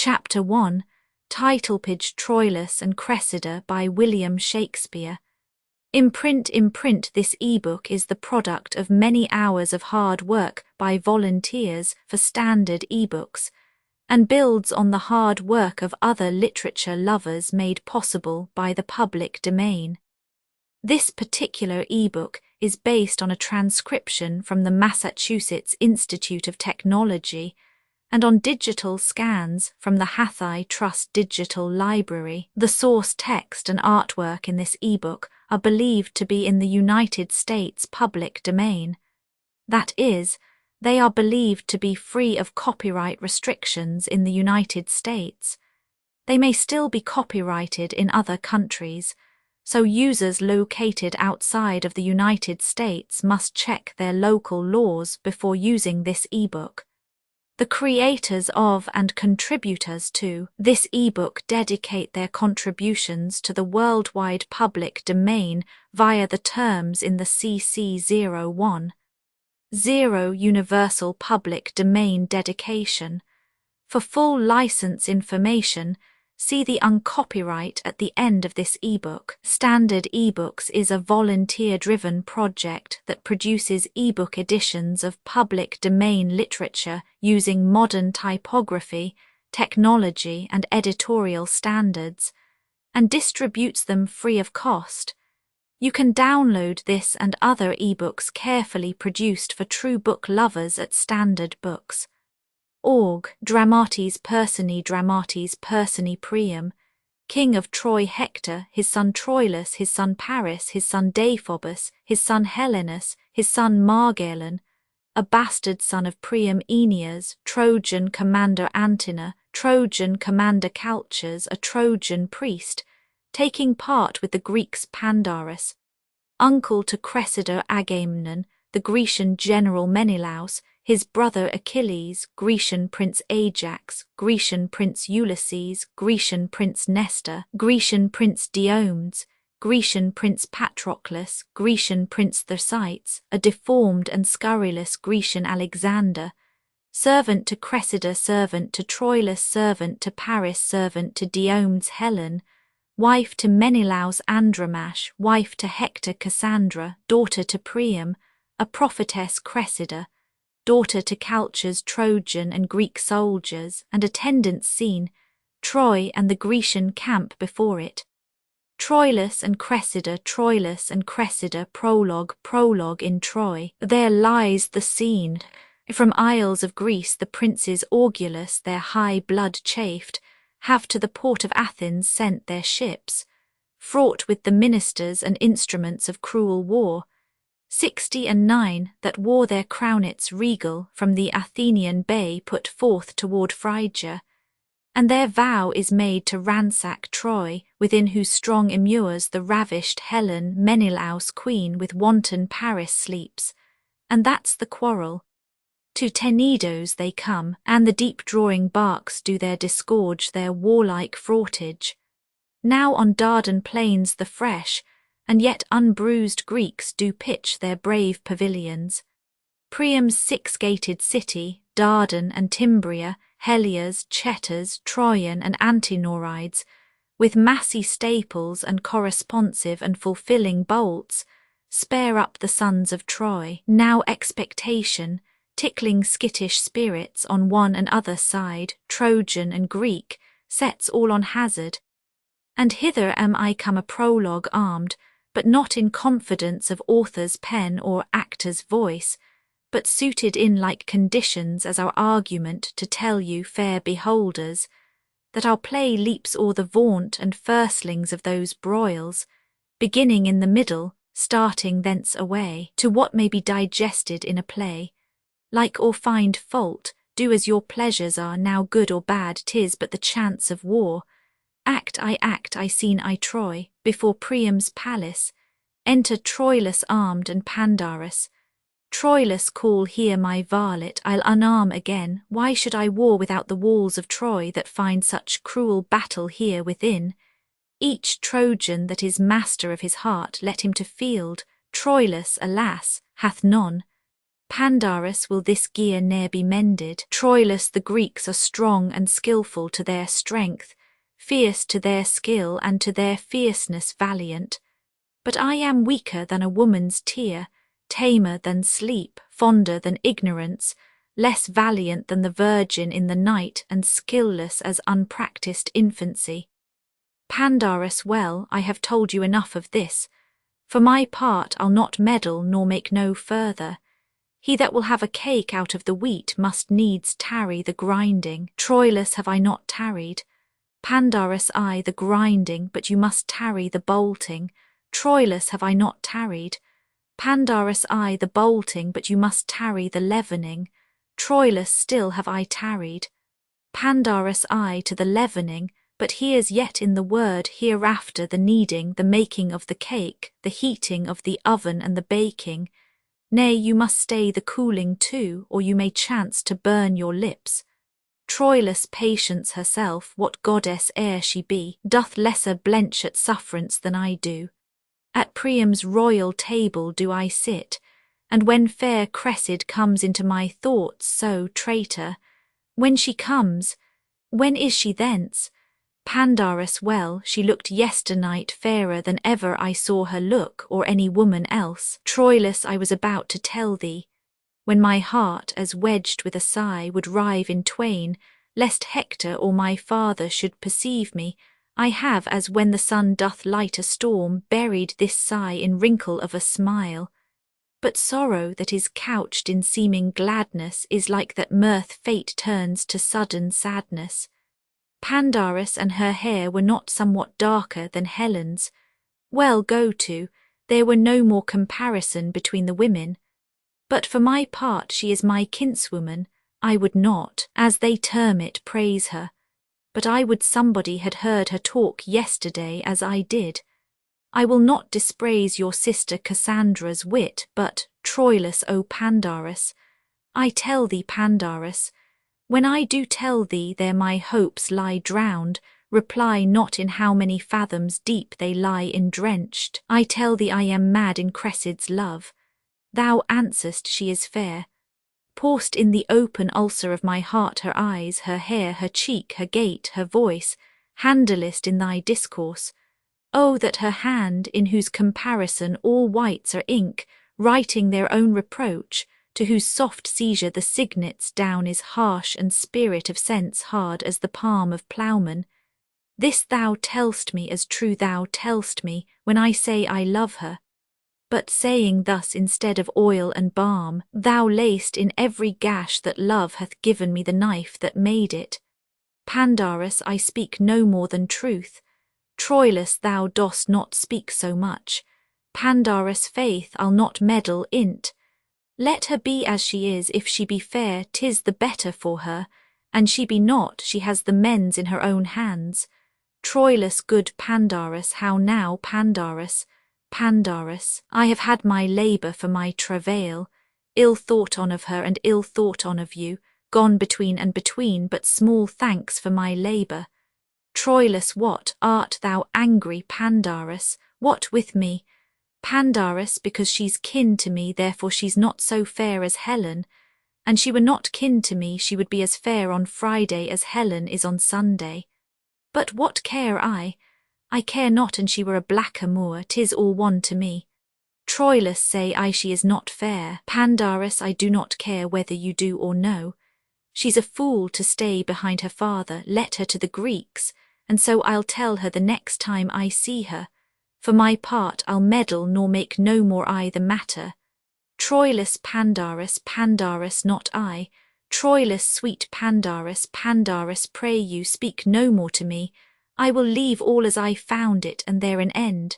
Chapter 1, Title page Troilus and Cressida by William Shakespeare. Imprint this ebook is the product of many hours of hard work by volunteers for standard ebooks and builds on the hard work of other literature lovers made possible by the public domain. This particular ebook is based on a transcription from the Massachusetts Institute of Technology and on digital scans from the Hathaway Trust Digital Library. The source text and artwork in this ebook are believed to be in the United States public domain. That is, they are believed to be free of copyright restrictions in the United States. They may still be copyrighted in other countries, so users located outside of the United States must check their local laws before using this ebook. The creators of and contributors to this ebook dedicate their contributions to the worldwide public domain via the terms in the CC 01. 0 Universal Public Domain Dedication. For full license information, see the uncopyright at the end of this ebook. Standard eBooks is a volunteer-driven project that produces ebook editions of public domain literature using modern typography, technology, and editorial standards, and distributes them free of cost. You can download this and other ebooks carefully produced for true book lovers at Standard Books. Dramatis Personae Priam, King of Troy Hector, his son Troilus, his son Paris, his son Deiphobus, his son Helenus, his son Margalon, a bastard son of Priam Aeneas, Trojan commander Antenor, Trojan commander Calchas, a Trojan priest, taking part with the Greeks Pandarus, uncle to Cressida Agamemnon, the Grecian general Menelaus, his brother Achilles, Grecian prince Ajax, Grecian prince Ulysses, Grecian prince Nestor, Grecian prince Diomedes, Grecian prince Patroclus, Grecian prince Thersites, a deformed and scurrilous Grecian Alexander, servant to Cressida, servant to Troilus, servant to Paris, servant to Diomedes Helen, wife to Menelaus Andromache, wife to Hector Cassandra, daughter to Priam, a prophetess Cressida, daughter to Calchas, Trojan and Greek soldiers, and attendants seen, Troy and the Grecian camp before it. Troilus and Cressida, prologue in Troy. There lies the scene. From isles of Greece the princes Augulus, their high blood chafed, have to the port of Athens sent their ships, fraught with the ministers and instruments of cruel war, 69 that wore their crownets regal from the Athenian bay put forth toward Phrygia, and their vow is made to ransack Troy, within whose strong immures the ravished Helen, Menelaus queen with wanton Paris sleeps, and that's the quarrel. To Tenedos they come, and the deep-drawing barks do their disgorge their warlike fraughtage. Now on Dardan plains the fresh, and yet unbruised Greeks do pitch their brave pavilions. Priam's six-gated city, Dardan and Timbria, Helias, Chetas, Troyan and Antinorides, with massy staples and corresponsive and fulfilling bolts, spare up the sons of Troy. Now expectation, tickling skittish spirits on one and other side, Trojan and Greek, sets all on hazard. And hither am I come a prologue armed, but not in confidence of author's pen or actor's voice, but suited in like conditions as our argument to tell you, fair beholders, that our play leaps o'er the vaunt and firstlings of those broils, beginning in the middle, starting thence away, to what may be digested in a play. Like or find fault, do as your pleasures are, now good or bad, 'tis but the chance of war. Act, I seen I Troy, before Priam's palace, enter Troilus armed and Pandarus. Troilus call here my varlet, I'll unarm again, why should I war without the walls of Troy that find such cruel battle here within? Each Trojan that is master of his heart let him to field, Troilus, alas, hath none. Pandarus, will this gear ne'er be mended? Troilus, the Greeks are strong and skilful to their strength, fierce to their skill and to their fierceness valiant. But I am weaker than a woman's tear, tamer than sleep, fonder than ignorance, less valiant than the virgin in the night and skillless as unpractised infancy. Pandarus, well, I have told you enough of this. For my part I'll not meddle nor make no further. He that will have a cake out of the wheat must needs tarry the grinding. Troilus, have I not tarried? Pandarus, I the grinding, but you must tarry the bolting. Troilus, have I not tarried? Pandarus, I the bolting, but you must tarry the leavening. Troilus, still have I tarried. Pandarus, I to the leavening, but here's yet in the word hereafter the kneading, the making of the cake, the heating of the oven and the baking. Nay, you must stay the cooling too, or you may chance to burn your lips. Troilus, patience herself, what goddess e'er she be, doth lesser blench at sufferance than I do. At Priam's royal table do I sit, and when fair Cressida comes into my thoughts, so, traitor, when she comes, when is she thence? Pandarus, well, she looked yesternight fairer than ever I saw her look, or any woman else. Troilus, I was about to tell thee, when my heart, as wedged with a sigh, would rive in twain, lest Hector or my father should perceive me, I have, as when the sun doth light a storm, buried this sigh in wrinkle of a smile. But sorrow that is couched in seeming gladness is like that mirth fate turns to sudden sadness. Pandarus and her hair were not somewhat darker than Helen's. Well, go to, there were no more comparison between the women. But for my part she is my kinswoman. I would not, as they term it, praise her. But I would somebody had heard her talk yesterday as I did. I will not dispraise your sister Cassandra's wit, but, Troilus, O Pandarus, I tell thee, Pandarus, when I do tell thee there my hopes lie drowned, reply not in how many fathoms deep they lie indrenched. I tell thee I am mad in Cressida's love. Thou answerst she is fair. Paused in the open ulcer of my heart her eyes, her hair, her cheek, her gait, her voice, handlest in thy discourse. Oh, that her hand, in whose comparison all whites are ink, writing their own reproach, to whose soft seizure the signet's down is harsh and spirit of sense hard as the palm of ploughman. This thou tell'st me as true thou tell'st me when I say I love her. But saying thus instead of oil and balm, thou lay'st in every gash that love hath given me the knife that made it. Pandarus, I speak no more than truth. Troilus, thou dost not speak so much. Pandarus, faith, I'll not meddle in't. Let her be as she is, if she be fair, 'tis the better for her, and she be not, she has the mends in her own hands. Troilus, good Pandarus, how now, Pandarus? Pandarus, I have had my labour for my travail, ill thought on of her and ill thought on of you, gone between and between, but small thanks for my labour. Troilus, what, art thou angry, Pandarus? What with me? Pandarus, because she's kin to me, therefore she's not so fair as Helen, and she were not kin to me, she would be as fair on Friday as Helen is on Sunday. But what care I? I care not an she were a blackamoor, 'tis all one to me. Troilus, say I she is not fair. Pandarus, I do not care whether you do or no. She's a fool to stay behind her father, let her to the Greeks, and so I'll tell her the next time I see her. For my part I'll meddle nor make no more I the matter. Troilus, Pandarus, Pandarus, not I. Troilus, sweet Pandarus, Pandarus, pray you speak no more to me. I will leave all as I found it, and there an end.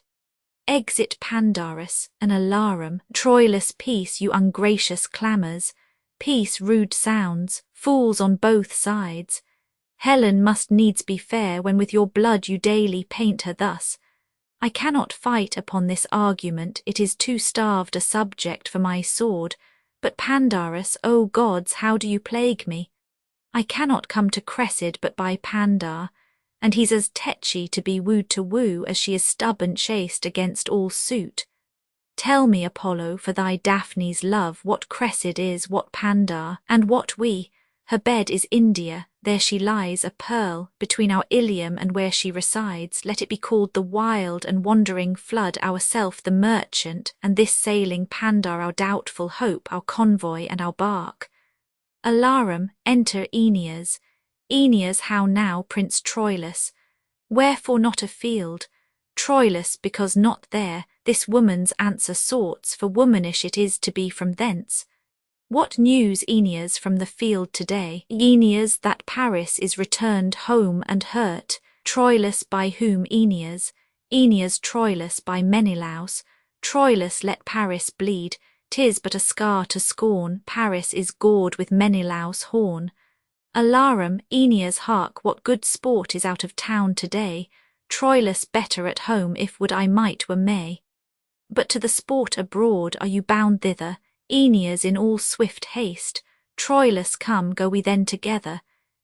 Exit Pandarus, an alarum. Troilus, peace, you ungracious clamours. Peace, rude sounds, fools on both sides. Helen must needs be fair, when with your blood you daily paint her thus. I cannot fight upon this argument, it is too starved a subject for my sword. But Pandarus, O gods, how do you plague me? I cannot come to Cressida but by Pandar, and he's as tetchy to be wooed to woo as she is stubborn chaste against all suit. Tell me, Apollo, for thy Daphne's love, what Cressid is, what Pandar, and what we. Her bed is India, there she lies, a pearl, between our Ilium and where she resides. Let it be called the wild and wandering flood, ourself the merchant, and this sailing Pandar our doubtful hope, our convoy and our bark. Alarum, enter Aeneas. Aeneas, how now, Prince Troilus? Wherefore not afield? Troilus, because not there, this woman's answer sorts, for womanish it is to be from thence. What news, Aeneas, from the field today? Aeneas, that Paris is returned home and hurt. Troilus, by whom? Aeneas. Aeneas, Troilus, by Menelaus. Troilus, let Paris bleed. 'Tis but a scar to scorn. Paris is gored with Menelaus' horn. Alarum, Aeneas, hark, what good sport is out of town today. Troilus better at home, if would I might were may. But to the sport abroad are you bound thither? Aeneas, in all swift haste. Troilus, come, go we then together.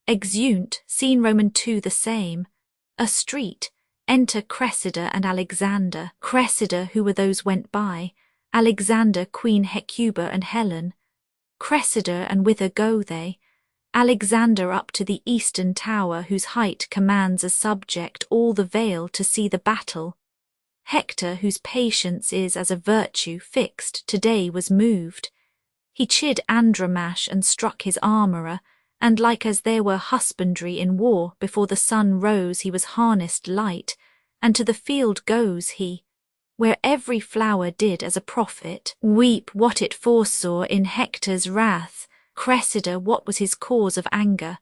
Exeunt, scene Roman 2 the same. A street. Enter Cressida and Alexander. Cressida, who were those went by? Alexander, Queen Hecuba and Helen. Cressida, and whither go they? Alexander, up to the eastern tower, whose height commands as subject all the vale to see the battle. Hector, whose patience is as a virtue fixed, today was moved. He chid Andromache and struck his armourer, and like as there were husbandry in war, before the sun rose he was harnessed light, and to the field goes he, where every flower did as a prophet weep what it foresaw in Hector's wrath. Cressida, what was his cause of anger?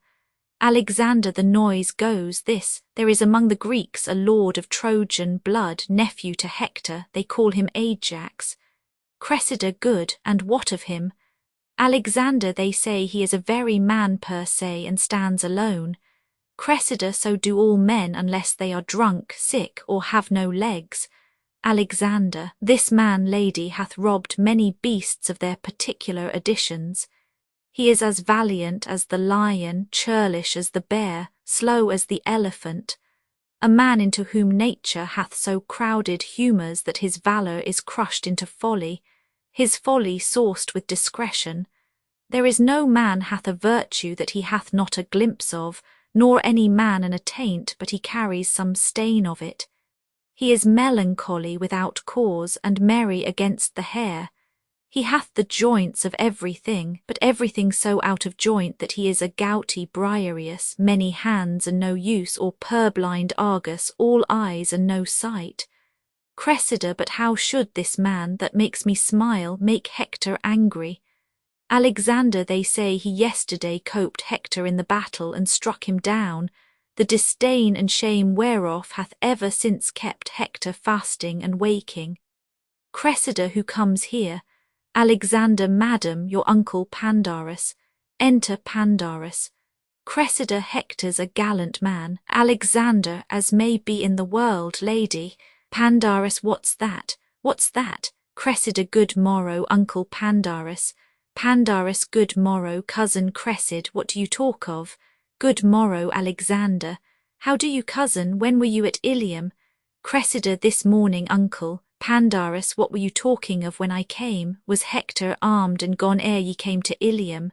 Alexander, the noise goes this, there is among the Greeks a lord of Trojan blood, nephew to Hector, they call him Ajax. Cressida, good, and what of him? Alexander, they say he is a very man per se, and stands alone. Cressida, so do all men unless they are drunk, sick, or have no legs. Alexander, this man, lady, hath robbed many beasts of their particular additions. He is as valiant as the lion, churlish as the bear, slow as the elephant. A man into whom nature hath so crowded humours that his valour is crushed into folly, his folly sauced with discretion. There is no man hath a virtue that he hath not a glimpse of, nor any man an attaint but he carries some stain of it. He is melancholy without cause, and merry against the hair. He hath the joints of everything, but everything so out of joint that he is a gouty Briareus, many hands and no use, or purblind Argus, all eyes and no sight. Cressida, but how should this man, that makes me smile, make Hector angry? Alexander, they say he yesterday coped Hector in the battle and struck him down, the disdain and shame whereof hath ever since kept Hector fasting and waking. Cressida, who comes here? Alexander, madam, your uncle Pandarus. Enter Pandarus. Cressida, Hector's a gallant man. Alexander, as may be in the world, lady. Pandarus, what's that? What's that? Cressida, good morrow, uncle Pandarus. Pandarus, good morrow, cousin Cressid, what do you talk of? Good morrow, Alexander. How do you, cousin? When were you at Ilium? Cressida, this morning, uncle. Pandarus, what were you talking of when I came? Was Hector armed and gone ere ye came to Ilium?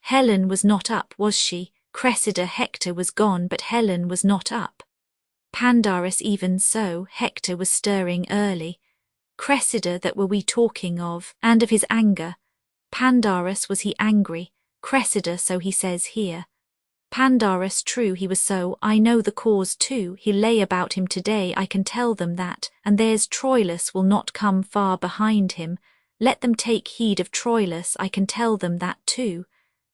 Helen was not up, was she? Cressida, Hector was gone, but Helen was not up. Pandarus, even so, Hector was stirring early. Cressida, that were we talking of, and of his anger. Pandarus, was he angry? Cressida, so he says here. Pandarus, true he was so, I know the cause too, he lay about him today, I can tell them that, and there's Troilus will not come far behind him, let them take heed of Troilus, I can tell them that too.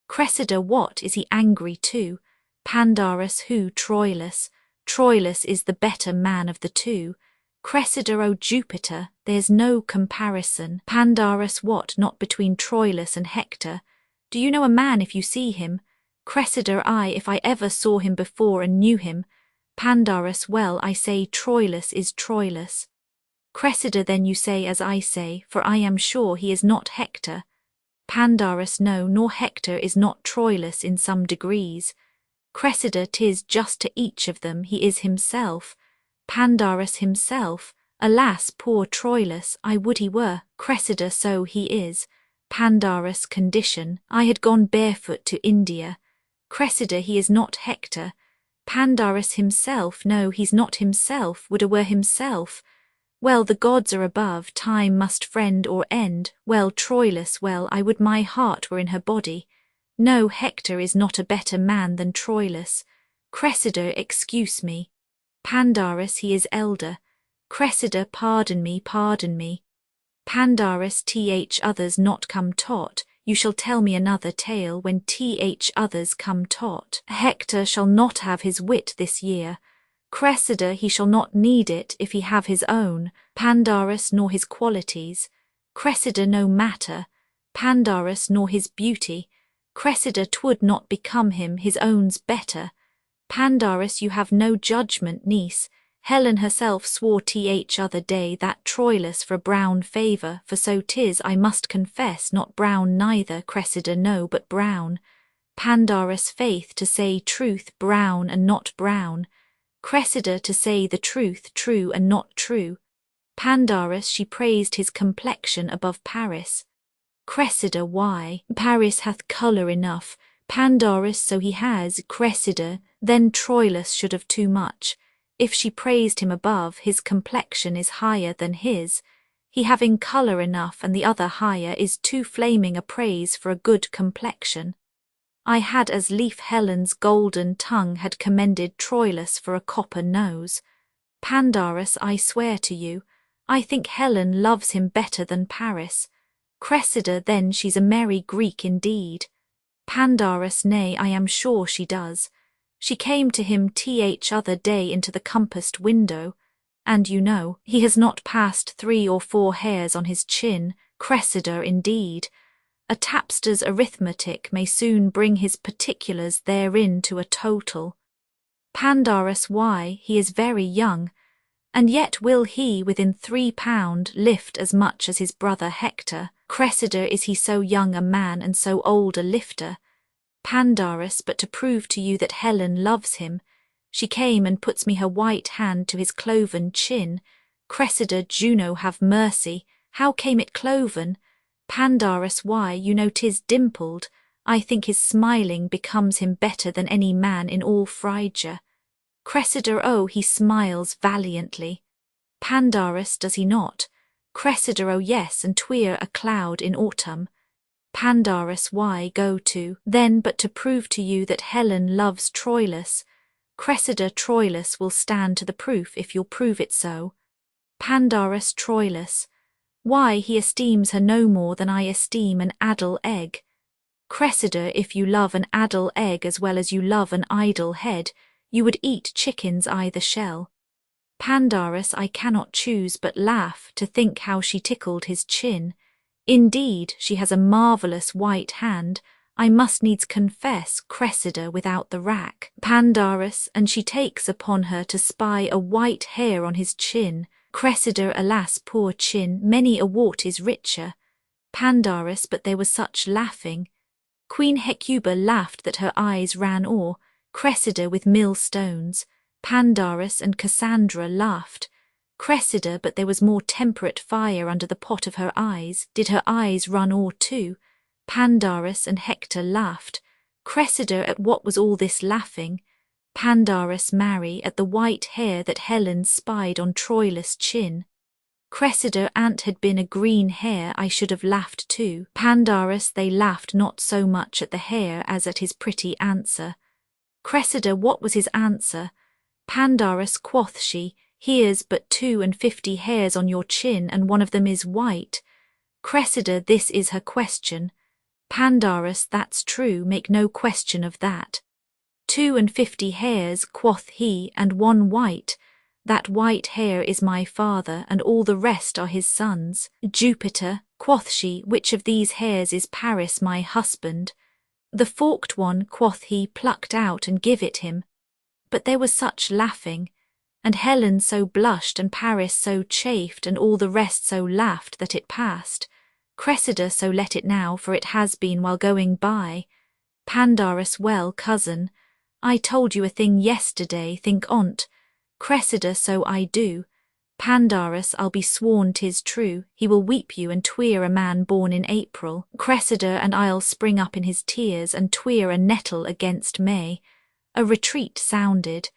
Cressida, what, is he angry too? Pandarus, who? Troilus. Troilus is the better man of the two. Cressida, O Jupiter, there's no comparison. Pandarus, what, not between Troilus and Hector? Do you know a man if you see him? Cressida, I, if I ever saw him before and knew him. Pandarus, well, I say Troilus is Troilus. Cressida, then you say as I say, for I am sure he is not Hector. Pandarus, no, nor Hector is not Troilus in some degrees. Cressida, 'tis just to each of them, he is himself. Pandarus himself, Alas, poor Troilus, I would he were, Cressida so he is. Pandarus' condition, I had gone barefoot to India. Cressida he is not Hector. Pandarus himself, no, he's not himself, would a were himself. Well, the gods are above, time must friend or end. Well, Troilus, well, I would my heart were in her body. No, Hector is not a better man than Troilus. Cressida, excuse me. Pandarus, he is elder. Cressida, pardon me, pardon me. Pandarus, th others not come tot. You shall tell me another tale when th others come tot. Hector shall not have his wit this year. Cressida, he shall not need it if he have his own. Pandarus, nor his qualities. Cressida, no matter. Pandarus, nor his beauty. Cressida, 'twould not become him, his own's better. Pandarus, you have no judgment, niece. Helen herself swore th other day that Troilus for a brown favour, for so 'tis, I must confess, not brown neither, Cressida, no, but brown. Pandarus, faith, to say truth, brown and not brown. Cressida, to say the truth, true and not true. Pandarus, she praised his complexion above Paris. Cressida, why? Paris hath colour enough. Pandarus, so he has. Cressida, then Troilus should have too much. If she praised him above, his complexion is higher than his. He having colour enough and the other higher is too flaming a praise for a good complexion. I had as lief Helen's golden tongue had commended Troilus for a copper nose. Pandarus, I swear to you, I think Helen loves him better than Paris. Cressida, then she's a merry Greek indeed. Pandarus, nay, I am sure she does. She came to him th other day into the compassed window, and you know, he has not passed 3 or 4 hairs on his chin. Cressida, indeed. A tapster's arithmetic may soon bring his particulars therein to a total. Pandarus, why, he is very young, and yet will he within 3 pound lift as much as his brother Hector. Cressida, is he so young a man and so old a lifter? Pandarus, but to prove to you that Helen loves him, she came and puts me her white hand to his cloven chin. Cressida, Juno have mercy, how came it cloven? Pandarus, why, you know 'tis dimpled. I think his smiling becomes him better than any man in all Phrygia. Cressida, oh, he smiles valiantly. Pandarus, does he not? Cressida, oh yes, and 'twere a cloud in autumn. Pandarus, why, go to, then, but to prove to you that Helen loves Troilus. Cressida, Troilus will stand to the proof if you'll prove it so. Pandarus, Troilus, why, he esteems her no more than I esteem an addle egg. Cressida, if you love an addle egg as well as you love an idle head, you would eat chickens either shell. Pandarus, I cannot choose but laugh to think how she tickled his chin. Indeed, she has a marvellous white hand, I must needs confess, Cressida without the rack. Pandarus, and she takes upon her to spy a white hair on his chin. Cressida, alas, poor chin, many a wart is richer. Pandarus, but there was such laughing. Queen Hecuba laughed that her eyes ran o'er. Cressida with millstones. Pandarus and Cassandra laughed. Cressida, but there was more temperate fire under the pot of her eyes. Did her eyes run o'er too? Pandarus and Hector laughed. Cressida, at what was all this laughing? Pandarus, marry, at the white hair that Helen spied on Troilus' chin. Cressida, an't had been a green hair, I should have laughed too. Pandarus, they laughed not so much at the hair as at his pretty answer. Cressida, what was his answer? Pandarus, quoth she, here's but 52 hairs on your chin, and one of them is white. Cressida, this is her question. Pandarus, that's true, make no question of that. 52 hairs, quoth he, and one white. That white hair is my father, and all the rest are his sons. Jupiter, quoth she, which of these hairs is Paris my husband? The forked one, quoth he, plucked out and give it him. But there was such laughing, and Helen so blushed, and Paris so chafed, and all the rest so laughed that it passed. Cressida, so let it now, for it has been while going by. Pandarus, well, cousin, I told you a thing yesterday, think on't. Cressida, so I do. Pandarus, I'll be sworn 'tis true, he will weep you and tweer a man born in April. Cressida and I'll spring up in his tears and tweer a nettle against May. A retreat sounded.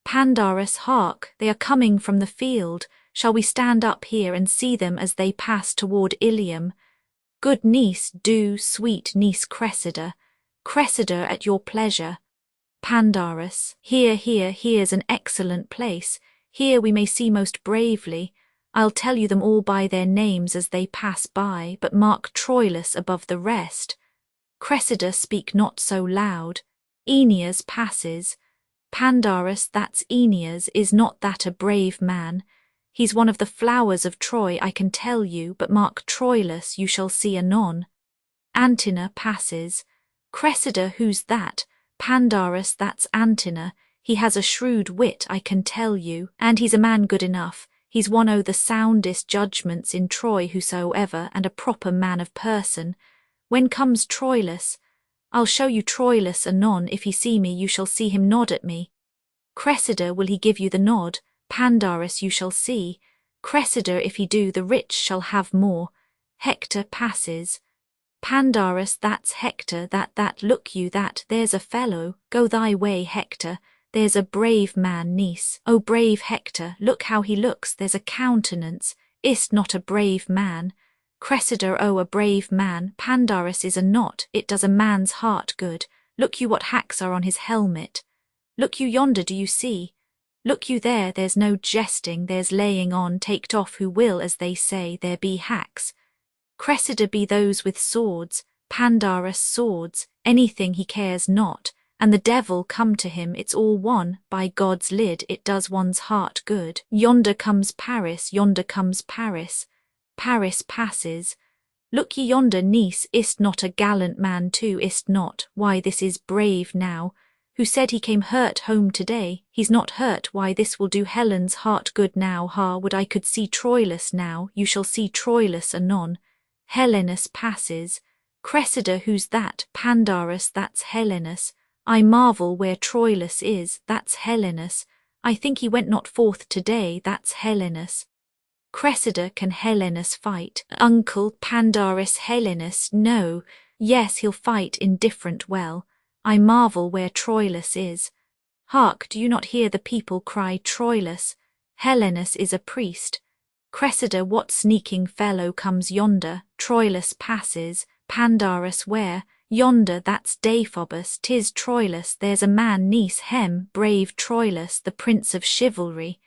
Pandarus, hark, they are coming from the field. Shall we stand up here and see them as they pass toward Ilium? Good niece, do, sweet niece Cressida. Cressida, at your pleasure. Pandarus, here's an excellent place. Here we may see most bravely. I'll tell you them all by their names as they pass by, but mark Troilus above the rest. Cressida, speak not so loud. Aeneas passes. Pandarus, that's Aeneas, is not that a brave man? He's one of the flowers of Troy, I can tell you, but mark Troilus, you shall see anon. Antenor passes. Cressida, who's that? Pandarus, that's Antenor. He has a shrewd wit, I can tell you, and he's a man good enough. He's one o' the soundest judgments in Troy whosoever, and a proper man of person. When comes Troilus? I'll show you Troilus anon. If he see me, you shall see him nod at me. Cressida, will he give you the nod? Pandarus, you shall see. Cressida, if he do, the rich shall have more. Hector passes. Pandarus, that's Hector, that, look you, there's a fellow. Go thy way, Hector. There's a brave man, niece. O brave Hector, look how he looks, there's a countenance. Is't not a brave man? Cressida, oh, a brave man. Pandarus is a knot, it does a man's heart good. Look you what hacks are on his helmet. Look you yonder, do you see? Look you there, there's no jesting, there's laying on, taked off who will, as they say, there be hacks. Cressida, be those with swords, Pandarus swords, anything he cares not. And the devil come to him, it's all one, by God's lid, it does one's heart good. Yonder comes Paris, yonder comes Paris. Paris passes. Look ye yonder, niece, is't not a gallant man too, is't not? Why, this is brave now. Who said he came hurt home today? He's not hurt, why this will do Helen's heart good now. Ha, would I could see Troilus now, you shall see Troilus anon. Helenus passes. Cressida, who's that? Pandarus, that's Helenus. I marvel where Troilus is, that's Helenus. I think he went not forth today, that's Helenus. Cressida, can Helenus fight? Uncle, Pandarus, Helenus, no. Yes, he'll fight indifferent well. I marvel where Troilus is. Hark, do you not hear the people cry Troilus? Helenus is a priest. Cressida, what sneaking fellow comes yonder? Troilus passes. Pandarus, where? Yonder, that's Deiphobus, 'tis Troilus, there's a man, niece, brave Troilus, the prince of chivalry.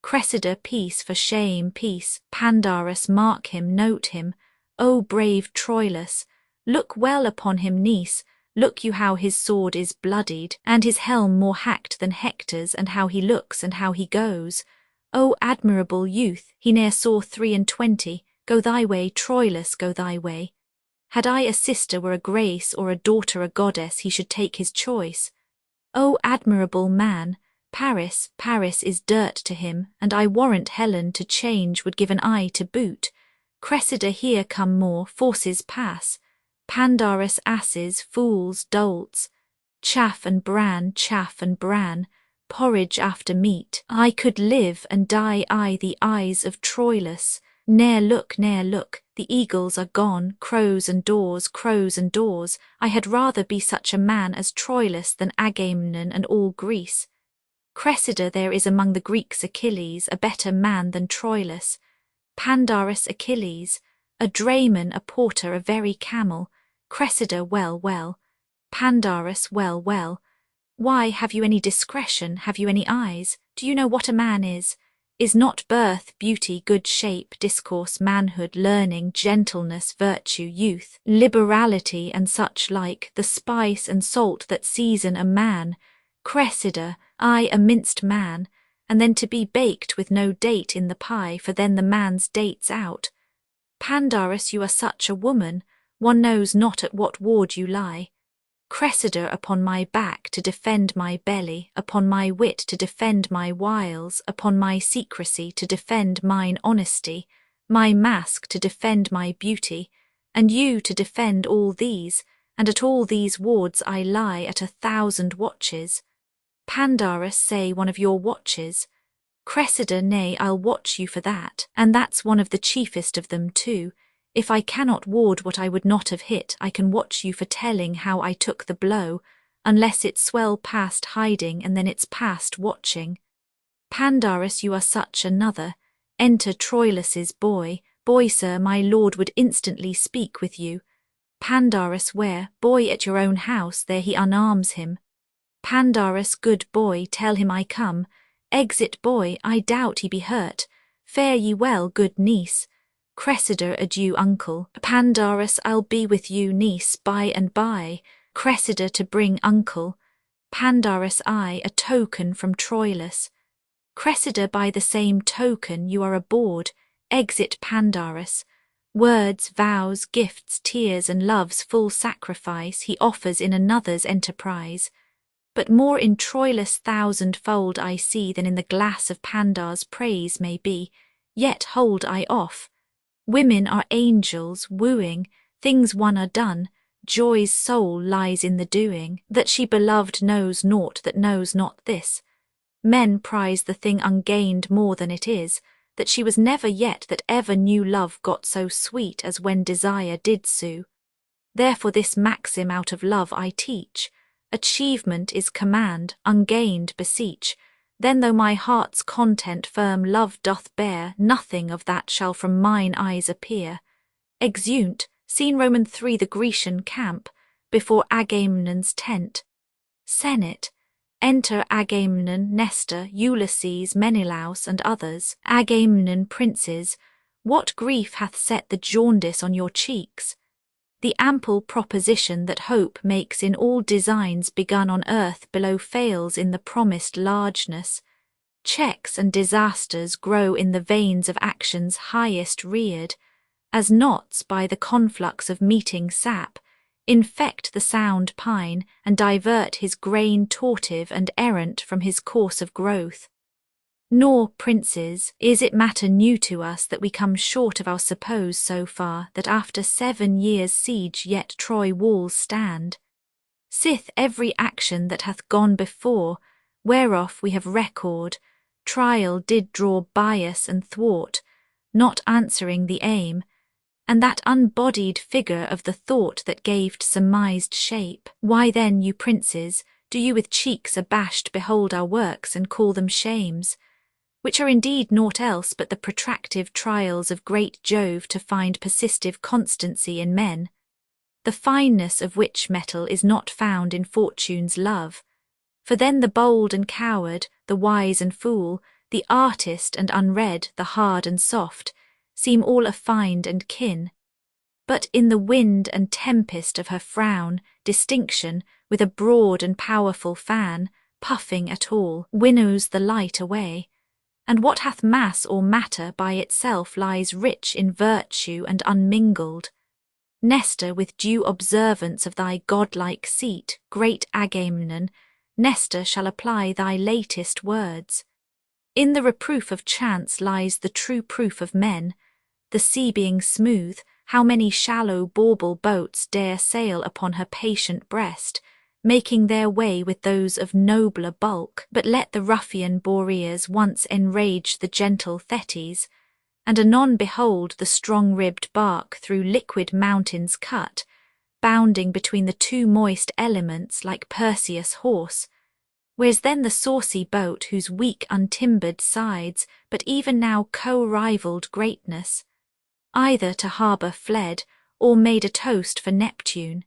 Cressida, peace, for shame, peace. Pandarus, mark him, note him. O brave Troilus, look well upon him, niece. Look you how his sword is bloodied, and his helm more hacked than Hector's, and how he looks and how he goes. O admirable youth, he ne'er saw 23. Go thy way, Troilus, go thy way. Had I a sister were a grace, or a daughter a goddess, he should take his choice. O admirable man, Paris is dirt to him, and I warrant Helen to change would give an eye to boot. Cressida, here come more, forces pass. Pandarus, asses, fools, dolts. Chaff and bran, porridge after meat. I could live and die I the eyes of Troilus. Ne'er look, the eagles are gone, crows and daws. I had rather be such a man as Troilus than Agamemnon and all Greece. Cressida, there is among the Greeks Achilles, a better man than Troilus. Pandarus, Achilles, a drayman, a porter, a very camel. Cressida, well. Pandarus, well. Why, have you any discretion, have you any eyes? Do you know what a man is? Is not birth, beauty, good shape, discourse, manhood, learning, gentleness, virtue, youth, liberality, and such like, the spice and salt that season a man? Cressida, I a minced man, and then to be baked with no date in the pie, for then the man's date's out. Pandarus, you are such a woman, one knows not at what ward you lie. Cressida, upon my back to defend my belly, upon my wit to defend my wiles, upon my secrecy to defend mine honesty, my mask to defend my beauty, and you to defend all these, and at all these wards I lie at 1,000 watches. Pandarus, say one of your watches. Cressida, nay, I'll watch you for that, and that's one of the chiefest of them too. If I cannot ward what I would not have hit, I can watch you for telling how I took the blow, unless it's swell past hiding and then it's past watching. Pandarus, you are such another. Enter Troilus's boy. Boy, sir, my lord would instantly speak with you. Pandarus, where? Boy, at your own house, there he unarms him. Pandarus, good boy, tell him I come. Exit, boy, I doubt he be hurt. Fare ye well, good niece. Cressida, adieu, uncle. Pandarus, I'll be with you, niece, by and by. Cressida, to bring uncle. Pandarus, I, a token from Troilus. Cressida, by the same token you are aboard. Exit, Pandarus. Words, vows, gifts, tears, and love's full sacrifice he offers in another's enterprise. But more in Troilus thousandfold I see than in the glass of Pandar's praise may be, yet hold I off. Women are angels, wooing, things won are done, joy's soul lies in the doing, that she beloved knows naught that knows not this. Men prize the thing ungained more than it is, that she was never yet that ever knew love got so sweet as when desire did sue. Therefore this maxim out of love I teach, achievement is command, ungained beseech. Then though my heart's content firm love doth bear, nothing of that shall from mine eyes appear. Exeunt, scene Roman 3, the Grecian camp, before Agamemnon's tent. Senate. Enter Agamemnon, Nestor, Ulysses, Menelaus, and others. Agamemnon, princes, what grief hath set the jaundice on your cheeks? The ample proposition that hope makes in all designs begun on earth below fails in the promised largeness. Checks and disasters grow in the veins of actions highest reared, as knots by the conflux of meeting sap infect the sound pine and divert his grain tortive and errant from his course of growth. Nor, princes, is it matter new to us that we come short of our suppose so far that after 7 years' siege yet Troy walls stand. Sith every action that hath gone before, whereof we have record, trial did draw bias and thwart, not answering the aim, and that unbodied figure of the thought that gave surmised shape. Why then, you princes, do you with cheeks abashed behold our works and call them shames, which are indeed naught else but the protractive trials of great Jove to find persistive constancy in men, the fineness of which metal is not found in fortune's love. For then the bold and coward, the wise and fool, the artist and unread, the hard and soft, seem all affined and kin. But in the wind and tempest of her frown, distinction, with a broad and powerful fan, puffing at all, winnows the light away. And what hath mass or matter by itself lies rich in virtue and unmingled. Nestor, with due observance of thy godlike seat, great Agamemnon, Nestor shall apply thy latest words. In the reproof of chance lies the true proof of men. The sea being smooth, how many shallow bauble boats dare sail upon her patient breast, making their way with those of nobler bulk. But let the ruffian Boreas once enrage the gentle Thetis, and anon behold the strong-ribbed bark through liquid mountains cut, bounding between the two moist elements like Perseus' horse. Where's then the saucy boat whose weak untimbered sides but even now co-rivalled greatness, either to harbour fled, or made a toast for Neptune?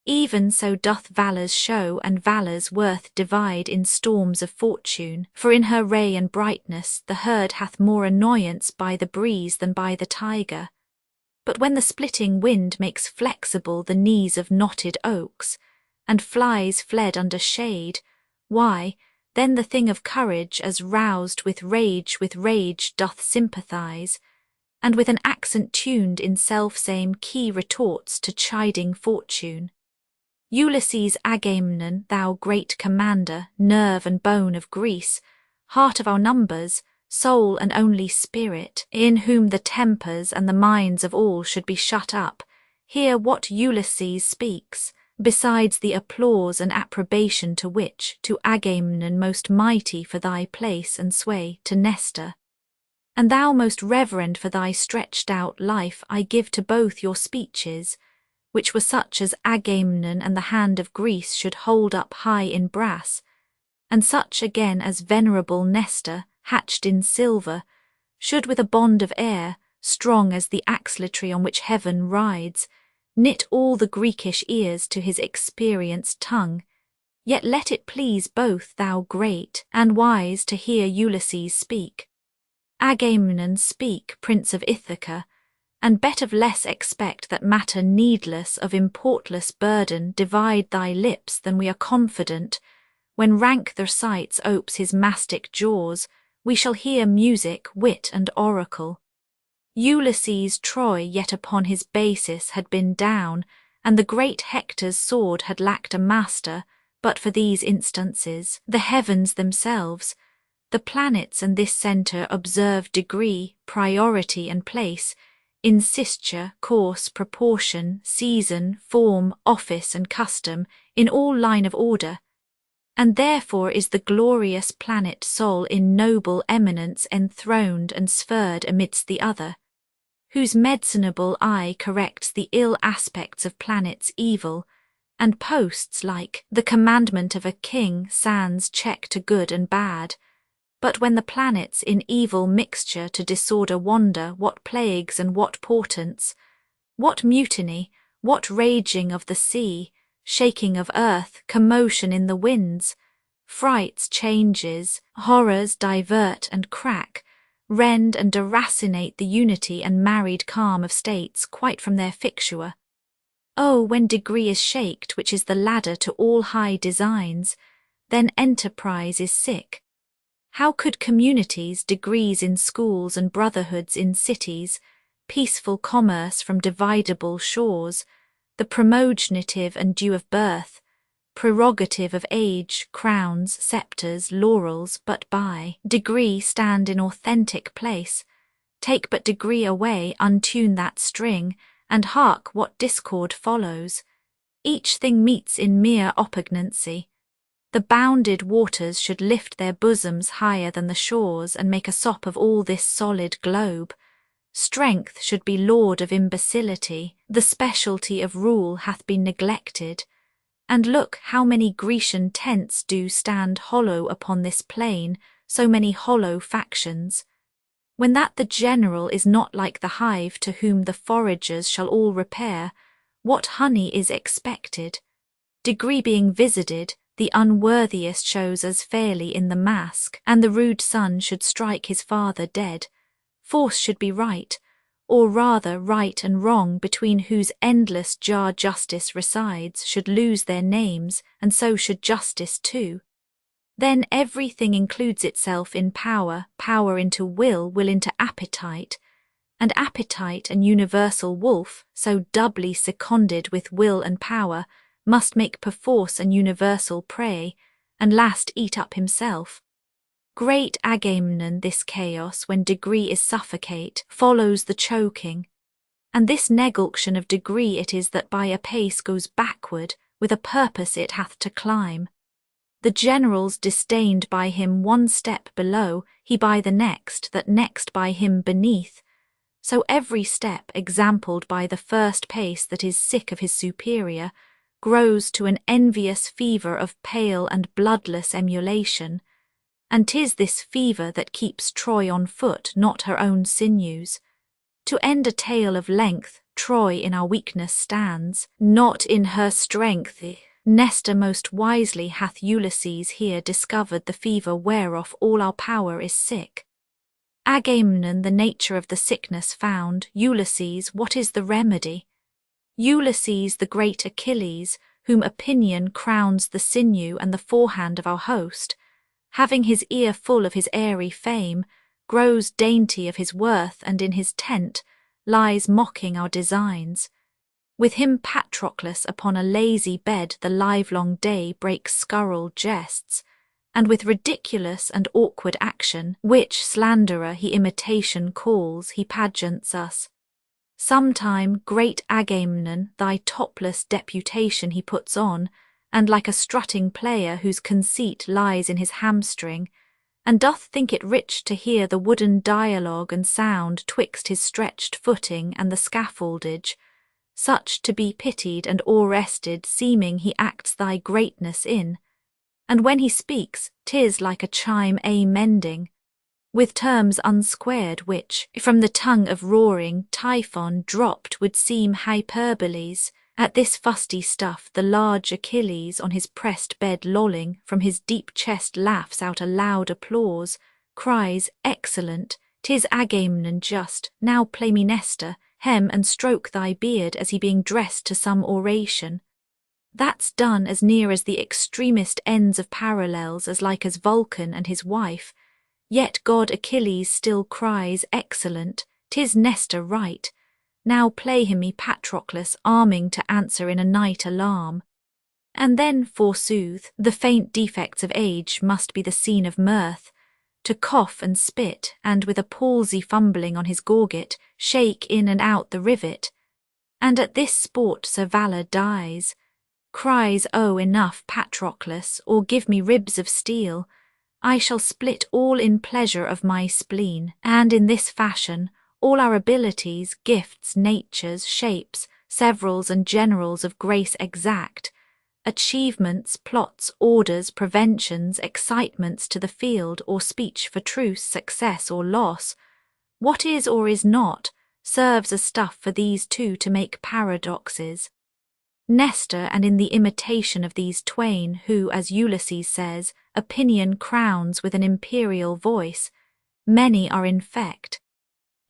Even so doth valour's show and valour's worth divide in storms of fortune, for in her ray and brightness the herd hath more annoyance by the breeze than by the tiger. But when the splitting wind makes flexible the knees of knotted oaks, and flies fled under shade, why, then the thing of courage as roused with rage doth sympathise, and with an accent tuned in self-same key retorts to chiding fortune. Ulysses Agamemnon, thou great commander, nerve and bone of Greece, heart of our numbers, soul and only spirit, in whom the tempers and the minds of all should be shut up, hear what Ulysses speaks, besides the applause and approbation to which, to Agamemnon most mighty for thy place and sway, to Nestor, and thou most reverend for thy stretched out life, I give to both your speeches, which were such as Agamemnon and the hand of Greece should hold up high in brass, and such again as venerable Nestor, hatched in silver, should with a bond of air, strong as the axletree on which heaven rides, knit all the Greekish ears to his experienced tongue. Yet let it please both thou great and wise to hear Ulysses speak. Agamemnon, speak, Prince of Ithaca, and bet of less expect that matter needless of importless burden divide thy lips than we are confident, when rank Thersites opes his mastic jaws, we shall hear music, wit, and oracle. Ulysses' Troy yet upon his basis had been down, and the great Hector's sword had lacked a master, but for these instances, the heavens themselves, the planets and this centre observe degree, priority and place, insisture, course, proportion, season, form, office and custom, in all line of order, and therefore is the glorious planet Sol in noble eminence enthroned and sphered amidst the other, whose medicinable eye corrects the ill aspects of planets' evil, and posts like the commandment of a king sans check to good and bad. But when the planets in evil mixture to disorder wander, what plagues and what portents, what mutiny, what raging of the sea, shaking of earth, commotion in the winds, frights, changes, horrors divert and crack, rend and deracinate the unity and married calm of states quite from their fixture. Oh, when degree is shaked, which is the ladder to all high designs, then enterprise is sick. How could communities, degrees in schools and brotherhoods in cities, peaceful commerce from dividable shores, the primogenitive and due of birth, prerogative of age, crowns, sceptres, laurels, but by degree stand in authentic place, take but degree away, untune that string, and hark what discord follows. Each thing meets in mere oppugnancy. The bounded waters should lift their bosoms higher than the shores and make a sop of all this solid globe. Strength should be lord of imbecility, the specialty of rule hath been neglected. And look how many Grecian tents do stand hollow upon this plain, so many hollow factions. When that the general is not like the hive to whom the foragers shall all repair, what honey is expected? Degree being visited, the unworthiest shows as fairly in the mask, and the rude son should strike his father dead. Force should be right, or rather right and wrong between whose endless jar justice resides should lose their names, and so should justice too. Then everything includes itself in power, power into will, will into appetite, and appetite an universal wolf, so doubly seconded with will and power, must make perforce an universal prey, and last eat up himself. Great Agamemnon, this chaos, when degree is suffocate, follows the choking, and this negulction of degree it is that by a pace goes backward, with a purpose it hath to climb. The generals disdained by him one step below, he by the next, that next by him beneath, so every step exampled by the first pace that is sick of his superior, grows to an envious fever of pale and bloodless emulation, and 'tis this fever that keeps Troy on foot, not her own sinews. To end a tale of length, Troy in our weakness stands, not in her strength. Nestor most wisely hath Ulysses here discovered the fever whereof all our power is sick. Agamemnon the nature of the sickness found, Ulysses what is the remedy? Ulysses the great Achilles, whom opinion crowns the sinew and the forehand of our host, having his ear full of his airy fame, grows dainty of his worth and in his tent lies mocking our designs. With him Patroclus upon a lazy bed the livelong day breaks scurril jests, and with ridiculous and awkward action, which slanderer he imitation calls, he pageants us. Sometime great Agamemnon thy topless deputation he puts on, and like a strutting player whose conceit lies in his hamstring, and doth think it rich to hear the wooden dialogue and sound twixt his stretched footing and the scaffoldage, such to be pitied and o'errested seeming he acts thy greatness in, and when he speaks 'tis like a chime amending, with terms unsquared which, from the tongue of roaring Typhon dropped would seem hyperboles. At this fusty stuff the large Achilles on his pressed bed lolling from his deep chest laughs out a loud applause, cries, Excellent, 'tis Agamemnon just, now play me Nestor, hem and stroke thy beard as he being dressed to some oration. That's done as near as the extremest ends of parallels as like as Vulcan and his wife, yet God Achilles still cries, Excellent, 'tis Nestor right. Now play him me Patroclus arming to answer in a night alarm. And then, forsooth, the faint defects of age must be the scene of mirth, to cough and spit, and with a palsy fumbling on his gorget, shake in and out the rivet. And at this sport Sir Valour dies. Cries, Oh, enough, Patroclus, or give me ribs of steel. I shall split all in pleasure of my spleen, and in this fashion all our abilities, gifts, natures, shapes, severals and generals of grace exact, achievements, plots, orders, preventions, excitements to the field or speech for truce, success or loss, what is or is not, serves as stuff for these two to make paradoxes. Nestor, and in the imitation of these twain, who, as Ulysses says, opinion crowns with an imperial voice, many are infect.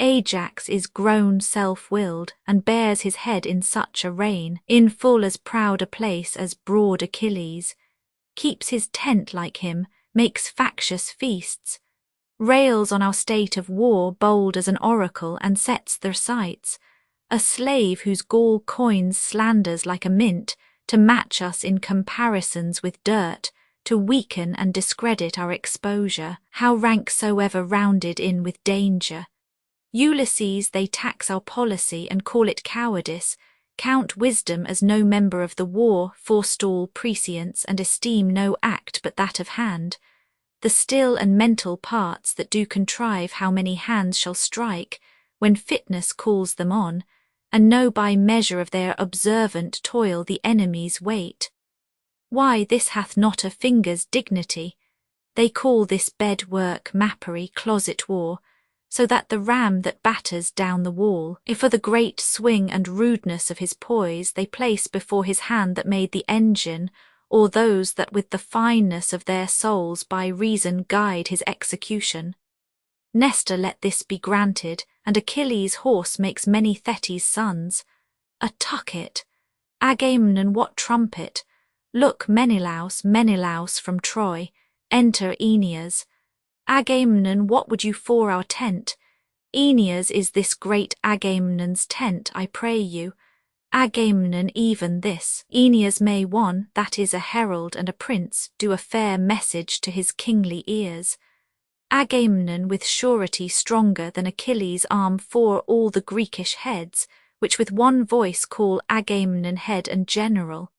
Ajax is grown self-willed, and bears his head in such a reign, in full as proud a place as broad Achilles, keeps his tent like him, makes factious feasts, rails on our state of war bold as an oracle, and sets their sights, a slave whose gall coins slanders like a mint, to match us in comparisons with dirt, to weaken and discredit our exposure, how rank soever rounded in with danger. Ulysses they tax our policy and call it cowardice, count wisdom as no member of the war, forestall prescience and esteem no act but that of hand, the still and mental parts that do contrive how many hands shall strike, when fitness calls them on, and know by measure of their observant toil the enemy's weight. Why, this hath not a finger's dignity. They call this bed work, mappery, closet war, so that the ram that batters down the wall, if for the great swing and rudeness of his poise they place before his hand that made the engine, or those that with the fineness of their souls by reason guide his execution. Nestor let this be granted, and Achilles' horse makes many Thetis' sons. A tucket! Agamemnon, what trumpet! Look, Menelaus, Menelaus from Troy, enter Aeneas. Agamemnon, what would you for our tent? Aeneas is this great Agamemnon's tent, I pray you. Agamemnon even this, Aeneas may one, that is a herald and a prince, do a fair message to his kingly ears. Agamemnon with surety stronger than Achilles' arm for all the Greekish heads, which with one voice call Agamemnon head and general.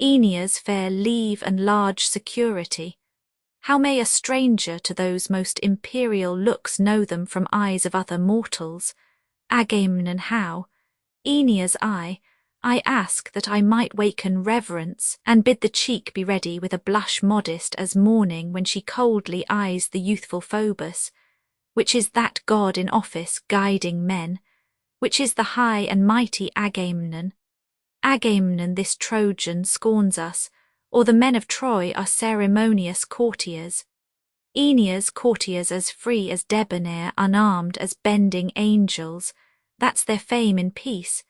Aeneas fair leave and large security. How may a stranger to those most imperial looks know them from eyes of other mortals? Agamemnon how? Aeneas I ask that I might waken reverence, and bid the cheek be ready with a blush modest as morning when she coldly eyes the youthful Phoebus, which is that god in office guiding men, which is the high and mighty Agamemnon. Agamemnon this Trojan scorns us, or the men of Troy are ceremonious courtiers. Aeneas courtiers as free as debonair, unarmed as bending angels, that's their fame in peace.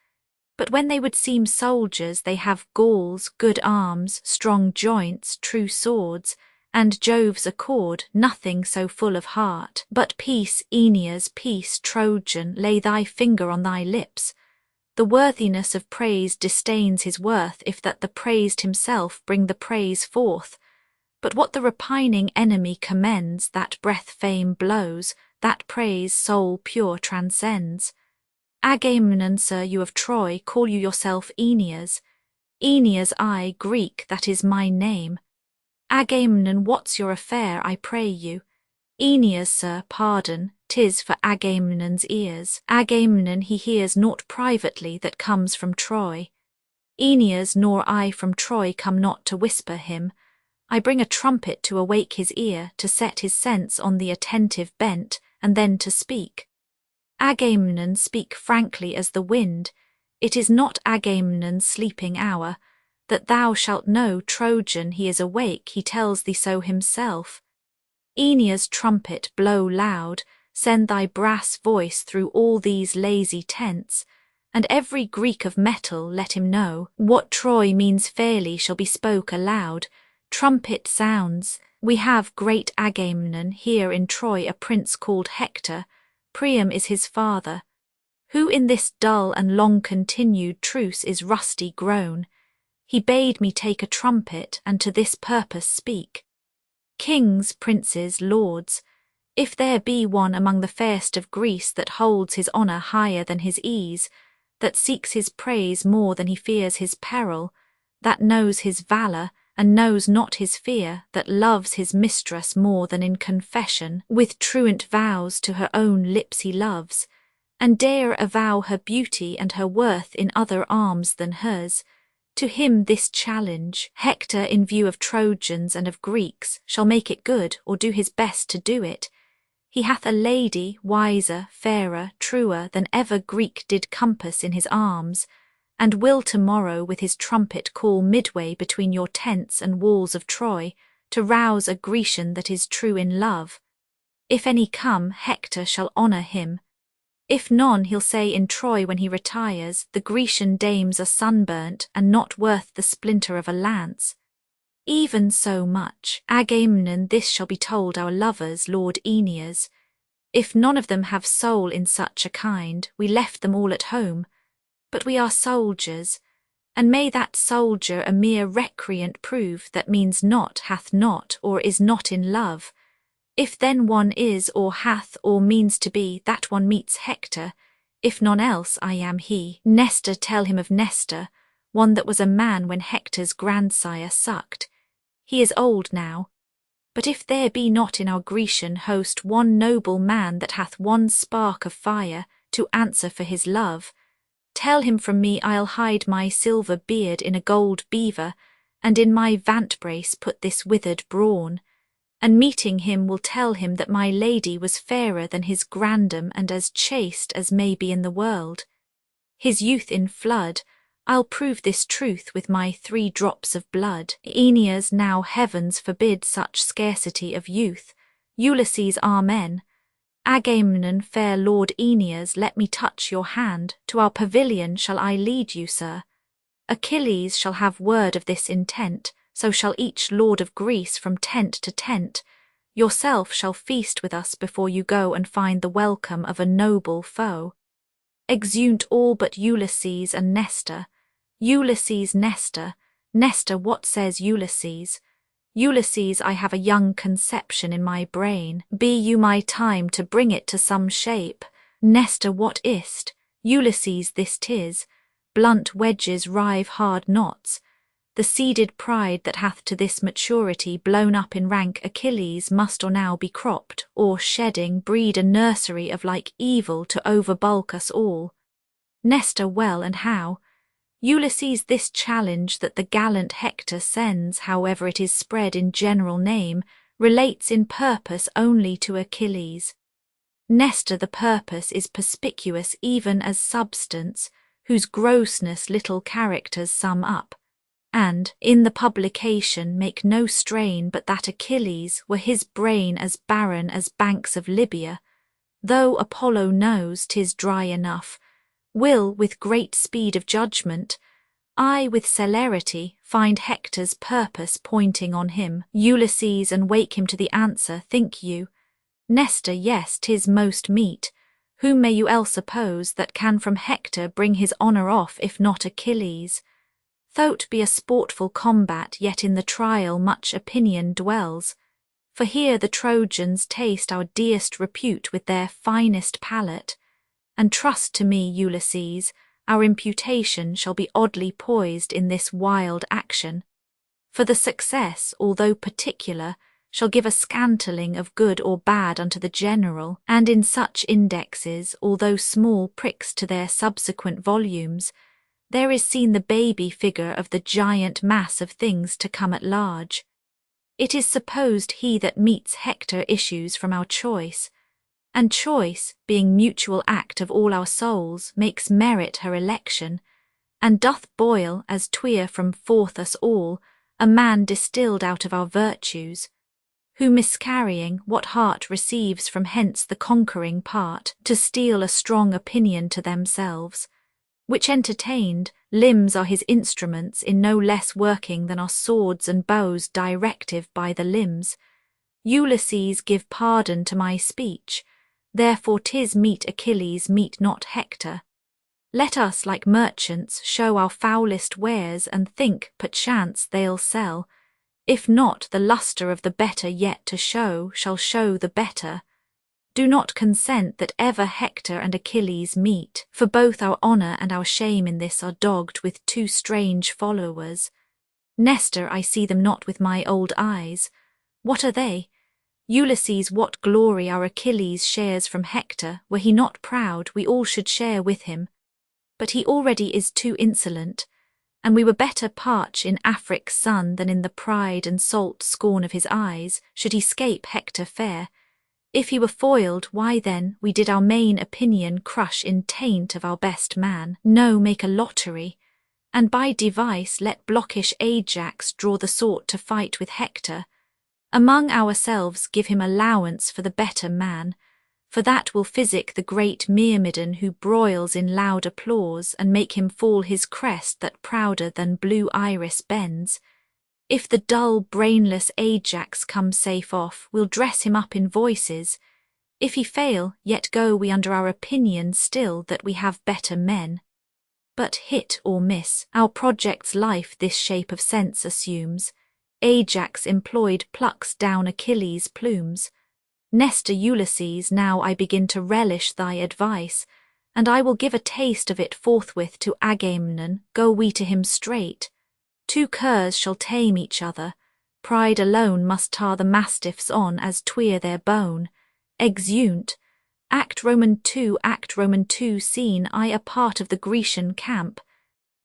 But when they would seem soldiers they have Gauls, good arms, strong joints, true swords, and Jove's accord, nothing so full of heart. But peace, Aeneas, peace, Trojan, lay thy finger on thy lips. The worthiness of praise disdains his worth if that the praised himself bring the praise forth. But what the repining enemy commends, that breath fame blows, that praise soul pure transcends. Agamemnon, sir, you of Troy, call you yourself Aeneas. Aeneas I, Greek, that is my name. Agamemnon, what's your affair, I pray you? Aeneas, sir, pardon, 'tis for Agamemnon's ears. Agamemnon, he hears naught privately that comes from Troy. Aeneas nor I from Troy come not to whisper him. I bring a trumpet to awake his ear, to set his sense on the attentive bent, and then to speak. Agamemnon, speak frankly as the wind. It is not Agamemnon's sleeping hour. That thou shalt know, Trojan, he is awake, he tells thee so himself. Aeneas, trumpet, blow loud, send thy brass voice through all these lazy tents, and every Greek of metal let him know, what Troy means fairly shall be spoke aloud. Trumpet sounds, we have great Agamemnon here in Troy, a prince called Hector, Priam is his father, who in this dull and long-continued truce is rusty grown. He bade me take a trumpet, and to this purpose speak. Kings, princes, lords, if there be one among the fairest of Greece that holds his honour higher than his ease, that seeks his praise more than he fears his peril, that knows his valour, and knows not his fear, that loves his mistress more than in confession, with truant vows to her own lips he loves, and dare avow her beauty and her worth in other arms than hers, to him this challenge, Hector in view of Trojans and of Greeks, shall make it good, or do his best to do it. He hath a lady, wiser, fairer, truer than ever Greek did compass in his arms, and will tomorrow with his trumpet call midway between your tents and walls of Troy, to rouse a Grecian that is true in love. If any come, Hector shall honour him. If none, he'll say in Troy when he retires, the Grecian dames are sunburnt and not worth the splinter of a lance. Even so much, Agamemnon, this shall be told our lovers, Lord Aeneas. If none of them have soul in such a kind, we left them all at home. But we are soldiers, and may that soldier a mere recreant prove that means not, hath not, or is not in love. If then one is, or hath, or means to be, that one meets Hector. If none else, I am he. Nestor, tell him of Nestor, one that was a man when Hector's grandsire sucked. He is old now. But if there be not in our Grecian host one noble man that hath one spark of fire to answer for his love, tell him from me I'll hide my silver beard in a gold beaver, and in my vantbrace put this withered brawn, and meeting him will tell him that my lady was fairer than his grandam and as chaste as may be in the world. His youth in flood, I'll prove this truth with my 3 drops of blood. Aeneas, now heavens forbid such scarcity of youth. Ulysses, amen. Agamemnon, fair Lord Aeneas, let me touch your hand, to our pavilion shall I lead you, sir. Achilles shall have word of this intent, so shall each lord of Greece from tent to tent. Yourself shall feast with us before you go and find the welcome of a noble foe. Exeunt all but Ulysses and Nestor. Ulysses, Nestor. Nestor, what says Ulysses? Ulysses, I have a young conception in my brain. Be you my time to bring it to some shape. Nestor, what is't? Ulysses, this 'tis. Blunt wedges rive hard knots. The seeded pride that hath to this maturity blown up in rank Achilles must or now be cropped, or shedding breed a nursery of like evil to overbulk us all. Nestor, well, and how? Ulysses, this challenge that the gallant Hector sends, however it is spread in general name, relates in purpose only to Achilles. Nestor, the purpose is perspicuous even as substance, whose grossness little characters sum up, and, in the publication, make no strain but that Achilles, were his brain as barren as banks of Libya, though Apollo knows 'tis dry enough, will, with great speed of judgment, I with celerity find Hector's purpose pointing on him, Ulysses, and wake him to the answer, think you? Nestor, yes, 'tis most meet. Whom may you else oppose that can from Hector bring his honour off, if not Achilles? Thought't be a sportful combat, yet in the trial much opinion dwells. For here the Trojans taste our dearest repute with their finest palate, And trust to me, Ulysses, our imputation shall be oddly poised in this wild action. For the success, although particular, shall give a scantling of good or bad unto the general, and in such indexes, although small pricks to their subsequent volumes, there is seen the baby figure of the giant mass of things to come at large. It is supposed he that meets Hector issues from our choice, and choice, being mutual act of all our souls, makes merit her election, and doth boil, as 'twere from forth us all, a man distilled out of our virtues, who miscarrying, what heart receives from hence the conquering part, to steal a strong opinion to themselves, which entertained, limbs are his instruments in no less working than are swords and bows directive by the limbs. Ulysses, give pardon to my speech, therefore 'tis meet Achilles meet not Hector. Let us, like merchants, show our foulest wares, and think, perchance, they'll sell. If not, the lustre of the better yet to show shall show the better. Do not consent that ever Hector and Achilles meet, for both our honour and our shame in this are dogged with two strange followers. Nestor, I see them not with my old eyes. What are they? Ulysses, what glory our Achilles shares from Hector, were he not proud, we all should share with him. But he already is too insolent, and we were better parch in Afric's sun than in the pride and salt scorn of his eyes, should he scape Hector fair. If he were foiled, why then we did our main opinion crush in taint of our best man. No, make a lottery, and by device let blockish Ajax draw the sort to fight with Hector. Among ourselves give him allowance for the better man, for that will physic the great Myrmidon who broils in loud applause, and make him fall his crest that prouder than blue iris bends. If the dull, brainless Ajax come safe off, we'll dress him up in voices. If he fail, yet go we under our opinion still that we have better men. But hit or miss, our project's life this shape of sense assumes. Ajax employed plucks down Achilles' plumes. Nestor, Ulysses, now I begin to relish thy advice, and I will give a taste of it forthwith to Agamemnon, go we to him straight. Two curs shall tame each other, pride alone must tar the mastiffs on as 'twere their bone. Exeunt. Act Roman 2 scene I a part of the Grecian camp.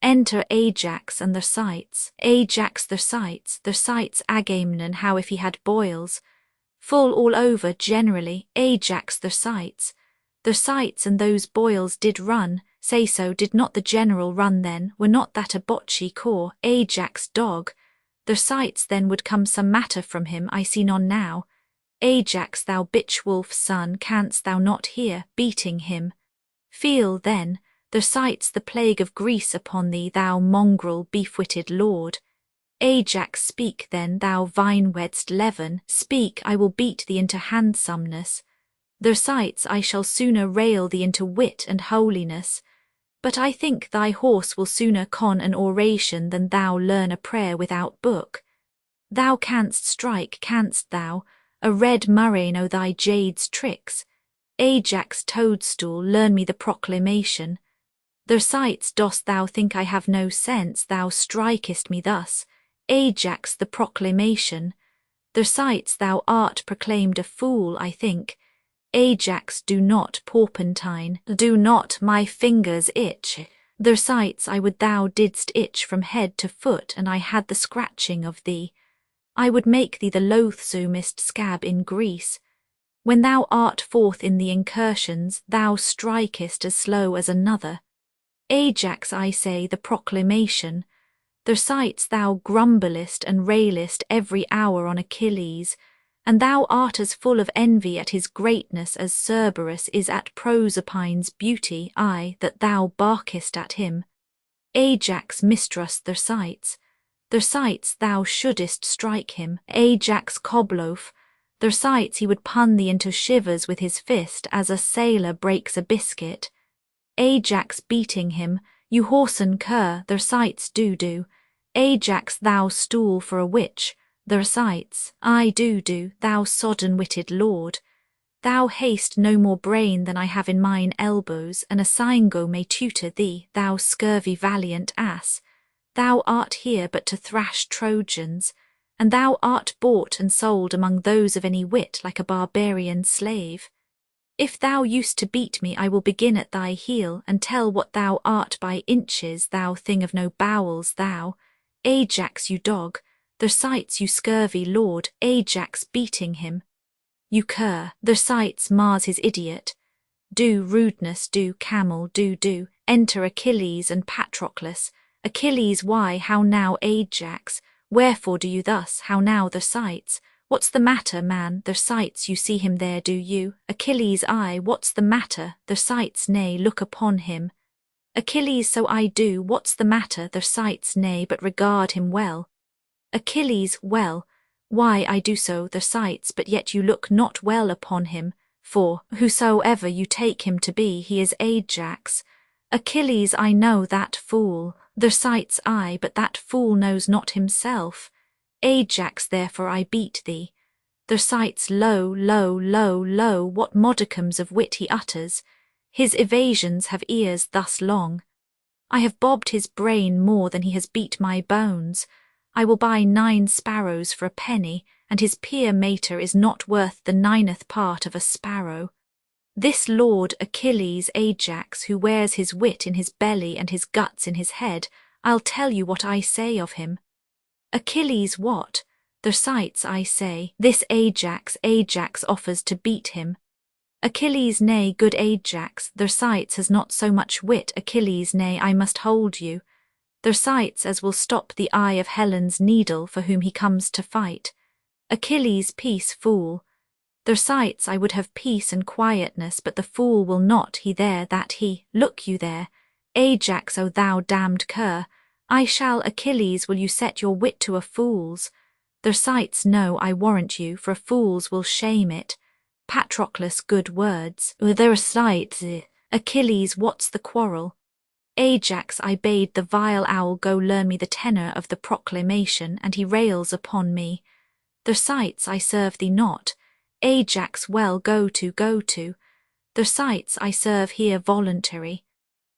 Enter Ajax and Thersites. Ajax Thersites Agamemnon, how if he had boils. Full all over generally, Ajax Thersites and those boils did run. Say so, did not the general run then? Were not that a botchy core, Ajax dog? Thersites then would come some matter from him, I see none now. Ajax, thou bitch wolf's son, canst thou not hear, beating him? Feel, then, Thersites the plague of Greece upon thee, thou mongrel beef-witted lord. Ajax, speak then, thou vine-wedged leaven, speak, I will beat thee into handsomeness. Thersites, I shall sooner rail thee into wit and holiness. But I think thy horse will sooner con an oration than thou learn a prayer without book. Thou canst strike, canst thou, a red murrain o' thy jade's tricks. Ajax toadstool, learn me the proclamation. Thersites, dost thou think I have no sense, thou strikest me thus? Ajax, the proclamation. Thersites, thou art proclaimed a fool, I think. Ajax, do not, porpentine, do not, my fingers itch. Thersites, I would thou didst itch from head to foot, and I had the scratching of thee. I would make thee the loathsomest scab in Greece. When thou art forth in the incursions, thou strikest as slow as another. Ajax, I say, the proclamation. Thersites, thou grumblest and railest every hour on Achilles, and thou art as full of envy at his greatness as Cerberus is at Proserpine's beauty, aye, that thou barkest at him. Ajax, mistrust Thersites. Thersites, thou shouldest strike him. Ajax cobloaf. Thersites, he would pun thee into shivers with his fist as a sailor breaks a biscuit. Ajax, beating him, you whoreson cur, Thersites, do. Ajax, thou stool for a witch. Thersites, I do, thou sodden-witted lord. Thou hast no more brain than I have in mine elbows, and a Syngo may tutor thee, thou scurvy valiant ass. Thou art here but to thrash Trojans, and thou art bought and sold among those of any wit like a barbarian slave. If thou used to beat me, I will begin at thy heel, and tell what thou art by inches, thou thing of no bowels, thou. Ajax, you dog, Thersites, you scurvy lord, Ajax beating him. You cur, Thersites mars his idiot. Do, rudeness, do, camel, do, enter Achilles and Patroclus. Achilles, why, how now, Ajax? Wherefore do you thus, how now, Thersites? What's the matter, man? Thersites, you see him there, do you? Achilles, I, what's the matter? Thersites, nay, look upon him. Achilles, so I do, what's the matter? Thersites, nay, but regard him well. Achilles, well, why I do so, Thersites, but yet you look not well upon him, for, whosoever you take him to be, he is Ajax. Achilles, I know that fool. Thersites, I, but that fool knows not himself. Ajax, therefore I beat thee. Thersites, lo, what modicums of wit he utters. His evasions have ears thus long. I have bobbed his brain more than he has beat my bones. I will buy 9 sparrows for a penny, and his peer mater is not worth the 9th part of a sparrow. This lord Achilles Ajax, who wears his wit in his belly and his guts in his head, I'll tell you what I say of him. Achilles what? Thersites, I say, this Ajax offers to beat him. Achilles, nay, good Ajax, Thersites has not so much wit. Achilles, nay, I must hold you. Thersites as will stop the eye of Helen's needle for whom he comes to fight. Achilles, peace, fool. Thersites, I would have peace and quietness, but the fool will not, he there, that he, look you there. Ajax, O thou damned cur, I shall, Achilles, will you set your wit to a fool's? Thersites, no, I warrant you, for a fool's will shame it. Patroclus, good words. Thersites, Achilles, what's the quarrel? Ajax, I bade the vile owl go learn me the tenor of the proclamation, and he rails upon me. Thersites, I serve thee not. Ajax, well, go to. Thersites, I serve here voluntary.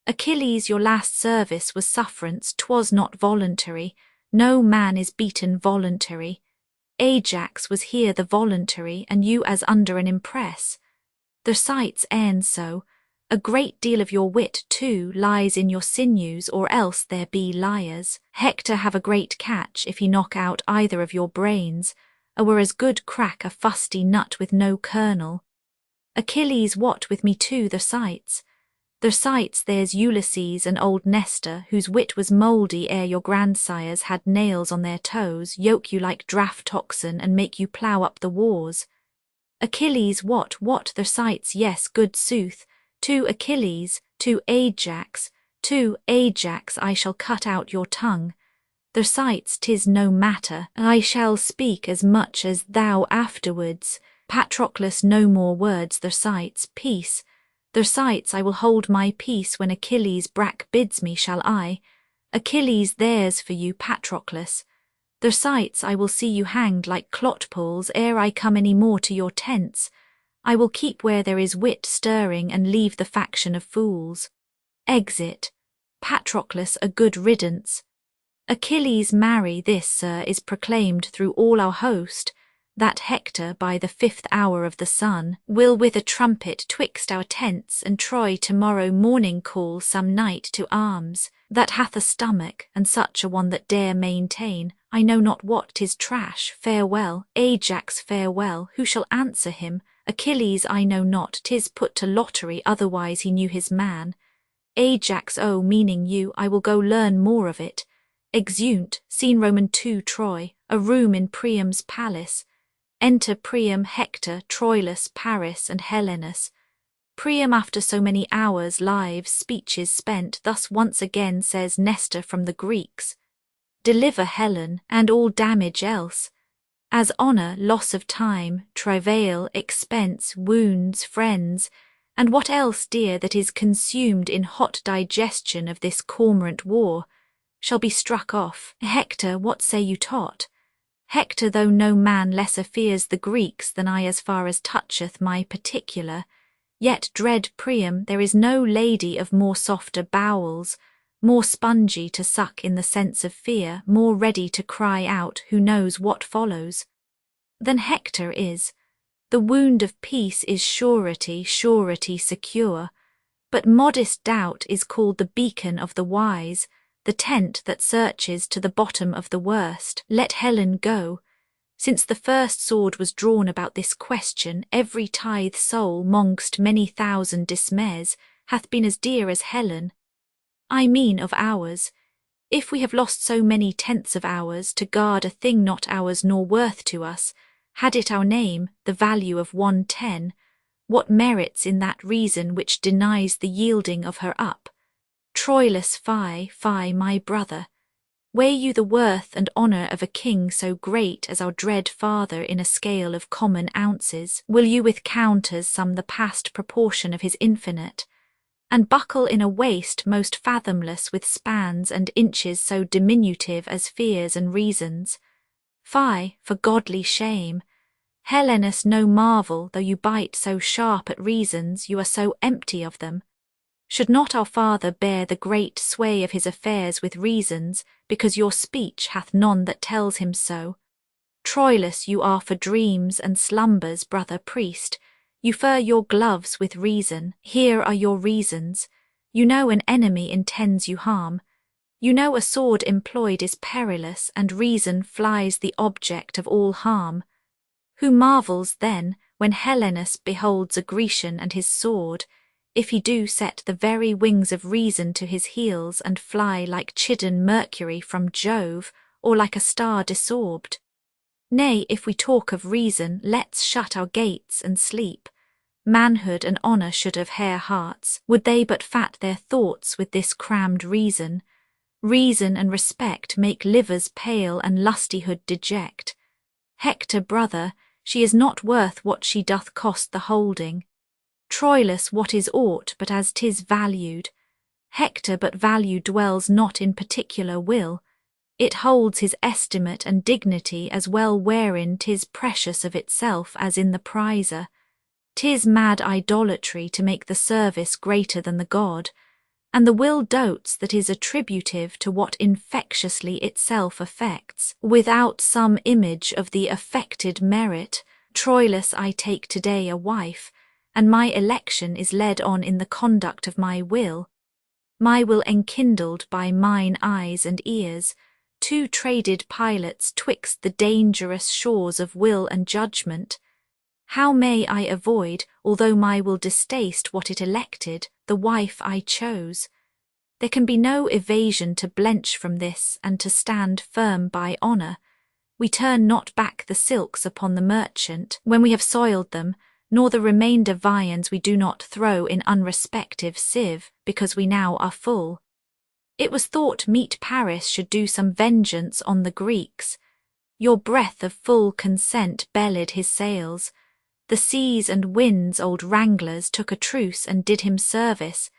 Achilles, your last service was sufferance, 'twas not voluntary. No man is beaten voluntary. Ajax was here the voluntary, and you as under an impress. Thersites, e'en so. A great deal of your wit, too, lies in your sinews, or else there be liars. Hector have a great catch, if he knock out either of your brains, were as good crack a fusty nut with no kernel. Achilles, what with me too, Thersites? Thersites, there's Ulysses and old Nestor, whose wit was mouldy ere your grandsires had nails on their toes, yoke you like draught oxen, and make you plough up the wars. Achilles, what, Thersites, yes, good sooth. To Achilles, to Ajax I shall cut out your tongue. Thersites, 'tis no matter, I shall speak as much as thou afterwards. Patroclus, no more words. Thersites, peace. Thersites, I will hold my peace when Achilles brack bids me, shall I? Achilles, there's for you, Patroclus. Thersites, I will see you hanged like clotpoles ere I come any more to your tents. I will keep where there is wit stirring and leave the faction of fools. Exit. Patroclus, a good riddance. Achilles, marry, this, sir, is proclaimed through all our host, that Hector by the 5th hour of the sun will with a trumpet twixt our tents and Troy tomorrow morning call some knight to arms, that hath a stomach, and such a one that dare maintain, I know not what, 'tis trash, farewell, Ajax, farewell, who shall answer him? Achilles, I know not, 'tis put to lottery, otherwise he knew his man. Ajax, oh, meaning you, I will go learn more of it. Exeunt, scene Roman 2, Troy, a room in Priam's palace. Enter Priam, Hector, Troilus, Paris, and Helenus. Priam, after so many hours' lives speeches spent, thus once again says Nestor from the Greeks. Deliver Helen, and all damage else, as honour, loss of time, travail, expense, wounds, friends, and what else dear that is consumed in hot digestion of this cormorant war, shall be struck off. Hector, what say you tot? Hector, though no man lesser fears the Greeks than I as far as toucheth my particular, yet, dread Priam, there is no lady of more softer bowels, more spongy to suck in the sense of fear, more ready to cry out who knows what follows, than Hector is. The wound of peace is surety, surety secure, but modest doubt is called the beacon of the wise, the tent that searches to the bottom of the worst. Let Helen go. Since the first sword was drawn about this question, every tithe soul, mongst many thousand dismays, hath been as dear as Helen. I mean of ours. If we have lost so many tenths of ours to guard a thing not ours nor worth to us, had it our name, the value of 1/10, what merits in that reason which denies the yielding of her up? Troilus, fie, fie, my brother. Weigh you the worth and honour of a king so great as our dread father in a scale of common ounces? Will you with counters sum the past proportion of his infinite, and buckle in a waist most fathomless with spans and inches so diminutive as fears and reasons? Fie, for godly shame! Helenus, no marvel, though you bite so sharp at reasons, you are so empty of them. Should not our father bear the great sway of his affairs with reasons, because your speech hath none that tells him so? Troilus, you are for dreams and slumbers, brother priest. You fur your gloves with reason. Here are your reasons. You know an enemy intends you harm. You know a sword employed is perilous, and reason flies the object of all harm. Who marvels, then, when Helenus beholds a Grecian and his sword, if he do set the very wings of reason to his heels and fly like chidden Mercury from Jove, or like a star disorbed? Nay, if we talk of reason, let's shut our gates and sleep. Manhood and honour should have hare hearts, would they but fat their thoughts with this crammed reason. Reason and respect make livers pale and lustihood deject. Hector, brother, she is not worth what she doth cost the holding. Troilus, what is aught but as 'tis valued? Hector, but value dwells not in particular will. It holds his estimate and dignity as well wherein 'tis precious of itself as in the prizer. 'Tis mad idolatry to make the service greater than the god, and the will dotes that is attributive to what infectiously itself affects, without some image of the affected merit. Troilus, I take today a wife, and my election is led on in the conduct of my will enkindled by mine eyes and ears, two traded pilots twixt the dangerous shores of will and judgment. How may I avoid, although my will distaste what it elected, the wife I chose? There can be no evasion to blench from this, and to stand firm by honour. We turn not back the silks upon the merchant, when we have soiled them, nor the remainder viands we do not throw in unrespective sieve, because we now are full. It was thought meet Paris should do some vengeance on the Greeks. Your breath of full consent bellied his sails. The seas and winds, old wranglers, took a truce and did him service.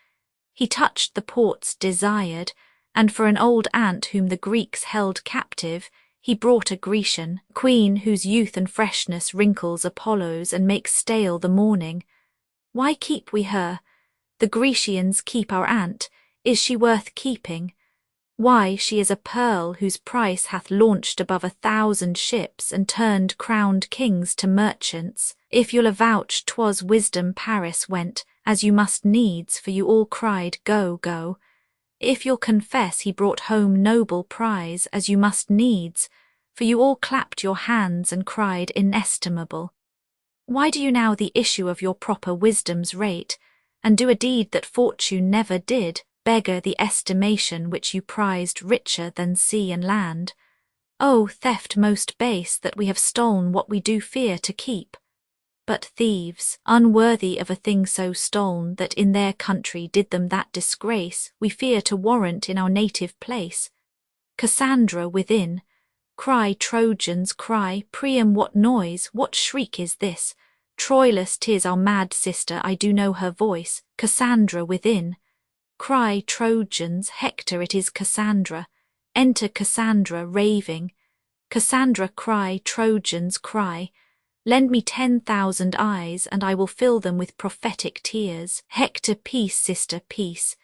He touched the ports desired, and for an old aunt whom the Greeks held captive, he brought a Grecian queen whose youth and freshness wrinkles Apollo's and makes stale the morning. Why keep we her? The Grecians keep our aunt. Is she worth keeping? Why, she is a pearl whose price hath launched above 1,000 ships and turned crowned kings to merchants. If you'll avouch 'twas wisdom Paris went, as you must needs, for you all cried, go, go. If you'll confess he brought home noble prize, as you must needs, for you all clapped your hands and cried inestimable. Why do you now the issue of your proper wisdom's rate, and do a deed that fortune never did, beggar the estimation which you prized richer than sea and land? O theft most base, that we have stol'n what we do fear to keep! But thieves, unworthy of a thing so stol'n that in their country did them that disgrace, we fear to warrant in our native place. Cassandra within. Cry, Trojans, cry, Priam, what noise, what shriek is this? Troilus, 'tis our mad sister, I do know her voice. Cassandra within. Cry, Trojans, Hector, it is Cassandra. Enter Cassandra raving. Cassandra cry, Trojans cry, lend me 10,000 eyes, and I will fill them with prophetic tears. Hector, peace, sister, peace.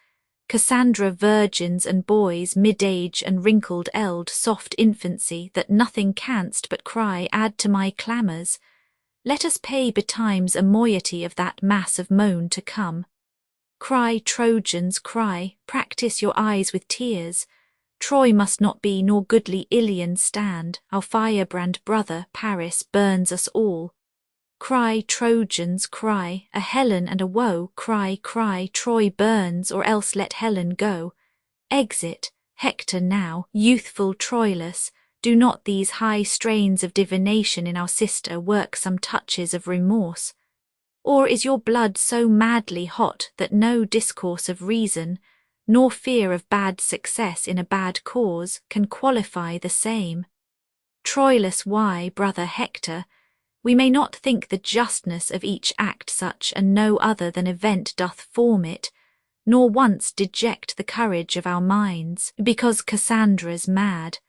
Cassandra, virgins and boys, mid-age and wrinkled eld, soft infancy, that nothing canst but cry, add to my clamours. Let us pay betimes a moiety of that mass of moan to come. Cry, Trojans, cry, practise your eyes with tears. Troy must not be, nor goodly Ilion stand. Our firebrand brother, Paris, burns us all. Cry, Trojans, cry, a Helen and a woe. Cry, cry, Troy burns, or else let Helen go. Exit, Hector now, youthful Troilus. Do not these high strains of divination in our sister work some touches of remorse? Or is your blood so madly hot that no discourse of reason, nor fear of bad success in a bad cause, can qualify the same? Troilus, why, brother Hector, we may not think the justness of each act such, and no other than event doth form it, nor once deject the courage of our minds, because Cassandra's mad.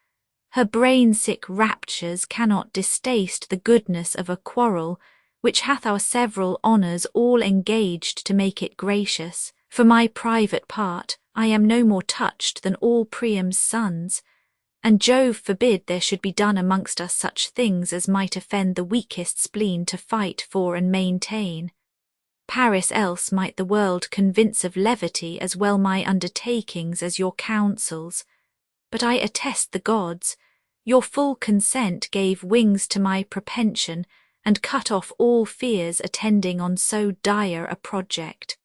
Her brain-sick raptures cannot distaste the goodness of a quarrel, which hath our several honours all engaged to make it gracious. For my private part, I am no more touched than all Priam's sons, and Jove forbid there should be done amongst us such things as might offend the weakest spleen to fight for and maintain. Paris else might the world convince of levity as well my undertakings as your counsels. But I attest the gods, your full consent gave wings to my propension, and cut off all fears attending on so dire a project.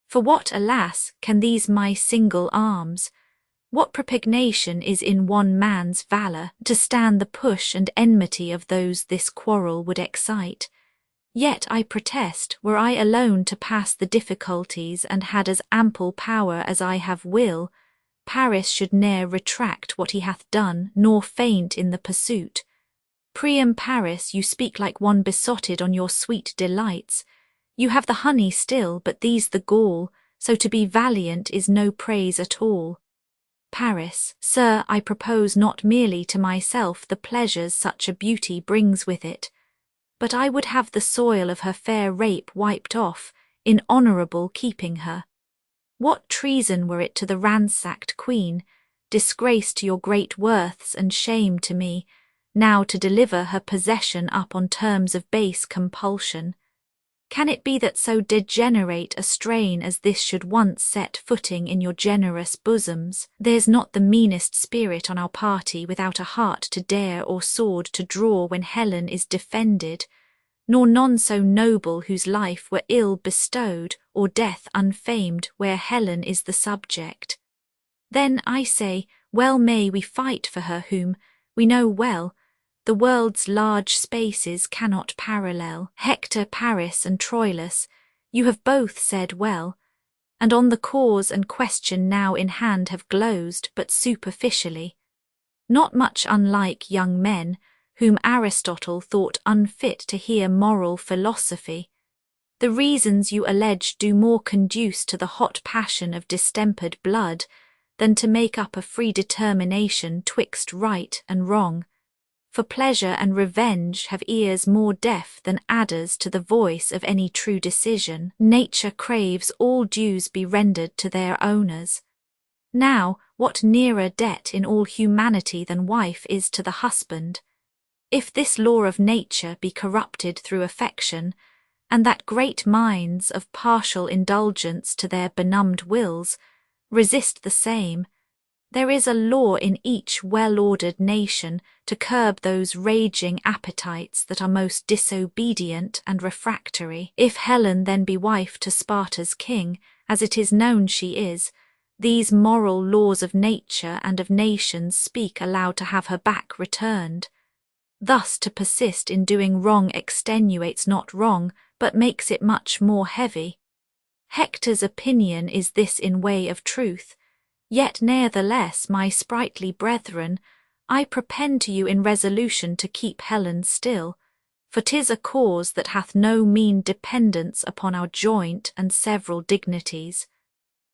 For what, alas, can these my single arms? What propignation is in one man's valour, to stand the push and enmity of those this quarrel would excite? Yet I protest, were I alone to pass the difficulties, and had as ample power as I have will, Paris should ne'er retract what he hath done, nor faint in the pursuit. Priam, Paris, you speak like one besotted on your sweet delights. You have the honey still, but these the gall, so to be valiant is no praise at all. Paris, sir, I propose not merely to myself the pleasures such a beauty brings with it, but I would have the soil of her fair rape wiped off, in honourable keeping her. What treason were it to the ransacked queen, disgrace to your great worths and shame to me, now to deliver her possession up on terms of base compulsion? Can it be that so degenerate a strain as this should once set footing in your generous bosoms? There's not the meanest spirit on our party without a heart to dare or sword to draw when Helen is defended, nor none so noble whose life were ill bestowed, or death unfamed where Helen is the subject. Then, I say, well may we fight for her whom, we know well, the world's large spaces cannot parallel. Hector, Paris, and Troilus, you have both said well, and on the cause and question now in hand have glozed but superficially, not much unlike young men, whom Aristotle thought unfit to hear moral philosophy. The reasons you allege do more conduce to the hot passion of distempered blood than to make up a free determination twixt right and wrong. For pleasure and revenge have ears more deaf than adders to the voice of any true decision. Nature craves all dues be rendered to their owners. Now, what nearer debt in all humanity than wife is to the husband? If this law of nature be corrupted through affection, and that great minds of partial indulgence to their benumbed wills resist the same, there is a law in each well-ordered nation to curb those raging appetites that are most disobedient and refractory. If Helen then be wife to Sparta's king, as it is known she is, these moral laws of nature and of nations speak aloud to have her back returned. Thus to persist in doing wrong extenuates not wrong, but makes it much more heavy. Hector's opinion is this in way of truth, yet ne'ertheless, my sprightly brethren, I propend to you in resolution to keep Helen still, for 'tis a cause that hath no mean dependence upon our joint and several dignities.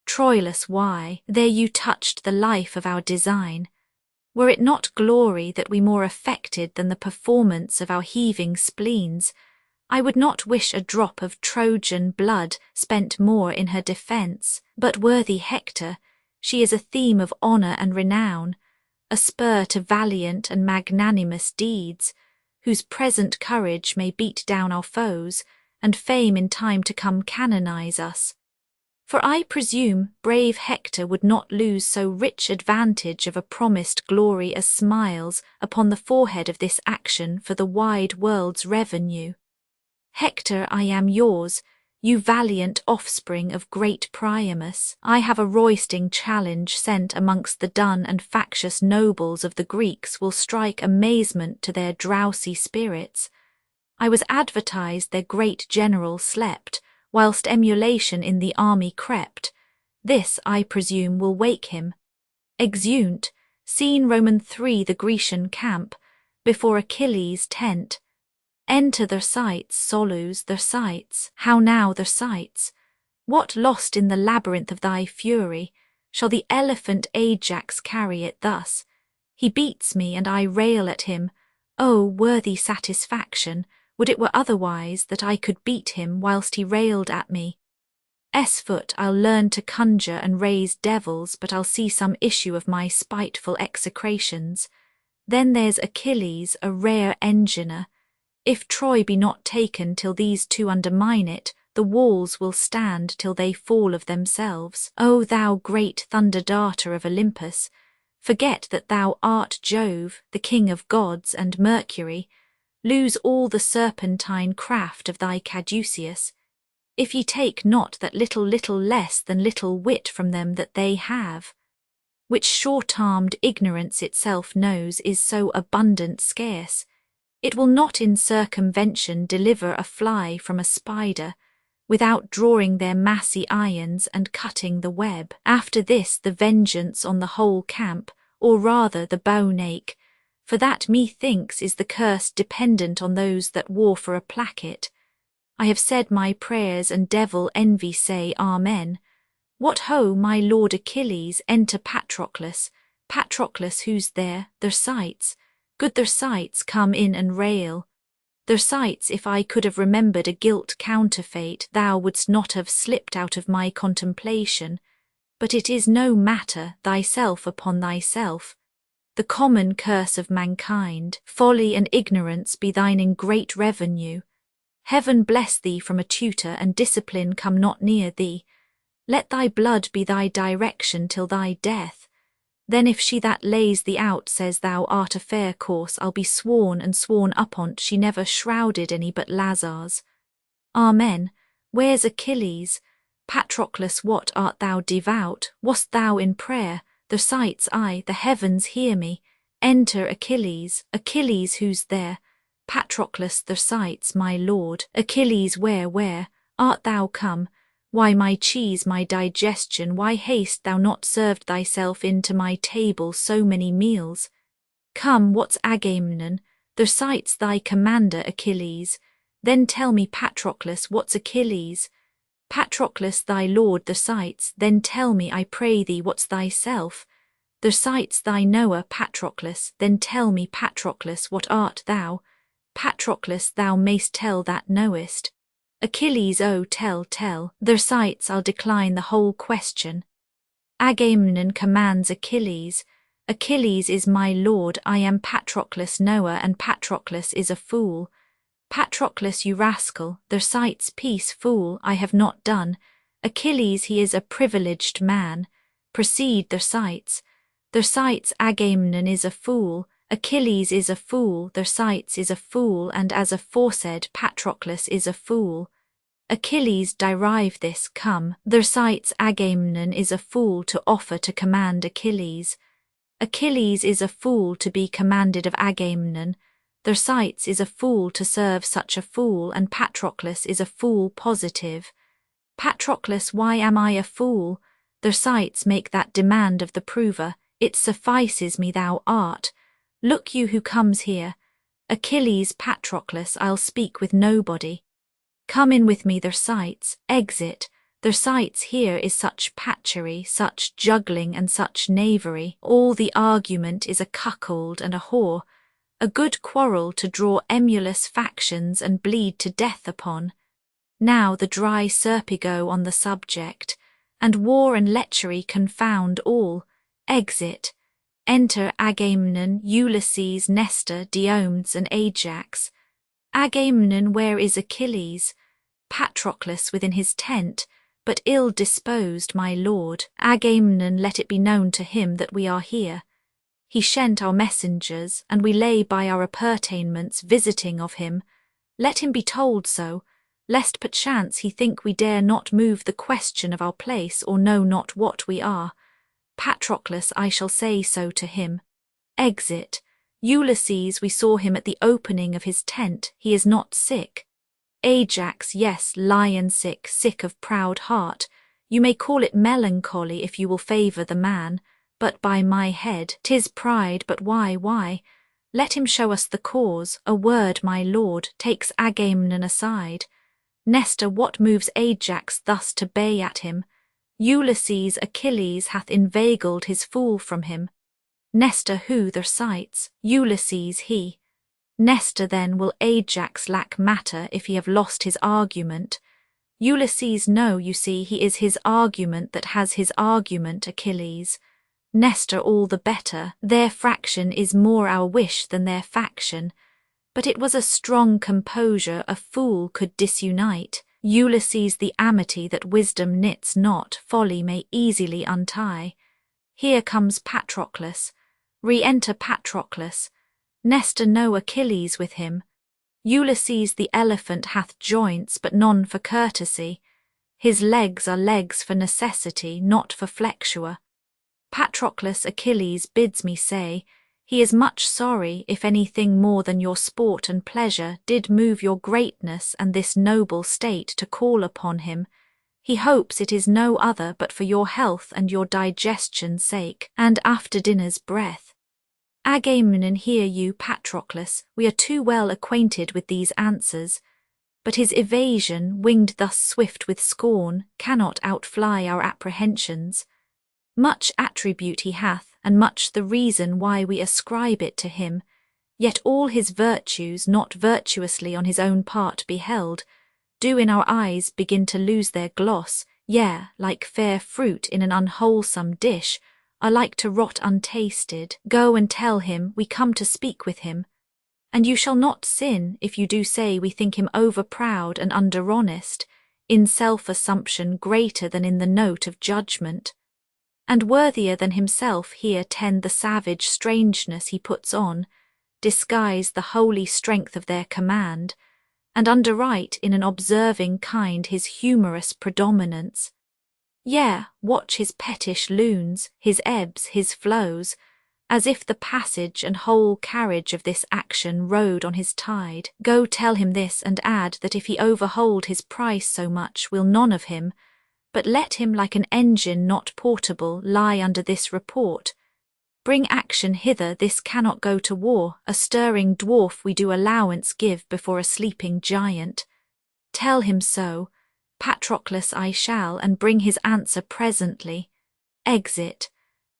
Troilus, why, there you touched the life of our design. Were it not glory that we more affected than the performance of our heaving spleens, I would not wish a drop of Trojan blood spent more in her defence. But worthy Hector, she is a theme of honour and renown, a spur to valiant and magnanimous deeds, whose present courage may beat down our foes, and fame in time to come canonize us. For I presume brave Hector would not lose so rich advantage of a promised glory as smiles upon the forehead of this action for the wide world's revenue. Hector, I am yours, you valiant offspring of great Priamus. I have a roysting challenge sent amongst the dun and factious nobles of the Greeks will strike amazement to their drowsy spirits. I was advertised their great general slept, whilst emulation in the army crept. This, I presume, will wake him. Exeunt, scene Roman 3 the Grecian camp, before Achilles' tent. Enter their sights, Solus, their sights. How now their sights? What lost in the labyrinth of thy fury? Shall the elephant Ajax carry it thus? He beats me, and I rail at him. Oh, worthy satisfaction! Would it were otherwise, that I could beat him whilst he railed at me. Foot, I'll learn to conjure and raise devils, but I'll see some issue of my spiteful execrations. Then there's Achilles, a rare engineer. If Troy be not taken till these two undermine it, the walls will stand till they fall of themselves. O thou great thunder-darter of Olympus, forget that thou art Jove, the king of gods, and Mercury. Lose all the serpentine craft of thy caduceus, if ye take not that little less than little wit from them that they have, which short-armed ignorance itself knows is so abundant scarce. It will not in circumvention deliver a fly from a spider, without drawing their massy irons and cutting the web. After this the vengeance on the whole camp, or rather the bone-ache, for that methinks is the curse dependent on those that war for a placket. I have said my prayers, and devil envy say Amen. What ho, my lord Achilles, enter Patroclus. Patroclus, who's there? Their sights. Good their sights, come in and rail. Their sights, if I could have remembered a guilt counterfeit, thou wouldst not have slipped out of my contemplation. But it is no matter, thyself upon thyself. The common curse of mankind, folly and ignorance be thine in great revenue. Heaven bless thee from a tutor, and discipline come not near thee. Let thy blood be thy direction till thy death. Then if she that lays thee out says thou art a fair course, I'll be sworn and sworn upon't she never shrouded any but Lazars. Amen. Where's Achilles? Patroclus, what, art thou devout? Wast thou in prayer? The sights, aye, the heavens hear me. Enter Achilles. Achilles, who's there? Patroclus, the sights, my lord. Achilles, where? Art thou come? Why, my cheese, my digestion, why hast thou not served thyself in to my table so many meals? Come, what's Agamemnon? The sights thy commander, Achilles. Then tell me, Patroclus, what's Achilles? Patroclus, thy lord, the sights. Then tell me, I pray thee, what's thyself? The sights thy knower, Patroclus. Then tell me, Patroclus, what art thou? Patroclus, thou mayst tell that knowest. Achilles, oh, tell. Their sights, I'll decline the whole question. Agamemnon commands Achilles. Achilles is my lord, I am Patroclus knower, and Patroclus is a fool. Patroclus, you rascal, their sights, peace, fool, I have not done. Achilles, he is a privileged man. Proceed, their sights. Their sights, Agamemnon is a fool. Achilles is a fool, their sights is a fool, and as aforesaid Patroclus is a fool. Achilles, derive this, come. Their sights, Agamemnon is a fool to offer to command Achilles. Achilles is a fool to be commanded of Agamemnon. Their sights is a fool to serve such a fool, and Patroclus is a fool positive. Patroclus, why am I a fool? Their sights make that demand of the prover. It suffices me thou art. Look you who comes here. Achilles, Patroclus, I'll speak with nobody. Come in with me, their sights. Exit. Thersites here is such patchery, such juggling and such knavery, all the argument is a cuckold and a whore, a good quarrel to draw emulous factions and bleed to death upon. Now the dry serpigo on the subject, and war and lechery confound all. Exit. Enter Agamemnon, Ulysses, Nestor, Diomedes, and Ajax. Agamemnon, where is Achilles? Patroclus within his tent, but ill disposed, my lord. Agamemnon, let it be known to him that we are here. He sent our messengers, and we lay by our appertainments visiting of him. Let him be told so, lest perchance he think we dare not move the question of our place or know not what we are. Patroclus, I shall say so to him. Exit. Ulysses, we saw him at the opening of his tent, he is not sick. Ajax, yes, lion sick, sick of proud heart. You may call it melancholy if you will favour the man, but by my head, 'tis pride. But why? Let him show us the cause. A word, my lord, takes Agamemnon aside. Nestor, what moves Ajax thus to bay at him? Ulysses, Achilles hath inveigled his fool from him. Nestor, who Thersites? Ulysses, he. Nestor, then, will Ajax lack matter if he have lost his argument? Ulysses, no, you see, he is his argument that has his argument, Achilles. Nestor, all the better, their fraction is more our wish than their faction. But it was a strong composure a fool could disunite. Ulysses, the amity that wisdom knits not, folly may easily untie. Here comes Patroclus. Re-enter Patroclus. Nestor, no Achilles with him. Ulysses, the elephant hath joints, but none for courtesy. His legs are legs for necessity, not for flexure. Patroclus, Achilles bids me say, he is much sorry if anything more than your sport and pleasure did move your greatness and this noble state to call upon him. He hopes it is no other but for your health and your digestion's sake, and after dinner's breath. Agamemnon, hear you, Patroclus, we are too well acquainted with these answers, but his evasion, winged thus swift with scorn, cannot outfly our apprehensions. Much attribute he hath, and much the reason why we ascribe it to him, yet all his virtues, not virtuously on his own part beheld, do in our eyes begin to lose their gloss, yea, like fair fruit in an unwholesome dish, are like to rot untasted. Go and tell him we come to speak with him. And you shall not sin if you do say we think him over-proud and under-honest, in self-assumption greater than in the note of judgment. And worthier than himself here tend the savage strangeness he puts on, disguise the holy strength of their command, and underwrite in an observing kind his humorous predominance. Yea, watch his pettish loons, his ebbs, his flows, as if the passage and whole carriage of this action rode on his tide. Go tell him this, and add that if he overhold his price so much, will none of him, but let him like an engine not portable lie under this report. Bring action hither, this cannot go to war, a stirring dwarf we do allowance give before a sleeping giant. Tell him so, Patroclus I shall, and bring his answer presently. Exit.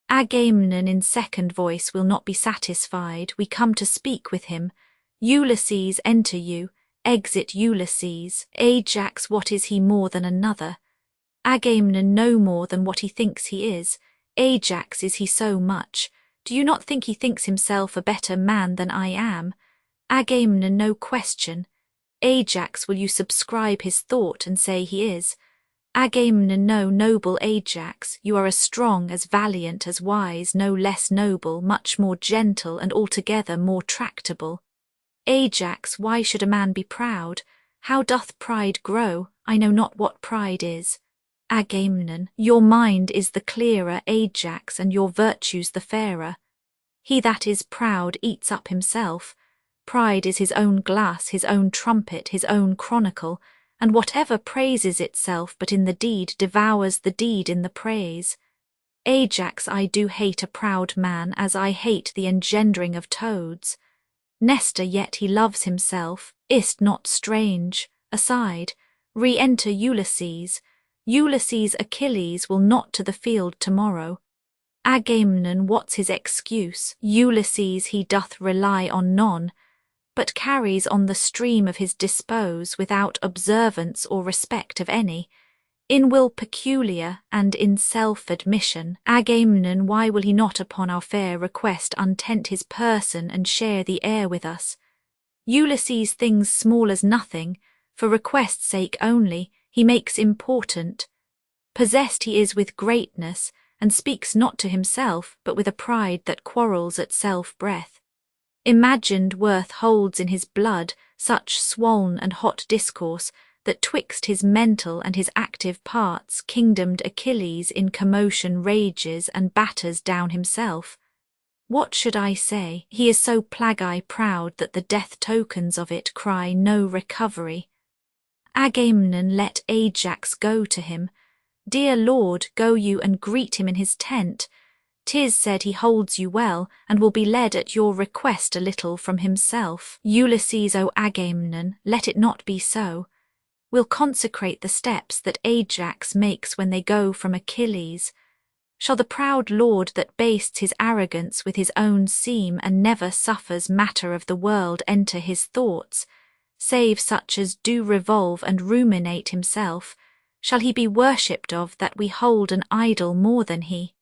Agamemnon in second voice will not be satisfied, we come to speak with him. Ulysses, enter you. Exit Ulysses. Ajax, what is he more than another? Agamemnon no more than what he thinks he is. Ajax, is he so much? Do you not think he thinks himself a better man than I am? Agamemnon, no question. Ajax, will you subscribe his thought and say he is? Agamemnon, no, noble Ajax, you are as strong, as valiant, as wise, no less noble, much more gentle, and altogether more tractable. Ajax, why should a man be proud? How doth pride grow? I know not what pride is. Agamemnon, your mind is the clearer, Ajax, and your virtues the fairer. He that is proud eats up himself. Pride is his own glass, his own trumpet, his own chronicle, and whatever praises itself but in the deed devours the deed in the praise. Ajax, I do hate a proud man as I hate the engendering of toads. Nestor, yet he loves himself, is't not strange? Aside, re-enter Ulysses. Ulysses Achilles will not to the field tomorrow. Agamemnon, what's his excuse? Ulysses he doth rely on none, but carries on the stream of his dispose without observance or respect of any, in will peculiar and in self-admission. Agamemnon, why will he not upon our fair request untent his person and share the air with us? Ulysses things small as nothing, for request's sake only, he makes important. Possessed he is with greatness, and speaks not to himself, but with a pride that quarrels at self-breath. Imagined worth holds in his blood such swoln and hot discourse, that twixt his mental and his active parts kingdomed Achilles in commotion rages and batters down himself. What should I say? He is so plaguy proud that the death tokens of it cry no recovery. Agamemnon, let Ajax go to him. Dear lord, go you and greet him in his tent. 'Tis said he holds you well, and will be led at your request a little from himself. Ulysses, O Agamemnon, let it not be so. We'll consecrate the steps that Ajax makes when they go from Achilles. Shall the proud lord that bastes his arrogance with his own seem and never suffers matter of the world enter his thoughts, save such as do revolve and ruminate himself, shall he be worshipped of that we hold an idol more than he?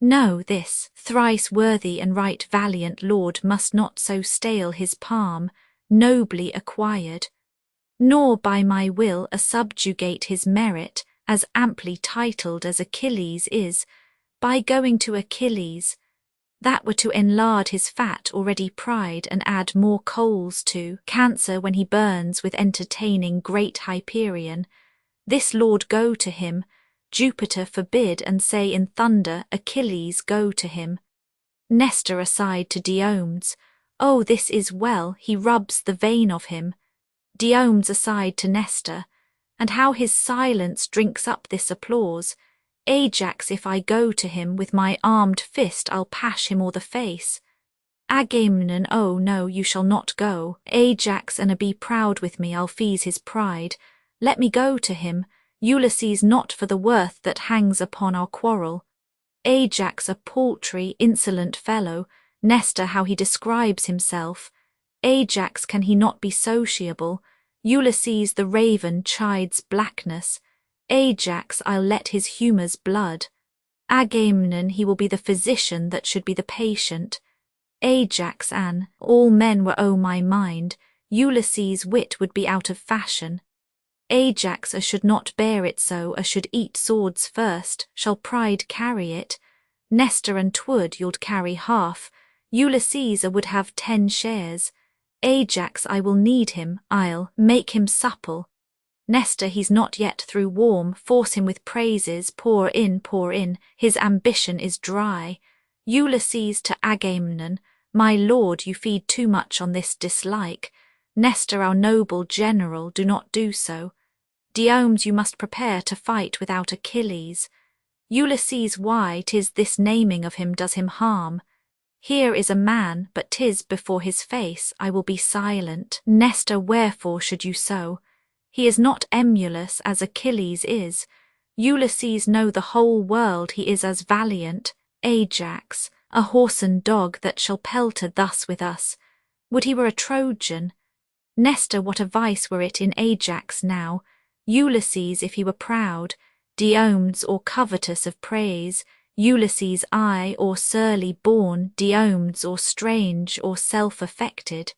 No, this thrice worthy and right valiant lord must not so stale his palm, nobly acquired, nor by my will subjugate his merit, as amply titled as Achilles is, by going to Achilles. That were to enlard his fat already pride and add more coals to cancer when he burns with entertaining great Hyperion. This lord go to him, Jupiter forbid, and say in thunder, Achilles go to him. Nestor aside to Diomedes, oh, this is well, he rubs the vein of him. Diomedes aside to Nestor, and how his silence drinks up this applause. Ajax, if I go to him, with my armed fist I'll pash him o'er the face. Agamemnon, oh no, you shall not go. Ajax, and be proud with me, I'll feeze his pride. Let me go to him, Ulysses, not for the worth that hangs upon our quarrel. Ajax, a paltry, insolent fellow, Nestor, how he describes himself. Ajax, can he not be sociable? Ulysses, the raven, chides blackness. Ajax, I'll let his humours blood. Agamemnon, he will be the physician that should be the patient. Ajax, an all men were o' my mind, Ulysses' wit would be out of fashion. Ajax, should not bear it so, should eat swords first, shall pride carry it? Nestor, and 'twould, you'ld carry half. Ulysses would have 10 shares. Ajax, I will knead him, I'll make him supple. Nestor, he's not yet through warm, force him with praises, pour in, his ambition is dry. Ulysses to Agamemnon, my lord, you feed too much on this dislike. Nestor, our noble general, do not do so. Diomedes, you must prepare to fight without Achilles. Ulysses, why, 'tis this naming of him does him harm. Here is a man, but 'tis before his face I will be silent. Nestor, wherefore should you so? He is not emulous as Achilles is. Ulysses, know the whole world he is as valiant. Ajax, a whoreson dog that shall pelter thus with us. Would he were a Trojan. Nestor, what a vice were it in Ajax now. Ulysses, if he were proud. Diomedes, or covetous of praise. Ulysses, I, or surly born. Diomedes, or strange, or self-affected.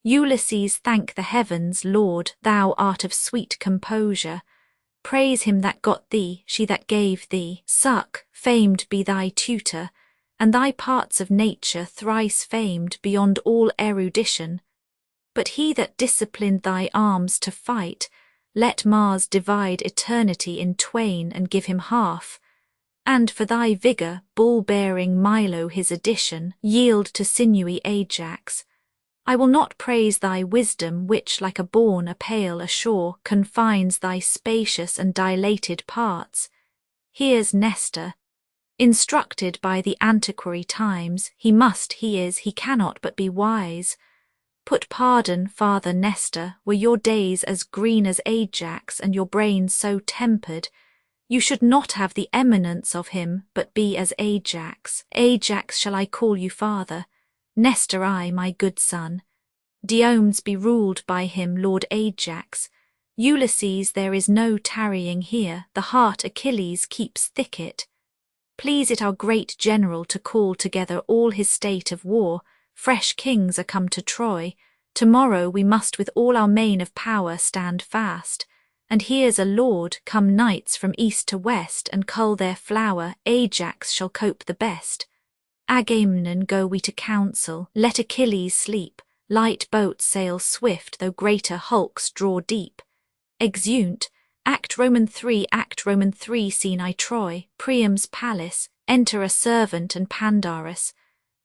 Ulysses, thank the heavens, Lord, thou art of sweet composure. Praise him that got thee, she that gave thee. Suck, famed be thy tutor, and thy parts of nature thrice famed beyond all erudition. But he that disciplined thy arms to fight, let Mars divide eternity in twain and give him half. And for thy vigour, bull-bearing Milo his addition, yield to sinewy Ajax. I will not praise thy wisdom, which, like a bourne pale ashore, confines thy spacious and dilated parts. Here's Nestor. Instructed by the antiquary times, he cannot but be wise. Put pardon, Father Nestor, were your days as green as Ajax and your brains so tempered, you should not have the eminence of him, but be as Ajax. Ajax shall I call you father, Nestor I, my good son. Diomedes be ruled by him, Lord Ajax. Ulysses, there is no tarrying here, the heart Achilles keeps thicket. Please it our great general to call together all his state of war. Fresh kings are come to Troy. Tomorrow we must with all our main of power stand fast. And here's a lord, come knights from east to west, and cull their flower, Ajax shall cope the best. Agamemnon, go we to council, let Achilles sleep, light boats sail swift, though greater hulks draw deep. Exeunt. Act Roman 3 Scene I Troy, Priam's palace, enter a servant and Pandarus.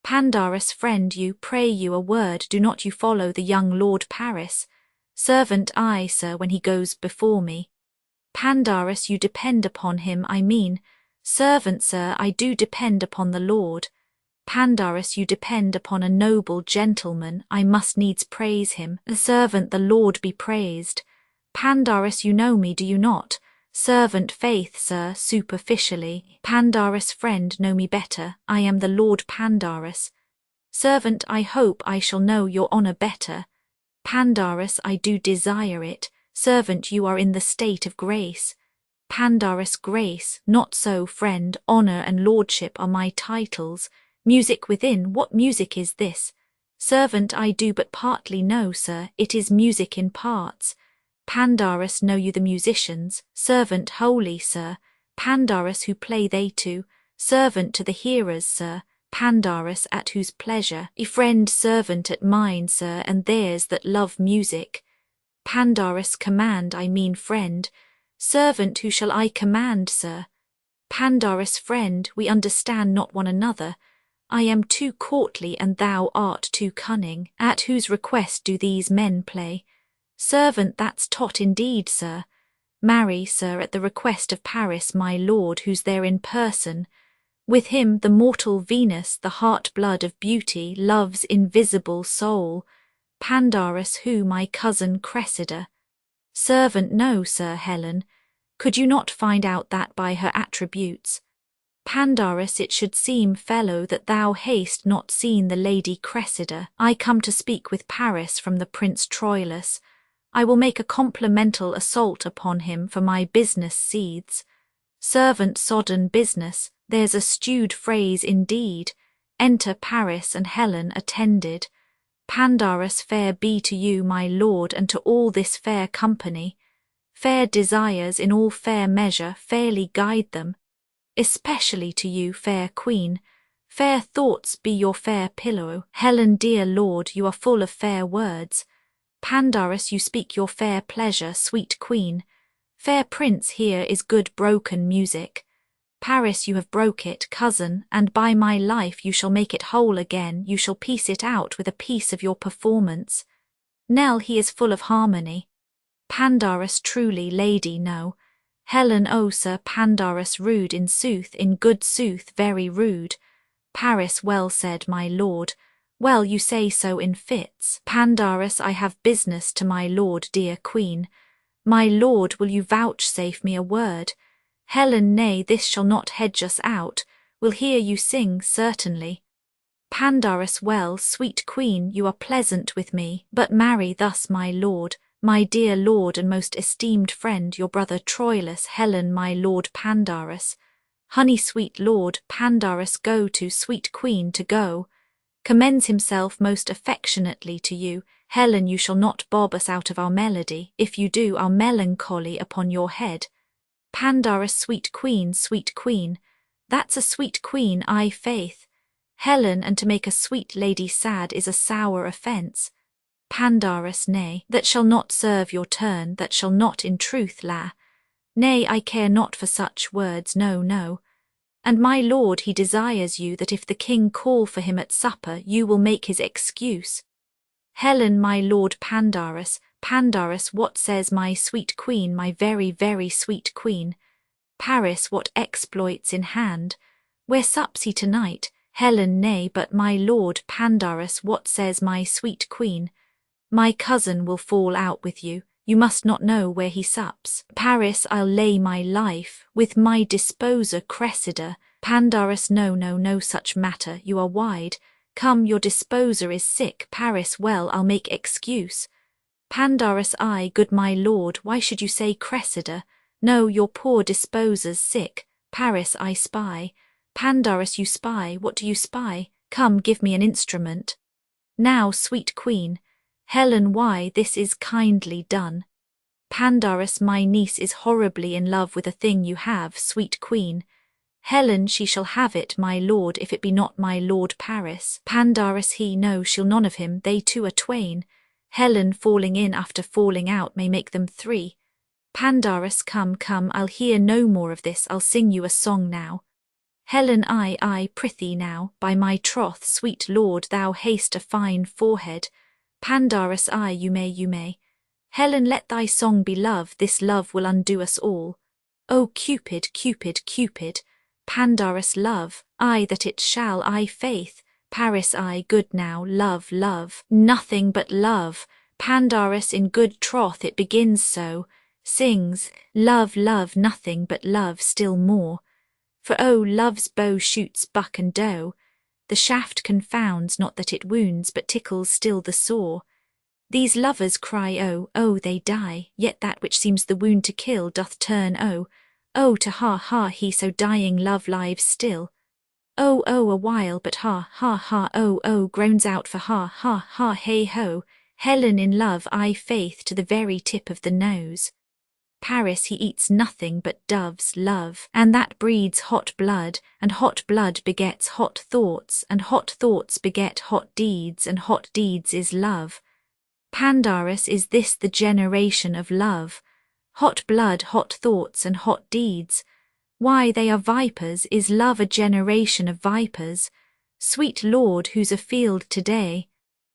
Pandarus, friend, you, pray you a word, do not you follow the young Lord Paris. Servant I, sir, when he goes before me. Pandarus, you depend upon him, I mean. Servant, sir, I do depend upon the Lord. Pandarus, you depend upon a noble gentleman, I must needs praise him. The servant, the Lord be praised. Pandarus, you know me, do you not? Servant, faith, sir, superficially. Pandarus, friend, know me better, I am the Lord Pandarus. Servant, I hope I shall know your honour better. Pandarus, I do desire it. Servant, you are in the state of grace. Pandarus, grace, not so, friend, honour and lordship are my titles. Music within, what music is this? Servant, I do but partly know, sir, it is music in parts. Pandarus, know you the musicians? Servant, wholly, sir. Pandarus, who play they to? Servant, to the hearers, sir. Pandarus, at whose pleasure? A friend, servant at mine, sir, and theirs that love music. Pandarus, command, I mean friend. Servant, who shall I command, sir? Pandarus, friend, we understand not one another. I am too courtly and thou art too cunning. At whose request do these men play? Servant, that's tot indeed, sir. Marry, sir, at the request of Paris, my lord, who's there in person. With him the mortal Venus, the heart-blood of beauty, love's invisible soul. Pandarus, who, my cousin Cressida. Servant, no, sir, Helen. Could you not find out that by her attributes? Pandarus, it should seem, fellow, that thou hast not seen the lady Cressida. I come to speak with Paris from the Prince Troilus. I will make a complimental assault upon him, for my business seethes. Servant, sodden business, there's a stewed phrase indeed. Enter Paris and Helen attended. Pandarus, fair be to you, my lord, and to all this fair company. Fair desires in all fair measure fairly guide them. Especially to you, fair queen. Fair thoughts be your fair pillow. Helen, dear lord, you are full of fair words. Pandarus, you speak your fair pleasure, sweet queen. Fair prince, here is good broken music. Paris, you have broke it, cousin, and by my life you shall make it whole again, you shall piece it out with a piece of your performance. Nell, he is full of harmony. Pandarus, truly, lady, no. Helen, oh, sir, Pandarus, rude in sooth, in good sooth, very rude. Paris, well said, my lord. Well, you say so in fits. Pandarus, I have business to my lord, dear queen. My lord, will you vouchsafe me a word? Helen, nay, this shall not hedge us out. We'll hear you sing, certainly. Pandarus, well, sweet queen, you are pleasant with me, but marry thus, my lord, my dear lord and most esteemed friend, your brother Troilus. Helen, my lord Pandarus. Honey, sweet lord Pandarus, go to, sweet queen, to go. Commends himself most affectionately to you. Helen, you shall not bob us out of our melody. If you do, our melancholy upon your head. Pandarus, sweet queen, that's a sweet queen, I faith. Helen, and to make a sweet lady sad is a sour offence. Pandarus, nay, that shall not serve your turn, that shall not in truth la. Nay, I care not for such words, no, no. And my lord, he desires you that if the king call for him at supper, you will make his excuse. Helen, my lord Pandarus, Pandarus, what says my sweet queen, my very, very sweet queen? Paris, what exploits in hand? Where sups he tonight? Helen, nay, but my lord Pandarus, what says my sweet queen? My cousin will fall out with you. You must not know where he sups. Paris, I'll lay my life with my disposer Cressida. Pandarus, no, no, no such matter, you are wide. Come, your disposer is sick. Paris, well, I'll make excuse. Pandarus, I, good my lord, why should you say Cressida? No, your poor disposer's sick. Paris, I spy. Pandarus, you spy, what do you spy? Come, give me an instrument. Now, sweet queen. Helen, why, this is kindly done. Pandarus, my niece is horribly in love with a thing you have, sweet queen. Helen, she shall have it, my lord, if it be not my lord Paris. Pandarus, he, no, she'll none of him, they two are twain. Helen, falling in after falling out may make them three. Pandarus, come, come, I'll hear no more of this, I'll sing you a song now. Helen, I, prithee now, by my troth, sweet lord, thou hast a fine forehead. Pandarus, I, you may. Helen, let thy song be love, this love will undo us all. O Cupid, Cupid, Cupid. Pandarus, love, I that it shall, I faith. Paris, I, good now, love, love, nothing but love. Pandarus, in good troth it begins so, sings, love, love, nothing but love still more. For oh, love's bow shoots buck and doe, the shaft confounds, not that it wounds, but tickles still the sore. These lovers cry oh, oh, they die, yet that which seems the wound to kill doth turn oh, oh, to ha, ha, he so dying love lives still. Oh, oh, a while, but ha, ha, ha, oh, oh, groans out for ha, ha, ha, hey ho. Helen in love, I faith, to the very tip of the nose. Paris, he eats nothing but doves, love, and that breeds hot blood, and hot blood begets hot thoughts, and hot thoughts beget hot deeds, and hot deeds is love. Pandarus, is this the generation of love? Hot blood, hot thoughts, and hot deeds. Why, they are vipers, is love a generation of vipers? Sweet lord, who's afield today?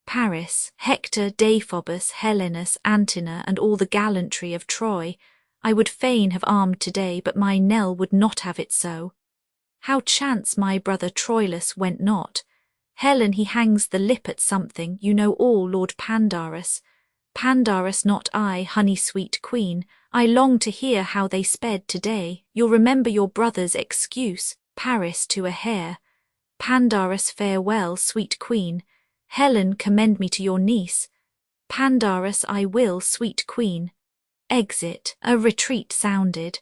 Paris, Hector, Deiphobus, Helenus, Antenor, and all the gallantry of Troy. I would fain have armed today, but my Nell would not have it so. How chance my brother Troilus went not? Helen, he hangs the lip at something, you know all, Lord Pandarus. Pandarus, not I, honey-sweet queen, I long to hear how they sped today. You'll remember your brother's excuse, Paris to a hair. Pandarus, farewell, sweet queen. Helen, commend me to your niece. Pandarus, I will, sweet queen. Exit, a retreat sounded.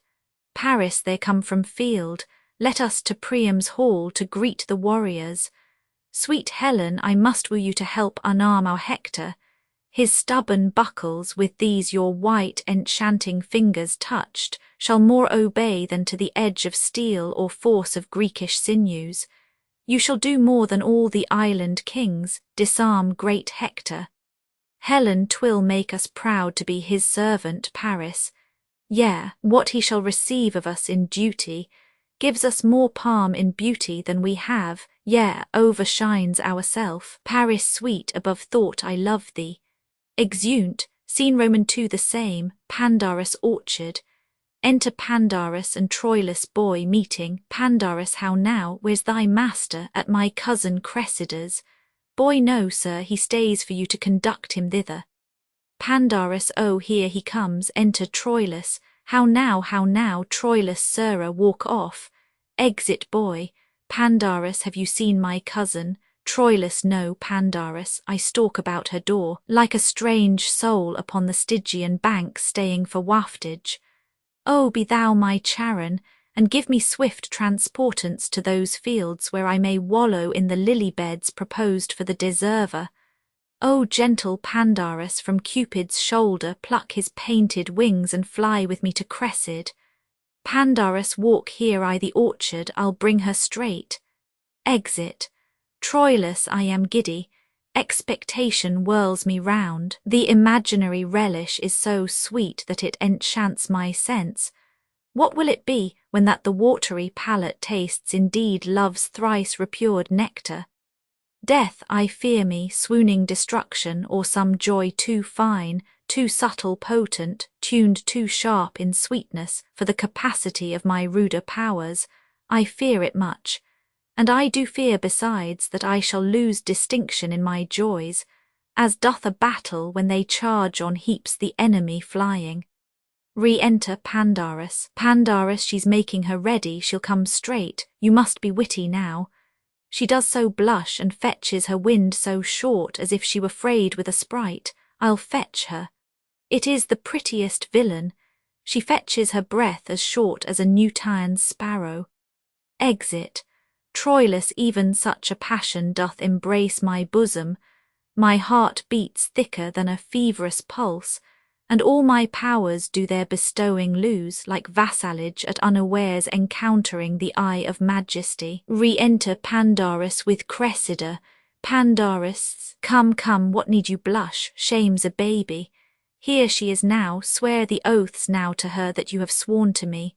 Paris, they come from field. Let us to Priam's hall to greet the warriors. Sweet Helen, I must woo you to help unarm our Hector. His stubborn buckles, with these your white enchanting fingers touched, shall more obey than to the edge of steel or force of Greekish sinews. You shall do more than all the island kings, disarm great Hector. Helen, 'twill make us proud to be his servant, Paris. Yea, what he shall receive of us in duty, gives us more palm in beauty than we have, yea, overshines ourself. Paris, sweet, above thought I love thee. Exeunt, scene Roman 2 the same, Pandarus orchard. Enter Pandarus and Troilus boy meeting. Pandarus, how now, where's thy master? At my cousin Cressida's. Boy, no, sir, he stays for you to conduct him thither. Pandarus, oh, here he comes, enter Troilus. How now, Troilus, sirrah, walk off. Exit boy. Pandarus, have you seen my cousin? Troilus, no, Pandarus, I stalk about her door, like a strange soul upon the Stygian bank staying for waftage. Oh, be thou my Charon, and give me swift transportance to those fields where I may wallow in the lily beds proposed for the deserver. O gentle Pandarus, from Cupid's shoulder pluck his painted wings and fly with me to Cressida. Pandarus, walk here I the orchard, I'll bring her straight. Exit. Troilus, I am giddy, expectation whirls me round, the imaginary relish is so sweet that it enchants my sense. What will it be, when that the watery palate tastes indeed love's thrice repured nectar? Death, I fear me, swooning destruction, or some joy too fine, too subtle potent, tuned too sharp in sweetness for the capacity of my ruder powers, I fear it much. And I do fear besides that I shall lose distinction in my joys. as doth a battle when they charge on heaps the enemy flying. Re-enter Pandarus. Pandarus, she's making her ready, she'll come straight, you must be witty now. She does so blush and fetches her wind so short as if she were frayed with a sprite. I'll fetch her. It is the prettiest villain. She fetches her breath as short as a Newtown's sparrow. Exit. Troilus, even such a passion doth embrace my bosom. My heart beats thicker than a feverous pulse, and all my powers do their bestowing lose, like vassalage at unawares encountering the eye of majesty. Re-enter Pandarus with Cressida. Pandarus, come, come, what need you blush? Shame's a baby. Here she is now, swear the oaths now to her that you have sworn to me.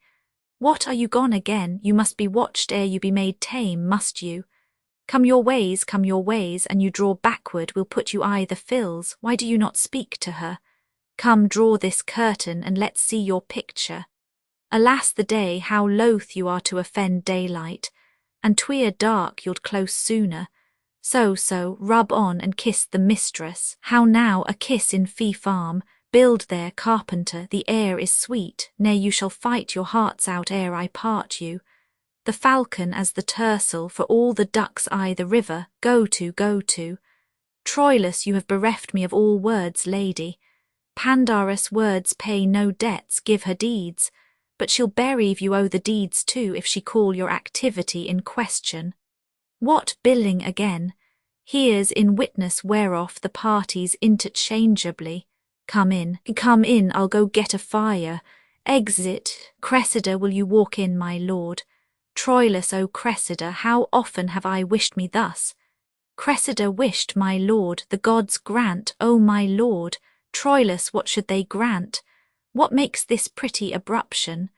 What, are you gone again? You must be watched ere you be made tame, must you? Come your ways, and you draw backward, we'll put you i' the fills. Why do you not speak to her? Come, draw this curtain, and let's see your picture. Alas the day, how loath you are to offend daylight, and 'twere dark you'ld close sooner. So, rub on and kiss the mistress. How now, a kiss in fee farm? Build there, carpenter, the air is sweet. Nay, you shall fight your hearts out ere I part you. The falcon as the tercel, for all the ducks eye the river. Go to. Troilus, you have bereft me of all words, lady. Pandarus words pay no debts, give her deeds, but she'll bury if you owe the deeds too if she call your activity in question. What billing again? Here's in witness whereof the parties interchangeably. Come in, I'll go get a fire. Exit. Cressida, will you walk in, my lord? Troilus, O Cressida, how often have I wished me thus? Cressida wished, my lord, the gods grant, O my lord. Troilus, what should they grant? What makes this pretty abruption?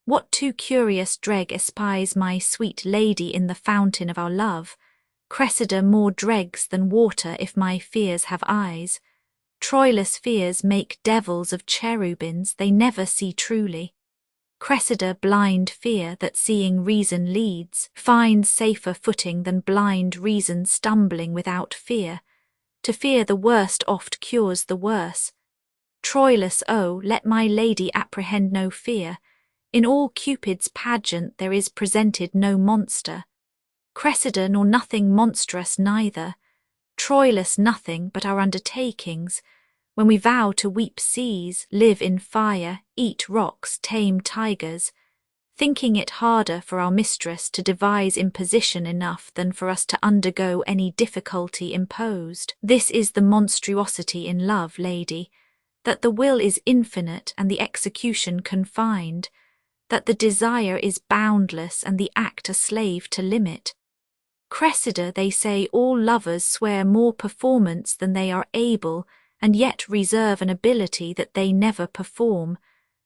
What too curious dreg espies my sweet lady in the fountain of our love? Cressida more dregs than water if my fears have eyes. Troilus' fears make devils of cherubins, they never see truly. Cressida blind fear that seeing reason leads, finds safer footing than blind reason stumbling without fear. To fear the worst oft cures the worse. Troilus, oh, let my lady apprehend no fear. In all Cupid's pageant there is presented no monster. Cressida nor nothing monstrous neither. Troilus nothing but our undertakings, when we vow to weep seas, live in fire, eat rocks, tame tigers, thinking it harder for our mistress to devise imposition enough than for us to undergo any difficulty imposed. This is the monstruosity in love, lady, that the will is infinite and the execution confined, that the desire is boundless and the act a slave to limit. Cressida, they say all lovers swear more performance than they are able, and yet reserve an ability that they never perform,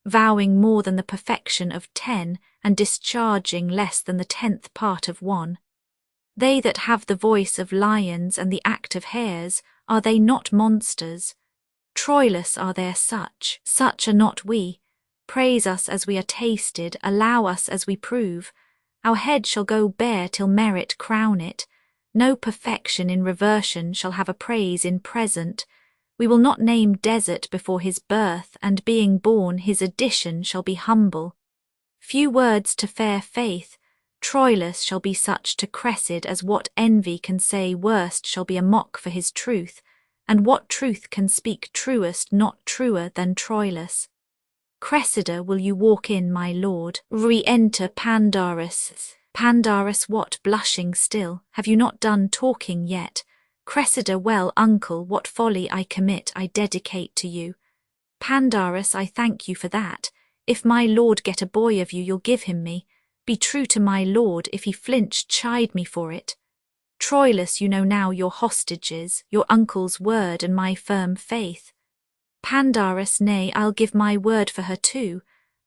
vowing more than the perfection of 10, and discharging less than the 10th part of 1. They that have the voice of lions and the act of hares, are they not monsters? Troilus, are there such? Such are not we. Praise us as we are tasted, allow us as we prove. Our head shall go bare till merit crown it. No perfection in reversion shall have a praise in present. We will not name desert before his birth, and being born his addition shall be humble. Few words to fair faith, Troilus shall be such to Cressid as what envy can say worst shall be a mock for his truth, and what truth can speak truest not truer than Troilus. Cressida, will you walk in, my lord? Re-enter Pandarus. Pandarus, what, blushing still? Have you not done talking yet? Cressida, well, uncle, what folly I commit I dedicate to you. Pandarus, I thank you for that. If my lord get a boy of you, you'll give him me. Be true to my lord, if he flinch, chide me for it. Troilus, you know now your hostages, your uncle's word and my firm faith. Pandarus, nay, I'll give my word for her too.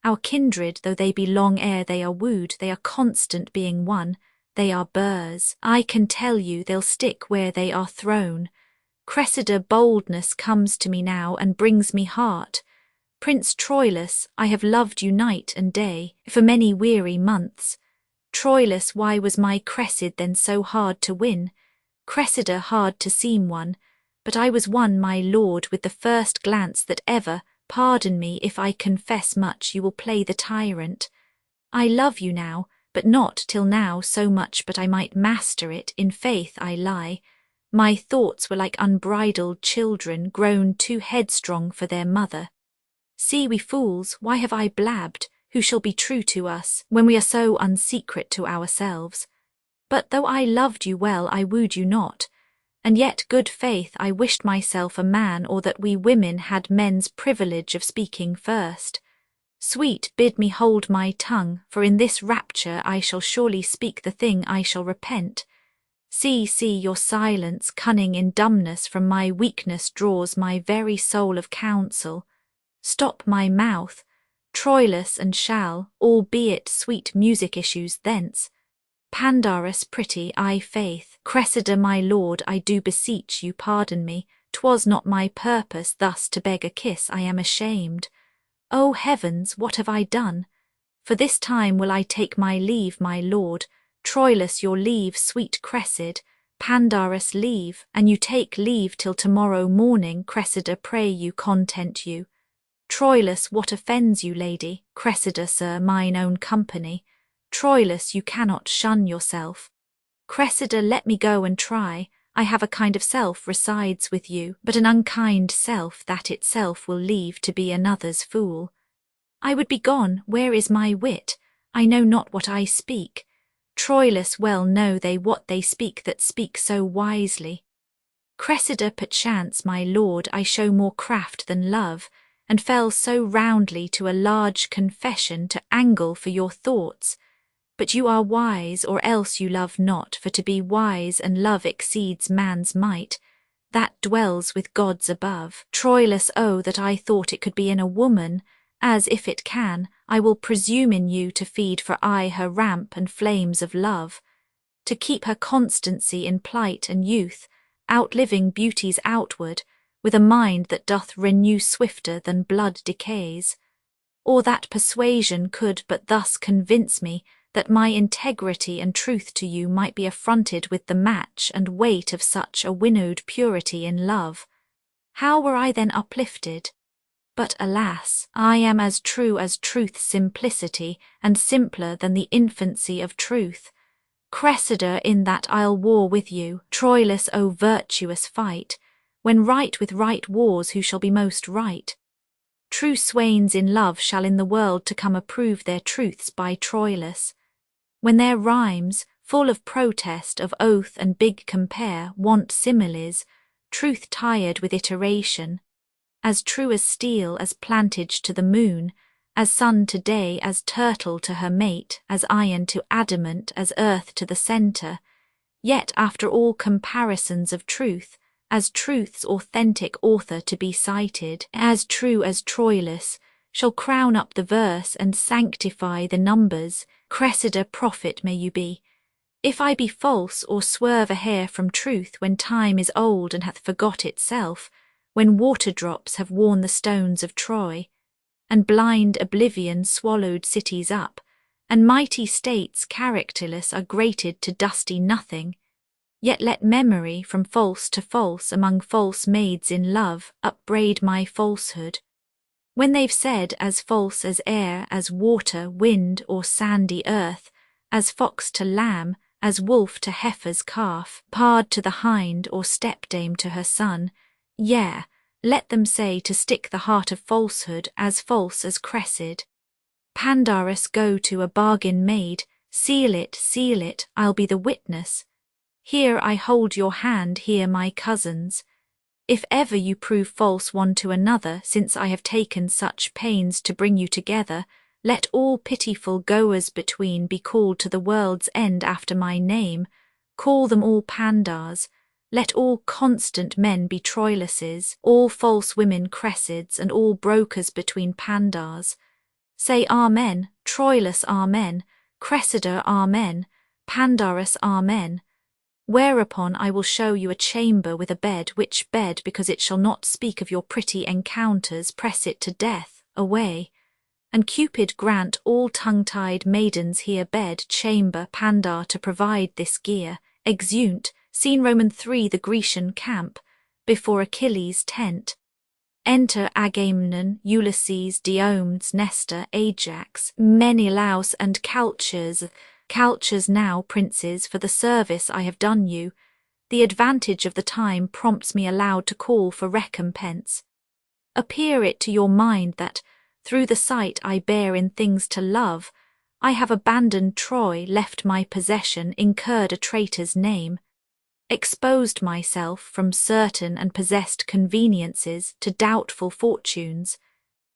Our kindred, though they be long ere they are wooed, they are constant being one. They are burrs. I can tell you they'll stick where they are thrown. Cressida, boldness comes to me now and brings me heart. Prince Troilus, I have loved you night and day, for many weary months. Troilus, why was my Cressid then so hard to win? Cressida hard to seem one. But I was won, my lord, with the first glance that ever, pardon me if I confess much, you will play the tyrant. I love you now, but not till now so much but I might master it, in faith I lie. My thoughts were like unbridled children, grown too headstrong for their mother. See, we fools, why have I blabbed? Who shall be true to us, when we are so unsecret to ourselves? But though I loved you well, I wooed you not. And yet, good faith, I wished myself a man, or that we women had men's privilege of speaking first. Sweet, bid me hold my tongue, for in this rapture I shall surely speak the thing I shall repent. See, your silence, cunning in dumbness, from my weakness draws my very soul of counsel. Stop my mouth, Troilus, and shall, albeit sweet music issues thence. Pandarus pretty, I faith, Cressida my lord, I do beseech you pardon me, 'twas not my purpose thus to beg a kiss, I am ashamed. O heavens, what have I done? For this time will I take my leave, my lord, Troilus your leave, sweet Cressid, Pandarus leave, and you take leave till tomorrow morning, Cressida pray you content you. Troilus, what offends you, lady? Cressida, sir, mine own company. Troilus, you cannot shun yourself. Cressida, let me go and try. I have a kind of self resides with you, but an unkind self that itself will leave to be another's fool. I would be gone, where is my wit? I know not what I speak. Troilus, well know they what they speak that speak so wisely. Cressida, perchance, my lord, I show more craft than love, and fell so roundly to a large confession to angle for your thoughts. But you are wise, or else you love not, for to be wise and love exceeds man's might, that dwells with gods above. Troilus, oh, that I thought it could be in a woman, as if it can, I will presume in you to feed for aye her ramp and flames of love, to keep her constancy in plight and youth, outliving beauty's outward, with a mind that doth renew swifter than blood decays. Or that persuasion could but thus convince me that my integrity and truth to you might be affronted with the match and weight of such a winnowed purity in love. How were I then uplifted? But alas, I am as true as truth's simplicity, and simpler than the infancy of truth. Cressida, in that I'll war with you, Troilus, O virtuous fight, when right with right wars who shall be most right. True swains in love shall in the world to come approve their truths by Troilus. When their rhymes, full of protest, of oath and big compare, want similes, truth tired with iteration, as true as steel, as plantage to the moon, as sun to day, as turtle to her mate, as iron to adamant, as earth to the centre, yet after all comparisons of truth, as truth's authentic author to be cited, as true as Troilus, shall crown up the verse and sanctify the numbers. Cressida, prophet may you be. If I be false, or swerve a hair from truth, when time is old and hath forgot itself, when water drops have worn the stones of Troy, and blind oblivion swallowed cities up, and mighty states characterless are grated to dusty nothing, yet let memory from false to false among false maids in love upbraid my falsehood. When they've said as false as air, as water, wind, or sandy earth, as fox to lamb, as wolf to heifer's calf, pard to the hind, or stepdame to her son, yea, let them say to stick the heart of falsehood as false as Cressid. Pandarus, go to a bargain made, seal it, I'll be the witness. Here I hold your hand, here my cousins. If ever you prove false one to another, since I have taken such pains to bring you together, let all pitiful goers between be called to the world's end after my name, call them all Pandars, let all constant men be Troiluses, all false women Cressids, and all brokers between Pandars. Say Amen, Troilus Amen, Cressida Amen, Pandarus Amen. Whereupon I will show you a chamber with a bed, which bed, because it shall not speak of your pretty encounters, press it to death, away. And Cupid grant all tongue-tied maidens here bed, chamber, Pandar to provide this gear, exeunt, scene Roman 3 the Grecian camp, before Achilles' tent. Enter Agamemnon, Ulysses, Diomedes, Nestor, Ajax, Menelaus, and Calchas. Calchas now, princes, for the service I have done you. The advantage of the time prompts me aloud to call for recompense. Appear it to your mind that, through the sight I bear in things to love, I have abandoned Troy, left my possession, incurred a traitor's name, exposed myself from certain and possessed conveniences to doubtful fortunes,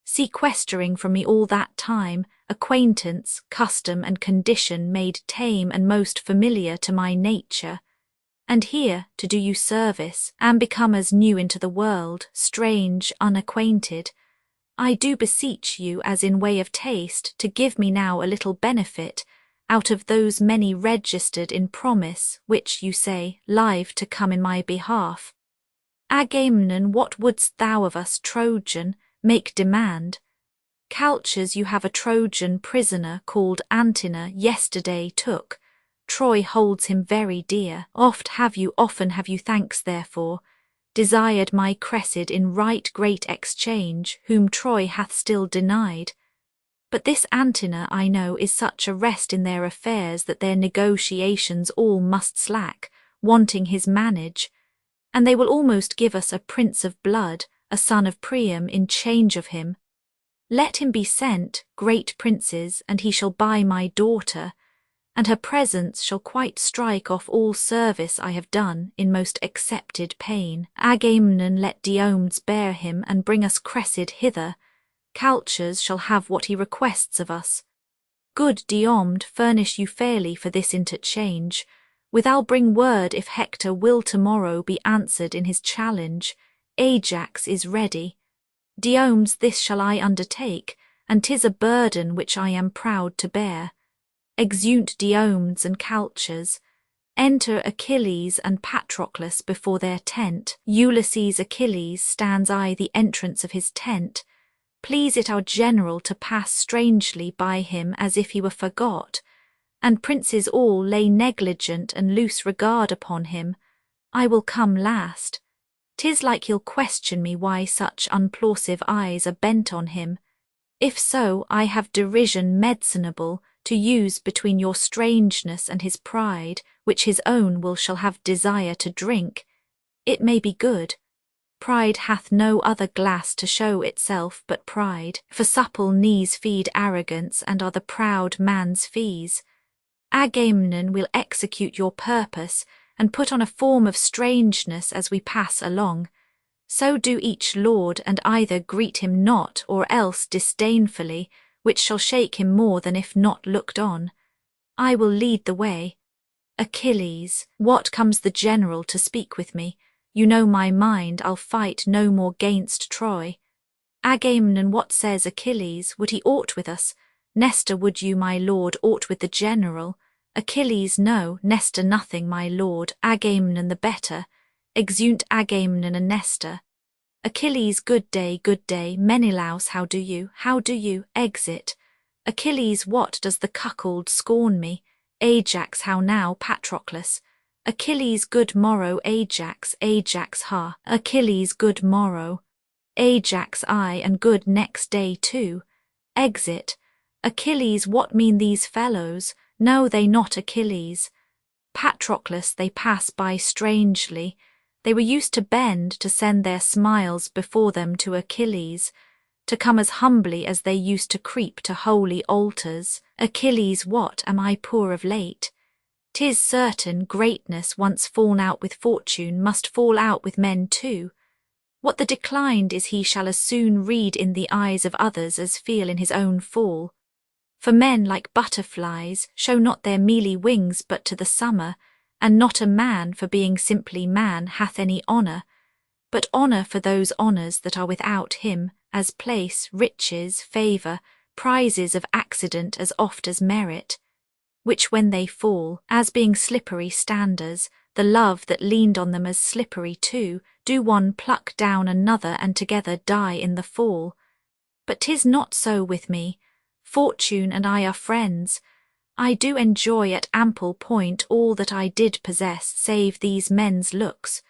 sequestering from me all that time acquaintance, custom, and condition made tame and most familiar to my nature, and here, to do you service, am become as new into the world, strange, unacquainted. I do beseech you, as in way of taste, to give me now a little benefit, out of those many registered in promise, which, you say, live to come in my behalf. Agamemnon, what wouldst thou of us, Trojan? Make demand. Calchas, you have a Trojan prisoner called Antenor yesterday took. Troy holds him very dear. Often have you thanks therefore. Desired my Cressida in right great exchange, whom Troy hath still denied. But this Antenor, I know, is such a rest in their affairs that their negotiations all must slack, wanting his manage, and they will almost give us a prince of blood, a son of Priam, in change of him. Let him be sent, great princes, and he shall buy my daughter, and her presence shall quite strike off all service I have done in most accepted pain. Agamemnon, let Diomedes bear him, and bring us Cressida hither. Calchas shall have what he requests of us. Good Diomedes, furnish you fairly for this interchange. With I'll bring word if Hector will tomorrow be answered in his challenge. Ajax is ready. Diomedes, this shall I undertake, and 'tis a burden which I am proud to bear. Exeunt Diomedes and Calchas. Enter Achilles and Patroclus before their tent. Ulysses Achilles stands the entrance of his tent. Please it our general to pass strangely by him as if he were forgot, and princes all lay negligent and loose regard upon him. I will come last. 'Tis like he'll question me why such unplausive eyes are bent on him. If so, I have derision medicinable to use between your strangeness and his pride, which his own will shall have desire to drink. It may be good. Pride hath no other glass to show itself but pride, for supple knees feed arrogance and are the proud man's fees. Agamemnon will execute your purpose, and put on a form of strangeness as we pass along. So do each lord, and either greet him not, or else disdainfully, which shall shake him more than if not looked on. I will lead the way. Achilles, what comes the general to speak with me? You know my mind, I'll fight no more gainst Troy. Agamemnon, what says Achilles? Would he aught with us? Nestor, would you, my lord, aught with the general? Achilles, no, Nestor nothing, my lord, Agamemnon the better. Exeunt Agamemnon and Nestor. Achilles, good day, Menelaus, how do you, exit. Achilles, what, does the cuckold scorn me? Ajax, how now, Patroclus. Achilles, good morrow, Ajax, ha. Achilles, good morrow. Ajax, aye, and good next day too. Exit. Achilles, what mean these fellows? Know they not Achilles? Patroclus, they pass by strangely. They were used to bend to send their smiles before them to Achilles, to come as humbly as they used to creep to holy altars. Achilles, what, am I poor of late? 'Tis certain greatness once fallen out with fortune must fall out with men too. What the declined is he shall as soon read in the eyes of others as feel in his own fall. For men, like butterflies, show not their mealy wings but to the summer, and not a man for being simply man hath any honour, but honour for those honours that are without him, as place, riches, favour, prizes of accident as oft as merit, which when they fall, as being slippery standers, the love that leaned on them as slippery too, do one pluck down another and together die in the fall. But 'tis not so with me. Fortune and I are friends. I do enjoy at ample point all that I did possess save these men's looks,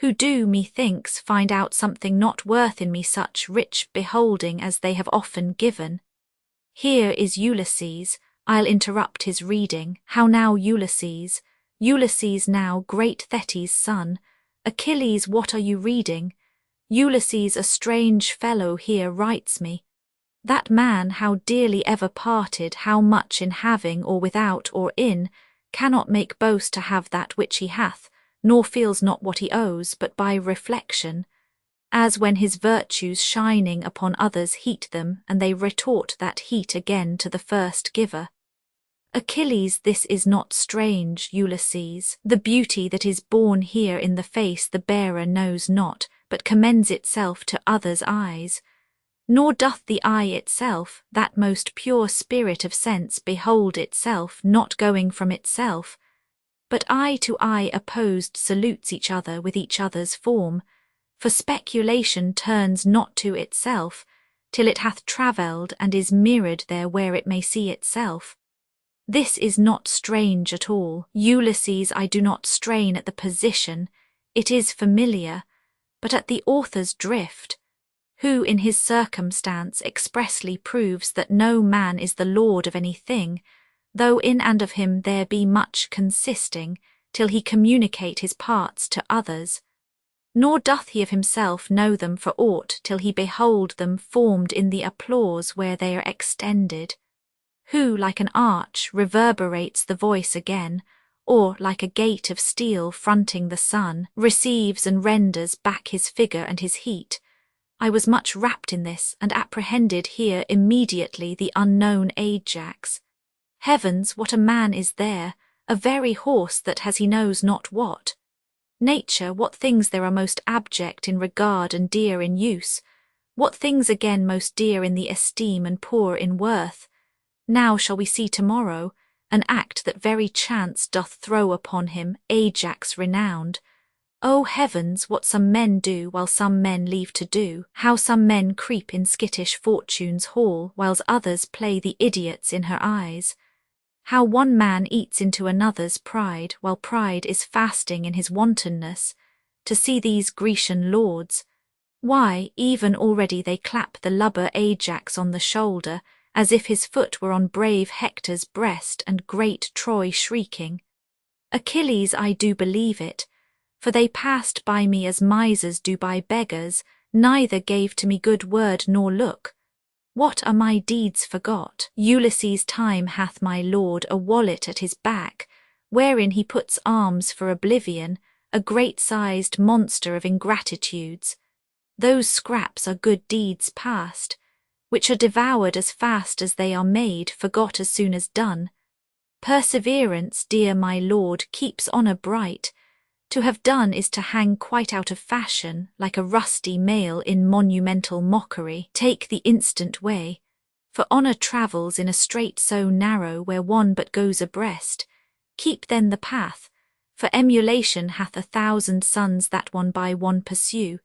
who do, methinks, find out something not worth in me such rich beholding as they have often given. Here is Ulysses, I'll interrupt his reading. How now, Ulysses? Ulysses now, great Thetis' son. Achilles, what are you reading? Ulysses, a strange fellow here writes me. That man, how dearly ever parted, how much in having or without or in, cannot make boast to have that which he hath, nor feels not what he owes, but by reflection, as when his virtues shining upon others heat them, and they retort that heat again to the first giver. Achilles, this is not strange, Ulysses. The beauty that is born here in the face the bearer knows not, but commends itself to others' eyes. Nor doth the eye itself, that most pure spirit of sense, behold itself, not going from itself, but eye to eye opposed salutes each other with each other's form, for speculation turns not to itself, till it hath travelled and is mirrored there where it may see itself. This is not strange at all, Ulysses. I do not strain at the position, it is familiar, but at the author's drift, who in his circumstance expressly proves that no man is the lord of any thing, though in and of him there be much consisting, till he communicate his parts to others. Nor doth he of himself know them for aught till he behold them formed in the applause where they are extended. Who, like an arch, reverberates the voice again, or, like a gate of steel fronting the sun, receives and renders back his figure and his heat. I was much rapt in this, and apprehended here immediately the unknown Ajax. Heavens, what a man is there, a very horse that has he knows not what. Nature, what things there are most abject in regard and dear in use, what things again most dear in the esteem and poor in worth. Now shall we see tomorrow, an act that very chance doth throw upon him, Ajax renowned. O heavens, what some men do while some men leave to do, how some men creep in skittish Fortune's hall, whiles others play the idiots in her eyes. How one man eats into another's pride, while pride is fasting in his wantonness, to see these Grecian lords. Why, even already they clap the lubber Ajax on the shoulder, as if his foot were on brave Hector's breast and great Troy shrieking. Achilles, I do believe it, for they passed by me as misers do by beggars, neither gave to me good word nor look. What are my deeds forgot? Ulysses' time hath my lord a wallet at his back, wherein he puts alms for oblivion, a great-sized monster of ingratitudes. Those scraps are good deeds past, which are devoured as fast as they are made, forgot as soon as done. Perseverance, dear my lord, keeps honour bright. To have done is to hang quite out of fashion, like a rusty mail in monumental mockery. Take the instant way, for honour travels in a strait so narrow where one but goes abreast. Keep then the path, for emulation hath 1,000 sons that one by one pursue.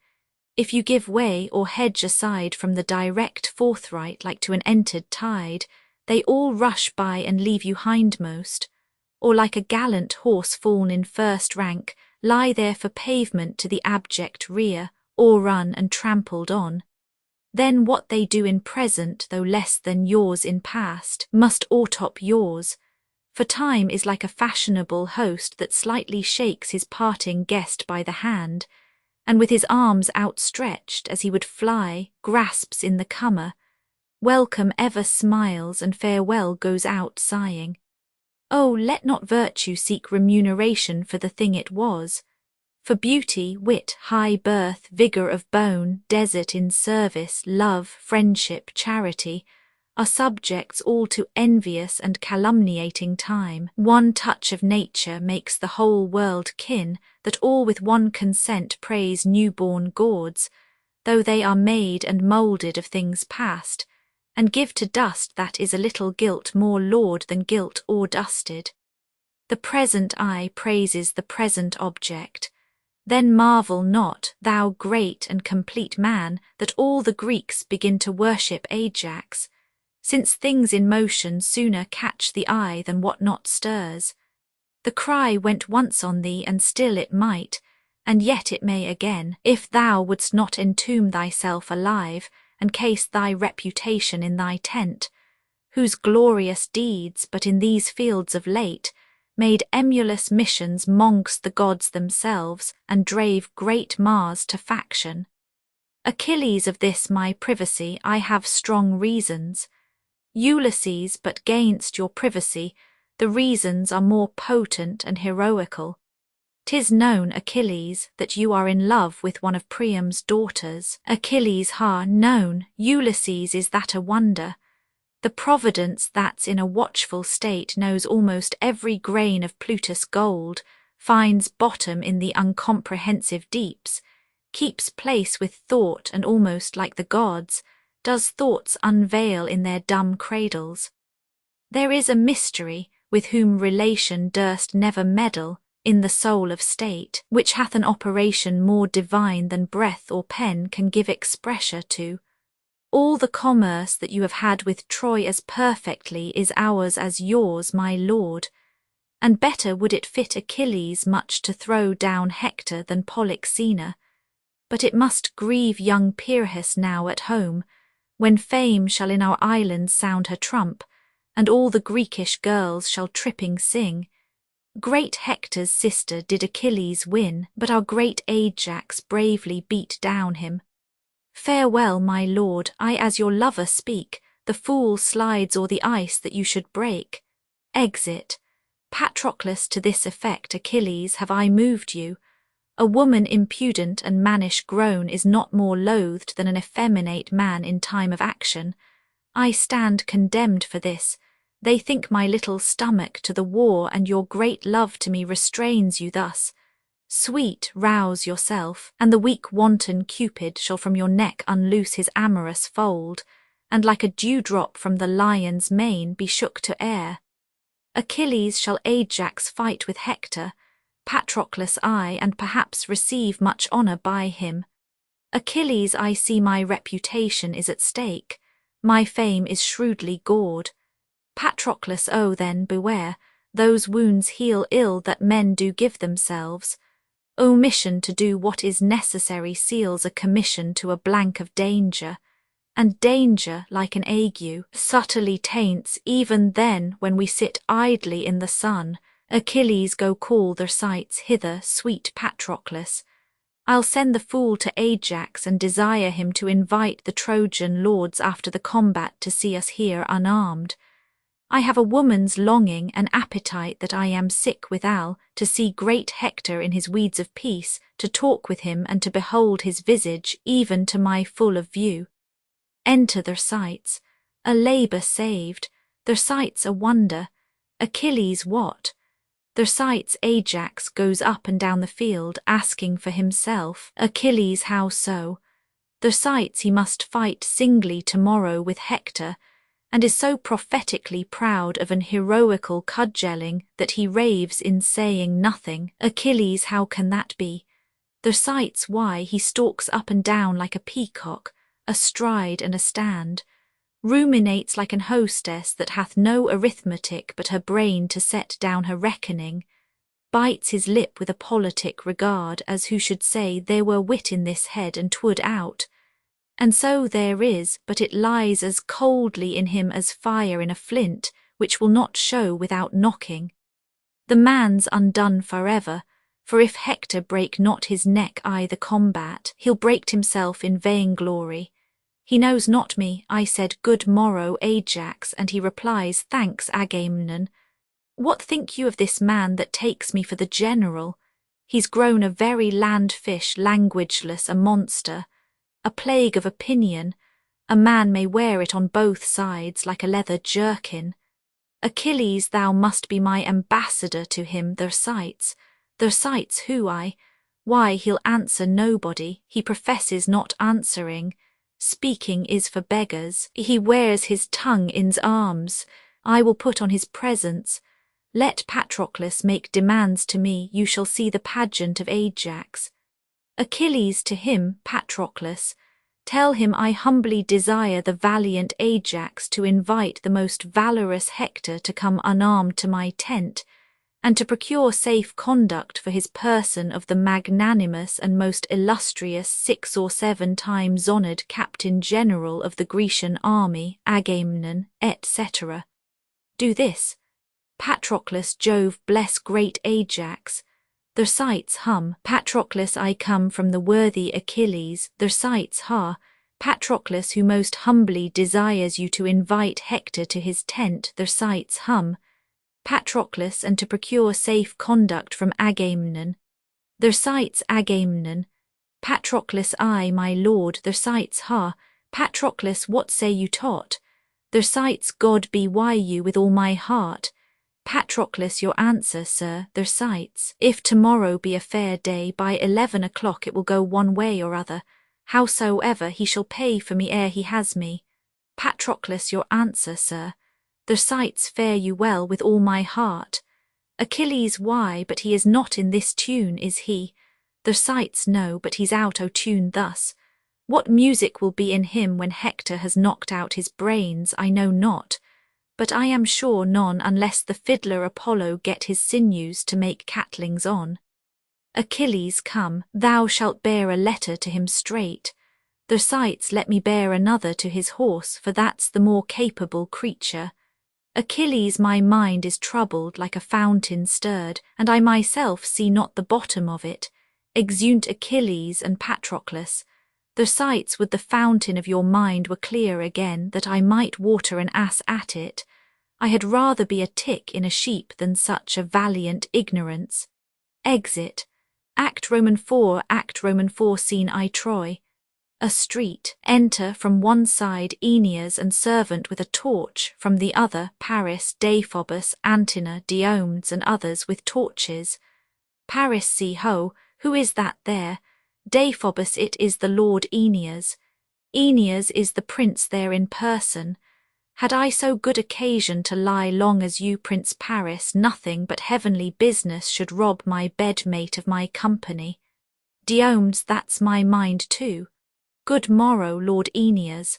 If you give way or hedge aside from the direct forthright like to an entered tide, they all rush by and leave you hindmost, or like a gallant horse fall'n in first rank, lie there for pavement to the abject rear, o'errun and trampled on. Then what they do in present, though less than yours in past, must o'ertop yours, for time is like a fashionable host that slightly shakes his parting guest by the hand, and with his arms outstretched as he would fly, grasps in the comer, welcome ever smiles and farewell goes out sighing. Oh, let not virtue seek remuneration for the thing it was. For beauty, wit, high birth, vigour of bone, desert in service, love, friendship, charity, are subjects all to envious and calumniating time. One touch of nature makes the whole world kin, that all with one consent praise new-born gauds, though they are made and moulded of things past, and give to dust that is a little guilt more laud than guilt or dusted. The present eye praises the present object. Then marvel not, thou great and complete man, that all the Greeks begin to worship Ajax, since things in motion sooner catch the eye than what not stirs. The cry went once on thee, and still it might, and yet it may again, if thou wouldst not entomb thyself alive, and case thy reputation in thy tent, whose glorious deeds, but in these fields of late, made emulous missions mongst the gods themselves, and drave great Mars to faction. Achilles, of this my privacy I have strong reasons. Ulysses, but 'gainst your privacy, the reasons are more potent and heroical. 'Tis known, Achilles, that you are in love with one of Priam's daughters. Achilles, known. Ulysses, is that a wonder? The Providence that's in a watchful state knows almost every grain of Plutus gold, finds bottom in the uncomprehensive deeps, keeps place with thought, and almost like the gods, does thoughts unveil in their dumb cradles. There is a mystery, with whom relation durst never meddle, in the soul of state, which hath an operation more divine than breath or pen can give expressure to. All the commerce that you have had with Troy as perfectly is ours as yours, my lord, and better would it fit Achilles much to throw down Hector than Polyxena, but it must grieve young Pyrrhus now at home, when fame shall in our islands sound her trump, and all the Greekish girls shall tripping sing. Great Hector's sister did Achilles win, but our great Ajax bravely beat down him. Farewell, my lord, I as your lover speak, the fool slides o'er the ice that you should break. Exit. Patroclus, to this effect, Achilles, have I moved you. A woman impudent and mannish grown is not more loathed than an effeminate man in time of action. I stand condemned for this. They think my little stomach to the war, and your great love to me restrains you thus. Sweet, rouse yourself, and the weak wanton Cupid shall from your neck unloose his amorous fold, and like a dewdrop from the lion's mane be shook to air. Achilles shall Ajax fight with Hector, Patroclus I, and perhaps receive much honour by him. Achilles, I see my reputation is at stake, my fame is shrewdly gored. Patroclus, oh then beware, those wounds heal ill that men do give themselves. Omission to do what is necessary seals a commission to a blank of danger, and danger, like an ague, subtly taints even then when we sit idly in the sun. Achilles, go call Thersites hither, sweet Patroclus. I'll send the fool to Ajax and desire him to invite the Trojan lords after the combat to see us here unarmed. I have a woman's longing and appetite that I am sick withal, to see great Hector in his weeds of peace, to talk with him and to behold his visage even to my full of view. Enter Thersites, a labour saved, Thersites a wonder, Achilles what? Thersites Ajax goes up and down the field asking for himself. Achilles, how so? Thersites he must fight singly tomorrow with Hector, and is so prophetically proud of an heroical cudgelling that he raves in saying nothing. Achilles, how can that be? Thersites, why, he stalks up and down like a peacock, astride and astand, ruminates like an hostess that hath no arithmetic but her brain to set down her reckoning, bites his lip with a politic regard, as who should say there were wit in this head and 'twould out. And so there is, but it lies as coldly in him as fire in a flint, which will not show without knocking. The man's undone forever, for if Hector break not his neck I the combat, he'll break himself in vainglory. He knows not me. I said, good morrow, Ajax, and he replies, thanks, Agamemnon. What think you of this man that takes me for the general? He's grown a very land fish, languageless, a monster, a plague of opinion. A man may wear it on both sides like a leather jerkin. Achilles, thou must be my ambassador to him, Thersites. Thersites who I? Why, he'll answer nobody, he professes not answering. Speaking is for beggars, he wears his tongue in's arms. I will put on his presence. Let Patroclus make demands to me, you shall see the pageant of Ajax. Achilles to him, Patroclus, tell him I humbly desire the valiant Ajax to invite the most valorous Hector to come unarmed to my tent, and to procure safe conduct for his person of the magnanimous and most illustrious 6 or 7 times honoured Captain General of the Grecian army, Agamemnon, etc. Do this. Patroclus, Jove bless great Ajax. Thersites hum. Patroclus, I come from the worthy Achilles. Thersites ha. Patroclus, who most humbly desires you to invite Hector to his tent. Thersites hum. Patroclus, and to procure safe conduct from Agamemnon. Thersites Agamemnon. Patroclus, I, my lord. Thersites ha. Patroclus, what say you tot? Thersites, God be why you with all my heart. Patroclus, your answer, sir. Thersites, if tomorrow be a fair day, by 11 o'clock it will go one way or other. Howsoever he shall pay for me ere he has me. Patroclus, your answer, sir. Thersites, fare you well with all my heart. Achilles, why, but he is not in this tune, is he? Thersites, no, but he's out o' tune thus. What music will be in him when Hector has knocked out his brains, I know not. But I am sure none, unless the fiddler Apollo get his sinews to make catlings on. Achilles, come, thou shalt bear a letter to him straight. Thersites, let me bear another to his horse, for that's the more capable creature. Achilles, my mind is troubled like a fountain stirred, and I myself see not the bottom of it. Exeunt Achilles and Patroclus. Thersites, would the fountain of your mind were clear again, that I might water an ass at it. I had rather be a tick in a sheep than such a valiant ignorance. Exit. Act Roman 4, Act Roman 4, Scene I, Troy. A street. Enter from one side Aeneas and servant with a torch, from the other Paris, Deiphobus, Antenor, Diomedes and others with torches. Paris, see ho, who is that there? Deiphobus, it is the Lord Aeneas. Aeneas is the prince there in person. Had I so good occasion to lie long as you, Prince Paris, nothing but heavenly business should rob my bedmate of my company. Diomedes, that's my mind too. Good morrow, Lord Aeneas.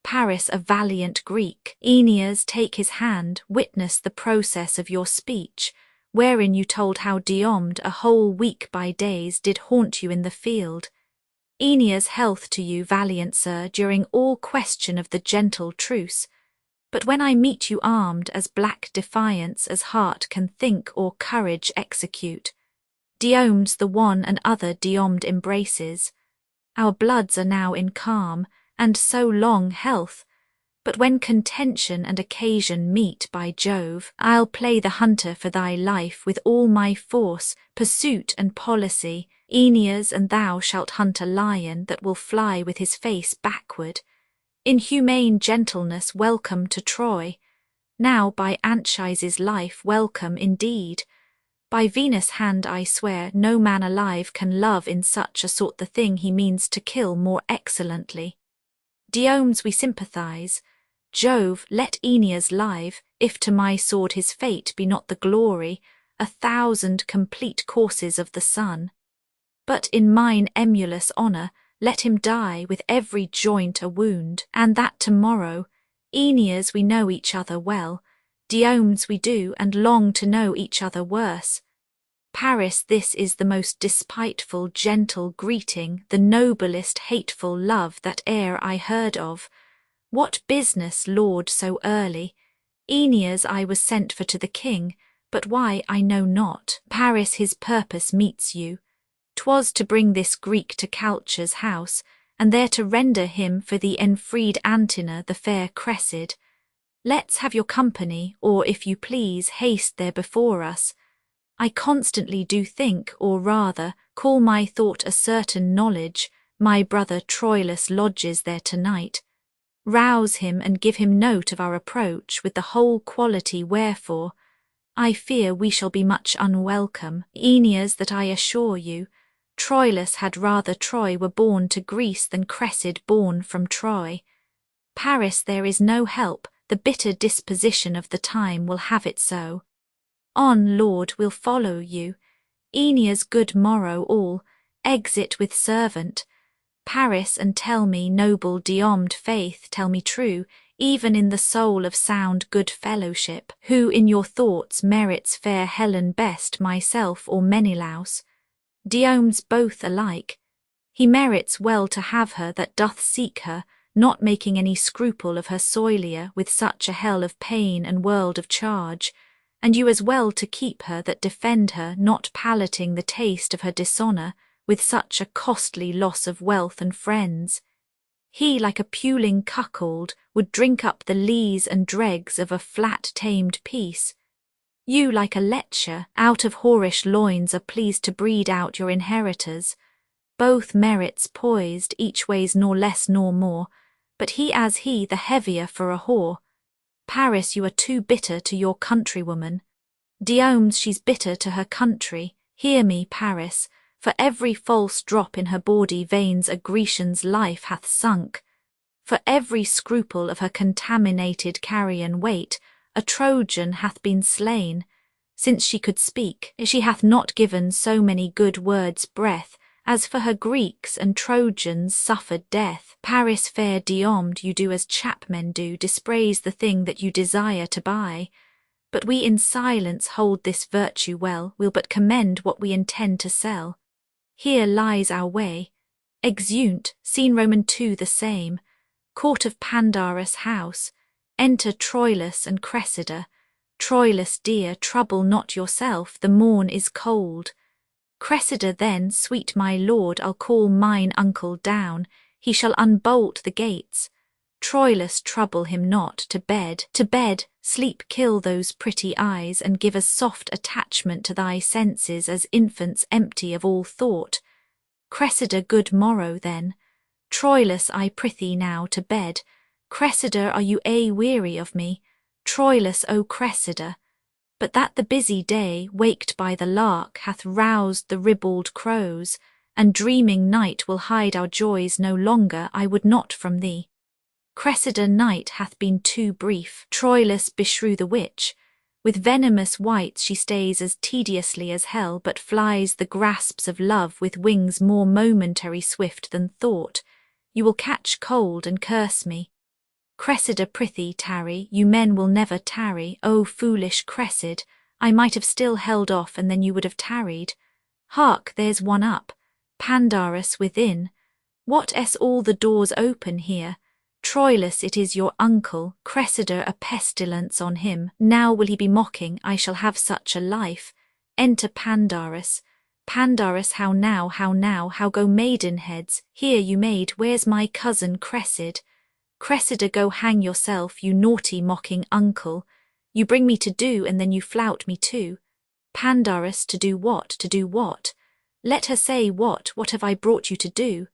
Paris, a valiant Greek. Aeneas, take his hand, witness the process of your speech, wherein you told how Diomed a whole week by days did haunt you in the field. Aeneas, health to you, valiant sir, during all question of the gentle truce. But when I meet you armed as black defiance as heart can think or courage execute. Diomedes the one and other Diomed embraces. Our bloods are now in calm, and so long health. But when contention and occasion meet, by Jove, I'll play the hunter for thy life with all my force, pursuit and policy. Aeneas, and thou shalt hunt a lion that will fly with his face backward. In humane gentleness welcome to Troy. Now by Anchises' life welcome indeed. By Venus' hand I swear no man alive can love in such a sort the thing he means to kill more excellently. Diomedes, we sympathize. Jove, let Aeneas live, if to my sword his fate be not the glory, 1,000 complete courses of the sun. But in mine emulous honour, let him die with every joint a wound, and that tomorrow. Aeneas, we know each other well. Diomedes, we do, and long to know each other worse. Paris, this is the most despiteful gentle greeting, the noblest hateful love that e'er I heard of. What business, lord, so early? Aeneas I was sent for to the king, but why I know not. Paris, his purpose meets you. 'Twas to bring this Greek to Calchas' house, and there to render him for the enfreed Antenor the fair Cressida. Let's have your company, or, if you please, haste there before us. I constantly do think, or rather, call my thought a certain knowledge, my brother Troilus lodges there tonight. Rouse him and give him note of our approach with the whole quality wherefore. I fear we shall be much unwelcome, Aeneas, that I assure you. Troilus had rather Troy were born to Greece than Cressida born from Troy. Paris, there is no help, the bitter disposition of the time will have it so. On, Lord, we'll follow you. Aeneas, good morrow all. Exit with servant. Paris, and tell me, noble Diomed, faith, tell me true, even in the soul of sound good fellowship, who in your thoughts merits fair Helen best, myself or Menelaus. Diomedes both alike. He merits well to have her that doth seek her, not making any scruple of her soilure with such a hell of pain and world of charge, and you as well to keep her that defend her, not palating the taste of her dishonour with such a costly loss of wealth and friends. He, like a puling cuckold, would drink up the lees and dregs of a flat-tamed peace. You, like a lecher, out of whorish loins are pleased to breed out your inheritors. Both merits poised, each ways nor less nor more, but he as he the heavier for a whore. Paris, you are too bitter to your countrywoman. Diomedes, she's bitter to her country. Hear me, Paris, for every false drop in her bawdy veins a Grecian's life hath sunk. For every scruple of her contaminated carrion weight, a Trojan hath been slain. Since she could speak, she hath not given so many good words breath, as for her Greeks and Trojans suffered death. Paris, fair Diomedes, you do as chapmen do, dispraise the thing that you desire to buy. But we in silence hold this virtue well, we'll but commend what we intend to sell. Here lies our way. Exeunt, scene Roman 2 the same. Court of Pandarus' house. Enter Troilus and Cressida. Troilus, dear, trouble not yourself, the morn is cold. Cressida, then, sweet my lord, I'll call mine uncle down, he shall unbolt the gates. Troilus, trouble him not, to bed, sleep kill those pretty eyes, and give as soft attachment to thy senses as infants empty of all thought. Cressida, good morrow then. Troilus, I prithee now to bed. Cressida, are you weary of me? Troilus, O Cressida. But that the busy day, waked by the lark, hath roused the ribald crows, and dreaming night will hide our joys no longer, I would not from thee. Cressida, night hath been too brief. Troilus, beshrew the witch. With venomous wights she stays as tediously as hell, but flies the grasps of love with wings more momentary swift than thought. You will catch cold and curse me. Cressida, prithee tarry, you men will never tarry. O foolish Cressid, I might have still held off, and then you would have tarried. Hark, there's one up. Pandarus within. What s all the doors open here? Troilus, it is your uncle. Cressida, a pestilence on him. Now will he be mocking, I shall have such a life. Enter Pandarus. Pandarus, how now, how go maidenheads? Here, you maid, where's my cousin Cressid? Cressida, go hang yourself, you naughty mocking uncle. You bring me to do, and then you flout me too. Pandarus, to do what, to do what? Let her say what have I brought you to do?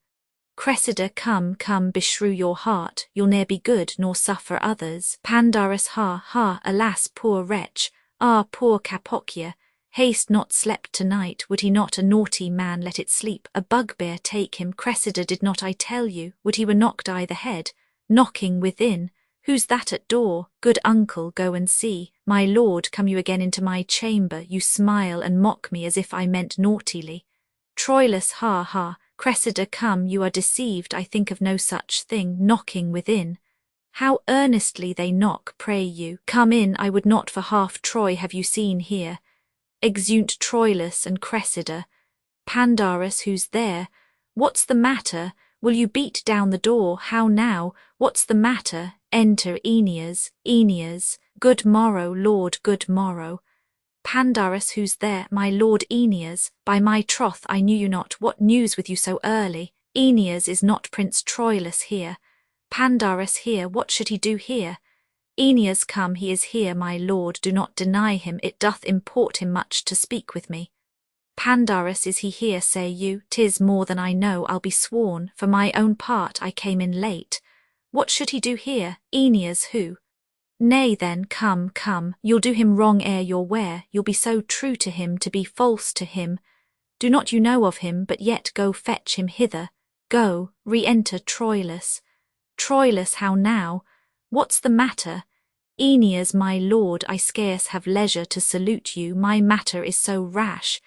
Cressida, come, beshrew your heart, you'll ne'er be good, nor suffer others. Pandarus, ha, alas, poor wretch, ah, poor Capocchia, haste not slept tonight, would he not a naughty man let it sleep? A bugbear take him. Cressida, did not I tell you, would he were knocked I the head? Knocking within, who's that at door? Good uncle, go and see. My lord, come you again into my chamber, you smile and mock me as if I meant naughtily. Troilus, ha, Cressida, come, you are deceived, I think of no such thing. Knocking within. How earnestly they knock, pray you. Come in, I would not for half Troy have you seen here. Exeunt Troilus and Cressida. Pandarus, who's there? What's the matter? Will you beat down the door? How now? What's the matter? Enter Aeneas. Good morrow, lord, good morrow. Pandarus, who's there? My lord Aeneas. By my troth, I knew you not. What news with you so early? Aeneas, is not Prince Troilus here? Pandarus, here, what should he do here? Aeneas, come, he is here, my lord, do not deny him, it doth import him much to speak with me. Pandarus, is he here, say you? 'Tis more than I know, I'll be sworn. For my own part, I came in late. What should he do here? Aeneas, who? Nay then, come, you'll do him wrong ere you're ware, you'll be so true to him to be false to him. Do not you know of him, but yet go fetch him hither. Go, re-enter Troilus. Troilus, how now? What's the matter? Aeneas, my lord, I scarce have leisure to salute you, my matter is so rash.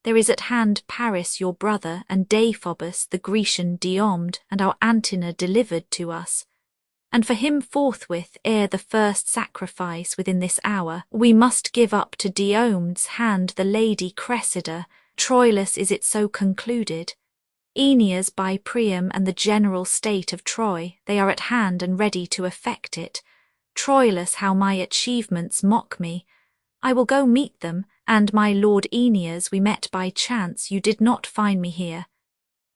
There is at hand Paris your brother, and Deiphobus the Grecian Diomedes, and our Antenor delivered to us. and for him forthwith, ere the first sacrifice within this hour, we must give up to Diomedes' hand the lady Cressida. Troilus is it so concluded. Aeneas by Priam and the general state of Troy, they are at hand and ready to effect it. Troilus, how my achievements mock me! I will go meet them, and my lord Aeneas, we met by chance, you did not find me here.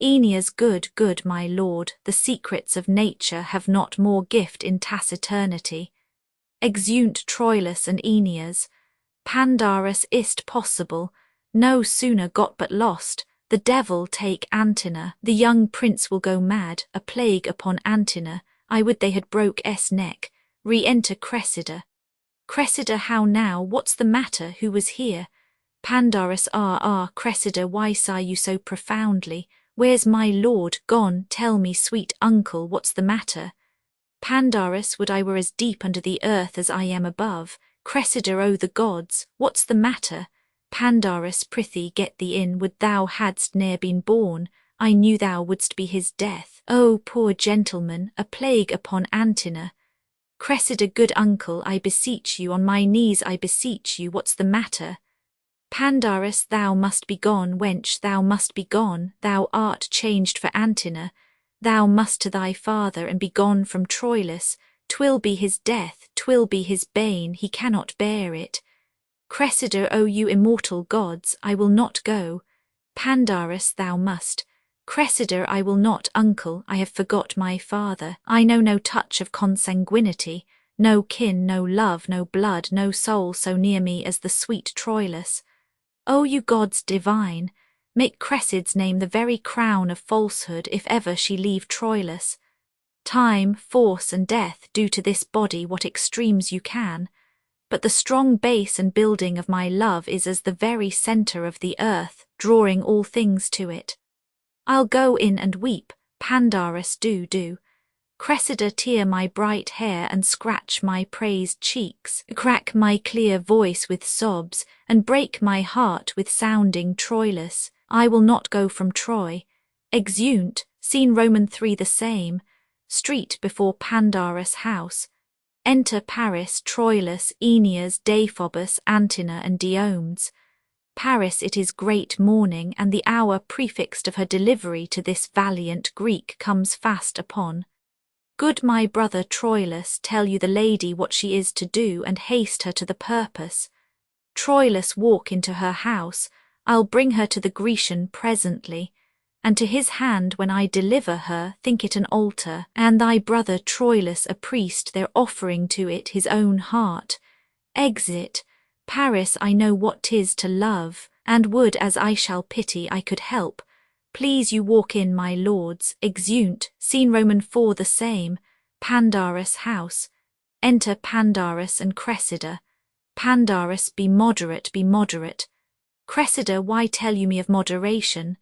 Aeneas, good, good my lord, the secrets of nature have not more gift in taciturnity. Exeunt Troilus and Aeneas. Pandarus is't possible, no sooner got but lost. The devil take Antenor, the young prince will go mad, a plague upon Antenor, I would they had broke neck. Re-enter Cressida. Cressida, how now, what's the matter, who was here? Pandarus, Cressida, why sigh you so profoundly? Where's my lord gone? Tell me, sweet uncle, what's the matter? Pandarus, would I were as deep under the earth as I am above. Cressida, O the gods, what's the matter? Pandarus, prithee get thee in, would thou hadst ne'er been born, I knew thou wouldst be his death. O poor gentleman, a plague upon Antenor. Cressida, good uncle, I beseech you, on my knees I beseech you, what's the matter? Pandarus, thou must be gone, wench, thou must be gone, thou art changed for Antenor. Thou must to thy father and be gone from Troilus. 'Twill be his death, 'twill be his bane, he cannot bear it. Cressida, O you immortal gods, I will not go. Pandarus, thou must. Cressida, I will not, uncle, I have forgot my father. I know no touch of consanguinity, no kin, no love, no blood, no soul so near me as the sweet Troilus. O you gods divine, make Cressida's name the very crown of falsehood if ever she leave Troilus. Time, force, and death do to this body what extremes you can, but the strong base and building of my love is as the very centre of the earth, drawing all things to it. I'll go in and weep, Pandarus, do. Cressida, tear my bright hair and scratch my praised cheeks, crack my clear voice with sobs, and break my heart with sounding Troilus. I will not go from Troy. Exeunt, scene Roman 3 the same, street before Pandarus' house. Enter Paris, Troilus, Aeneas, Deiphobus, Antenor, and Diomedes. Paris, it is great morning, and the hour prefixed of her delivery to this valiant Greek comes fast upon. Good my brother Troilus, tell you the lady what she is to do, and haste her to the purpose. Troilus, walk into her house, I'll bring her to the Grecian presently, and to his hand when I deliver her, think it an altar, and thy brother Troilus a priest, there offering to it his own heart. Exit. Paris, I know what 'tis to love, and would, as I shall pity, I could help. Please you walk in, my lords. Exeunt, scene Roman 4 the same, Pandarus' house. Enter Pandarus and Cressida. Pandarus, be moderate, be moderate. Cressida, why tell you me of moderation?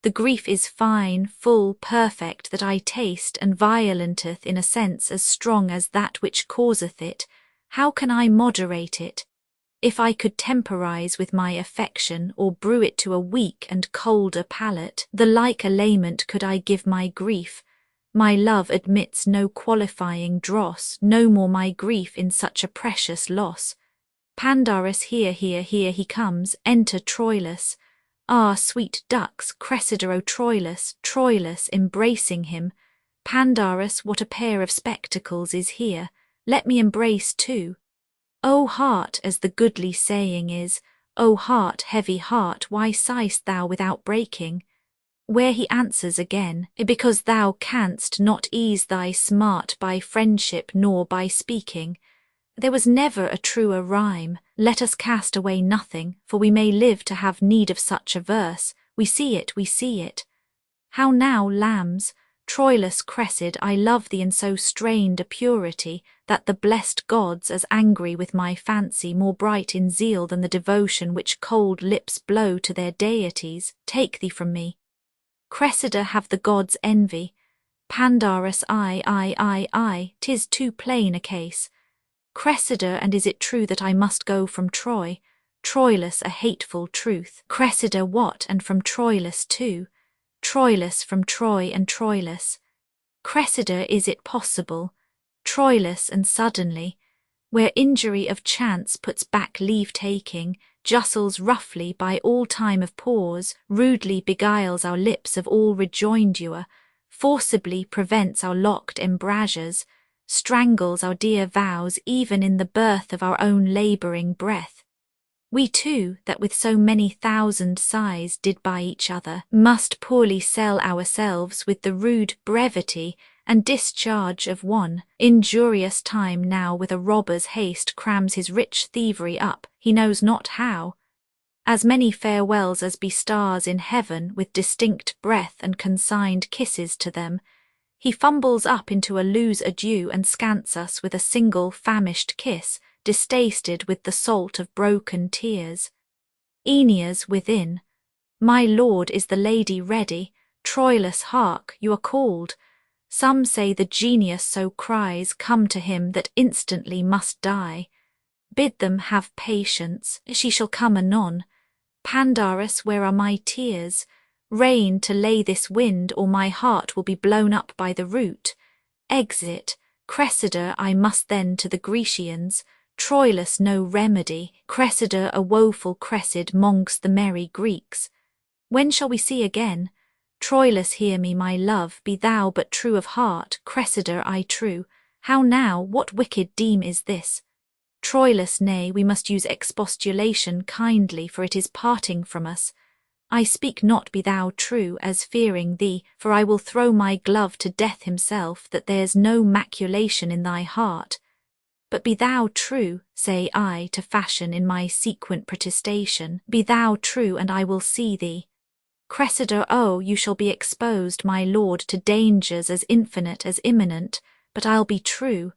The grief is fine, full, perfect, that I taste, and violenteth in a sense as strong as that which causeth it. How can I moderate it? If I could temporize with my affection, or brew it to a weak and colder palate, the like allayment could I give my grief. My love admits no qualifying dross, no more my grief in such a precious loss. Pandarus, here he comes, enter Troilus. Ah, sweet ducks, Cressida, O Troilus, Troilus, embracing him. Pandarus, what a pair of spectacles is here, let me embrace too. O heart, as the goodly saying is, O heart, heavy heart, why sighst thou without breaking? Where he answers again, because thou canst not ease thy smart by friendship nor by speaking. There was never a truer rhyme. Let us cast away nothing, for we may live to have need of such a verse. We see it, we see it. How now, lambs? Troilus, Cressida, I love thee in so strained a purity, that the blessed gods, as angry with my fancy, more bright in zeal than the devotion which cold lips blow to their deities, take thee from me. Cressida, have the gods envy. Pandarus, I, 'tis too plain a case. Cressida, and is it true that I must go from Troy? Troilus, a hateful truth. Cressida, what, and from Troilus too? Troilus, from Troy and Troilus. Cressida, is it possible? Troilus, and suddenly, where injury of chance puts back leave-taking, justles roughly by all time of pause, rudely beguiles our lips of all rejoinder, forcibly prevents our locked embrasures, strangles our dear vows even in the birth of our own labouring breath. We two, that with so many thousand sighs did by each other, must poorly sell ourselves with the rude brevity and discharge of one injurious time now with a robber's haste crams his rich thievery up, he knows not how. As many farewells as be stars in heaven with distinct breath and consigned kisses to them, he fumbles up into a loose adieu and scants us with a single famished kiss, distasted with the salt of broken tears. Aeneas within. My lord, is the lady ready? Troilus, hark, you are called. Some say the genius so cries come to him that instantly must die. Bid them have patience, she shall come anon. Pandarus, where are my tears? Rain to lay this wind, or my heart will be blown up by the root. Exit. Cressida, I must then to the Grecians. Troilus no remedy, Cressida a woeful Cressid mongst the merry Greeks. When shall we see again? Troilus, hear me, my love, be thou but true of heart, Cressida I true. How now, what wicked deem is this? Troilus, nay, we must use expostulation kindly, for it is parting from us. I speak not be thou true, as fearing thee, for I will throw my glove to death himself, that there's no maculation in thy heart. But be thou true, say I, to fashion in my sequent protestation, be thou true, and I will see thee. Cressida, oh, you shall be exposed, my lord, to dangers as infinite as imminent, but I'll be true.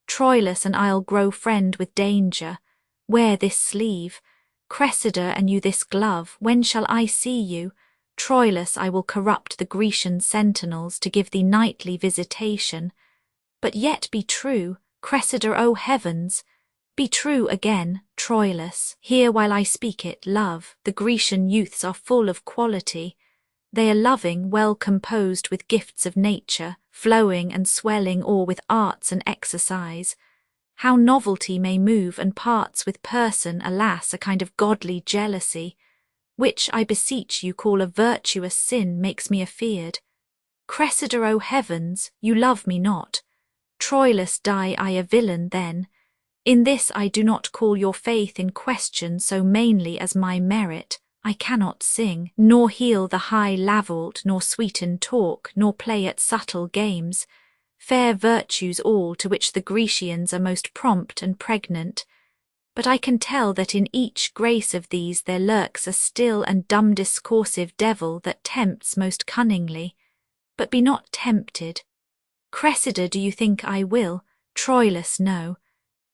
Troilus, and I'll grow friend with danger. Wear this sleeve. Cressida, and you this glove. When shall I see you? Troilus, I will corrupt the Grecian sentinels to give thee nightly visitation. But yet be true. Cressida, O heavens! Be true again, Troilus. Hear while I speak it, love. The Grecian youths are full of quality. They are loving, well composed with gifts of nature, flowing and swelling all with arts and exercise. How novelty may move and parts with person, alas, a kind of godly jealousy, which, I beseech you, call a virtuous sin, makes me afeard. Cressida, O heavens, you love me not. Troilus, die I a villain then? In this I do not call your faith in question so mainly as my merit. I cannot sing, nor heal the high lavalt, nor sweeten talk, nor play at subtle games, fair virtues all to which the Grecians are most prompt and pregnant. But I can tell that in each grace of these there lurks a still and dumb discoursive devil that tempts most cunningly. But be not tempted. Cressida, do you think I will? Troilus, no.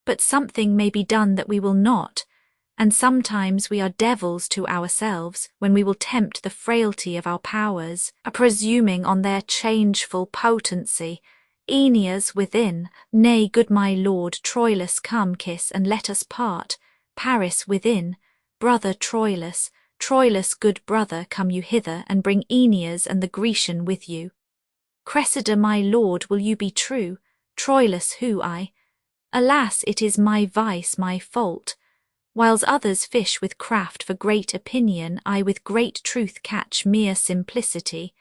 But something may be done that we will not, and sometimes we are devils to ourselves when we will tempt the frailty of our powers, a presuming on their changeful potency. Aeneas within, nay, good my lord, Troilus, come, kiss, and let us part. Paris within, brother Troilus, Troilus, good brother, come you hither, and bring Aeneas and the Grecian with you. Cressida, my lord, will you be true? Troilus, who I? Alas, it is my vice, my fault. Whiles others fish with craft for great opinion, I with great truth catch mere simplicity.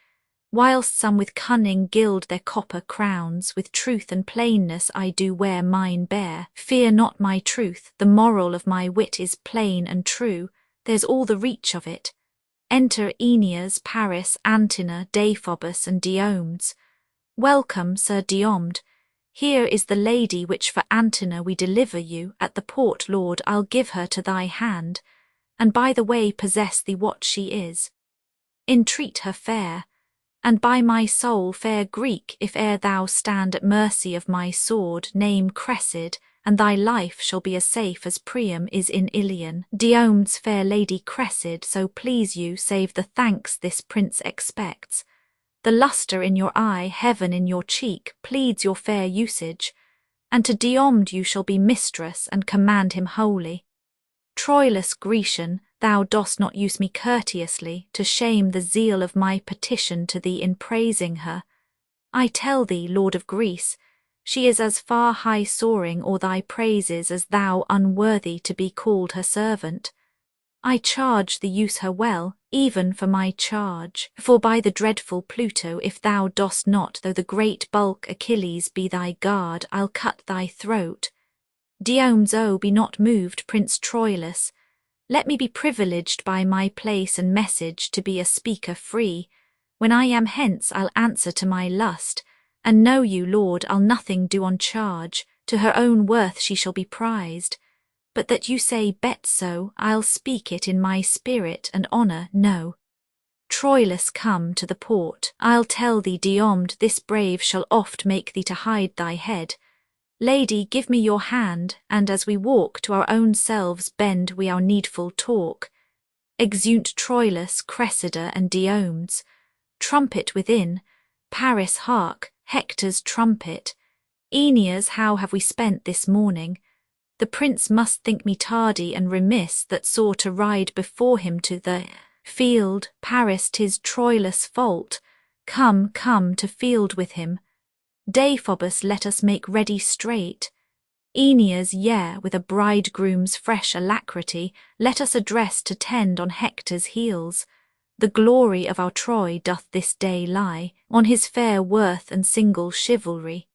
Whilst some with cunning gild their copper crowns, with truth and plainness I do wear mine bare. Fear not my truth, the moral of my wit is plain and true, there's all the reach of it. Enter Aeneas, Paris, Antenor, Deiphobus, and Diomedes. Welcome, Sir Diomed. Here is the lady which for Antenor we deliver you. At the port, lord, I'll give her to thy hand, and by the way possess thee what she is. Entreat her fair, and by my soul, fair Greek, if e'er thou stand at mercy of my sword, name Cressid, and thy life shall be as safe as Priam is in Ilion. Diomedes, fair lady Cressid, so please you, save the thanks this prince expects. The lustre in your eye, heaven in your cheek, pleads your fair usage, and to Diomed you shall be mistress, and command him wholly. Troilus, Grecian, thou dost not use me courteously, to shame the zeal of my petition to thee in praising her. I tell thee, lord of Greece, She is as far high soaring o'er thy praises as thou unworthy to be called her servant. I charge thee use her well, even for my charge. For by the dreadful Pluto, if thou dost not, though the great bulk Achilles be thy guard, I'll cut thy throat. Diomedes, oh, be not moved, Prince Troilus. Let me be privileged by my place and message to be a speaker free. When I am hence, I'll answer to my lust, and know you, Lord, I'll nothing do on charge. To her own worth she shall be prized. But that you say bet so, I'll speak it in my spirit and honour, no. Troilus, come to the port. I'll tell thee, Diomedes, this brave shall oft make thee to hide thy head. Lady, give me your hand, and as we walk to our own selves bend we our needful talk. Exeunt Troilus, Cressida, and Diomedes. Trumpet within. Paris, hark, Hector's trumpet. Aeneas, how have we spent this morning? The prince must think me tardy and remiss that saw to ride before him to the field. Paris, 'tis Troilus' fault. Come, come to field with him. Deiphobus, let us make ready straight. Aeneas, yea, with a bridegroom's fresh alacrity, let us address to tend on Hector's heels. The glory of our Troy doth this day lie on his fair worth and single chivalry.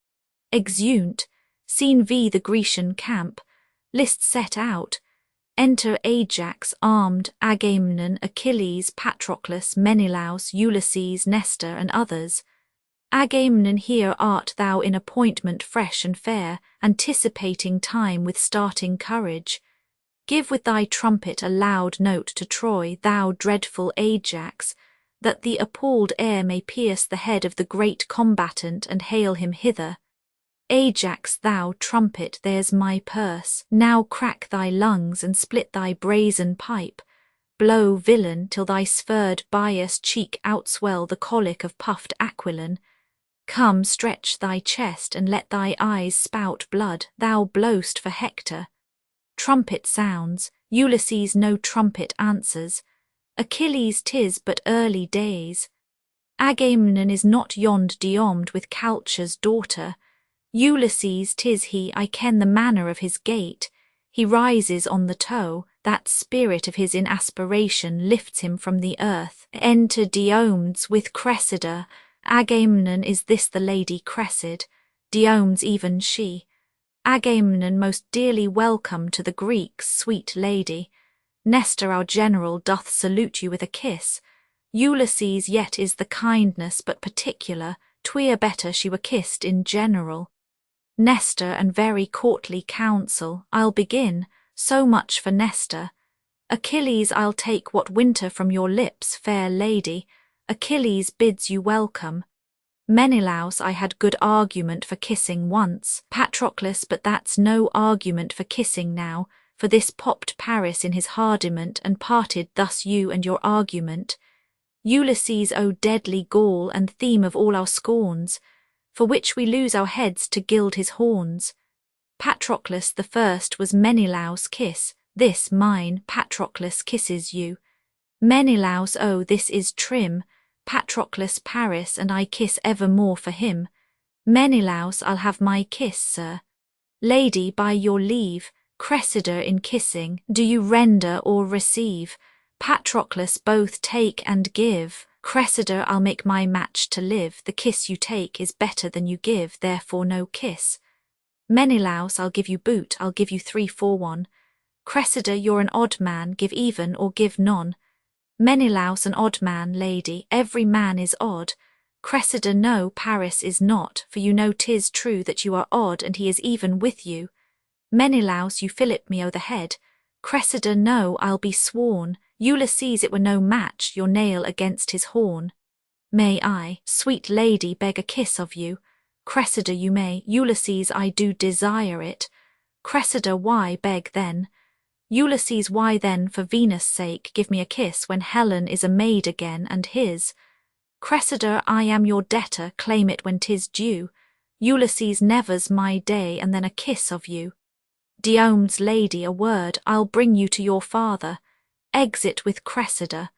Exeunt. Scene V, the Grecian camp. List set out. Enter Ajax armed, Agamemnon, Achilles, Patroclus, Menelaus, Ulysses, Nestor, and others. Agamemnon, here art thou in appointment fresh and fair, anticipating time with starting courage. Give with thy trumpet a loud note to Troy, thou dreadful Ajax, that the appalled air may pierce the head of the great combatant and hail him hither. Ajax, thou trumpet, there's my purse. Now crack thy lungs and split thy brazen pipe. Blow, villain, till thy spurred bias cheek outswell the colic of puffed Aquilon. Come, stretch thy chest and let thy eyes spout blood. Thou blowst for Hector. Trumpet sounds. Ulysses no trumpet answers. Achilles, 'tis but early days. Agamemnon is not yond Diomedes with Calchas' daughter. Ulysses, 'tis he, I ken the manner of his gait. He rises on the toe, that spirit of his in aspiration lifts him from the earth. Enter Diomedes with Cressida. Agamemnon, is this the lady Cressida? Diomedes, even she. Agamemnon, most dearly welcome to the Greeks, sweet lady. Nestor, our general, doth salute you with a kiss. Ulysses, yet is the kindness but particular. 'Twere better she were kissed in general. Nestor, and very courtly counsel, I'll begin. So much for Nestor. Achilles, I'll take what winter from your lips, fair lady. Achilles bids you welcome. Menelaus, I had good argument for kissing once. Patroclus, but that's no argument for kissing now, for this popped Paris in his hardiment and parted thus you and your argument. Ulysses, O deadly gall and theme of all our scorns, for which we lose our heads to gild his horns. Patroclus, the first was Menelaus' kiss. This mine, Patroclus, kisses you. Menelaus, oh, this is trim. Patroclus, Paris, and I kiss evermore for him. Menelaus, I'll have my kiss, sir. Lady, by your leave. Cressida, in kissing, do you render or receive? Patroclus, both take and give. Cressida, I'll make my match to live. The kiss you take is better than you give, therefore no kiss. Menelaus, I'll give you boot, I'll give you 3 for 1. Cressida, you're an odd man, give even or give none. Menelaus, an odd man, lady, every man is odd. Cressida, no, Paris is not, for you know 'tis true that you are odd and he is even with you. Menelaus, you fillip me o' the head. Cressida, no, I'll be sworn. Ulysses, it were no match, your nail against his horn. May I, sweet lady, beg a kiss of you? Cressida, you may. Ulysses, I do desire it. Cressida, why beg then? Ulysses, why then, for Venus' sake, give me a kiss when Helen is a maid again and his? Cressida, I am your debtor, claim it when 'tis due. Ulysses, never's my day, and then a kiss of you. Diomedes, lady, a word, I'll bring you to your father. Exit with Cressida.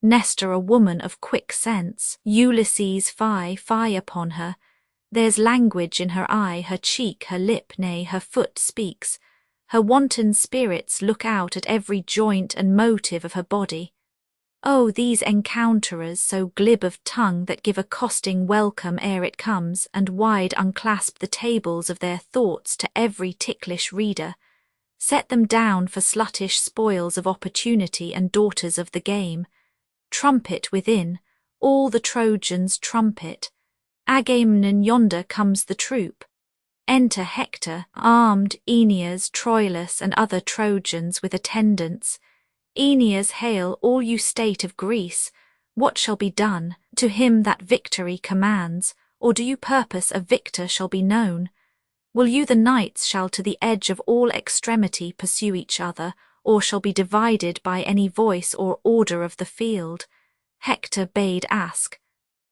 Nestor, a woman of quick sense. Ulysses, fie, fie upon her. There's language in her eye, her cheek, her lip, nay, her foot speaks. Her wanton spirits look out at every joint and motive of her body. Oh, these encounterers, so glib of tongue, that give accosting welcome ere it comes, and wide unclasp the tables of their thoughts to every ticklish reader, set them down for sluttish spoils of opportunity and daughters of the game. Trumpet within, all the Trojans trumpet. Agamemnon, yonder comes the troop. Enter Hector, armed, Aeneas, Troilus, and other Trojans with attendants. Aeneas, hail, all you state of Greece. What shall be done to him that victory commands? Or do you purpose a victor shall be known? Will you the knights shall to the edge of all extremity pursue each other, or shall be divided by any voice or order of the field? Hector bade ask.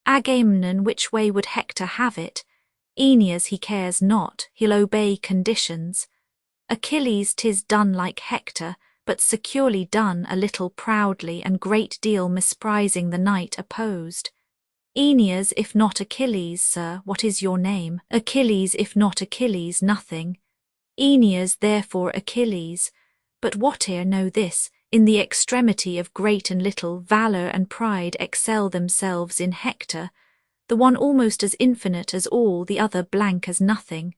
Agamemnon, which way would Hector have it? Aeneas he cares not, he'll obey conditions. Achilles, 'tis done like Hector, but securely done a little proudly and great deal misprising the knight opposed. Aeneas, if not Achilles, sir, what is your name? Achilles, if not Achilles, nothing. Aeneas, therefore Achilles. But whate'er know this, in the extremity of great and little, valour and pride excel themselves in Hector, the one almost as infinite as all, the other blank as nothing.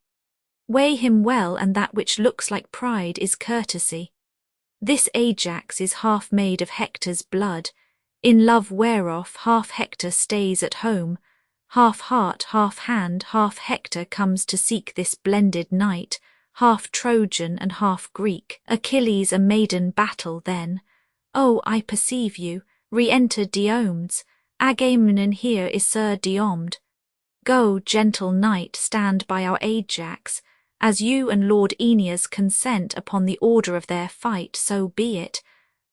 Weigh him well, and that which looks like pride is courtesy. This Ajax is half made of Hector's blood, in love whereof half Hector stays at home, half heart, half hand, half Hector comes to seek this blended knight, half Trojan and half Greek. Achilles a maiden battle then. Oh, I perceive you, re-enter Diomedes. Agamemnon here is Sir Diomed. Go, gentle knight, stand by our Ajax. As you and Lord Aeneas consent upon the order of their fight, so be it,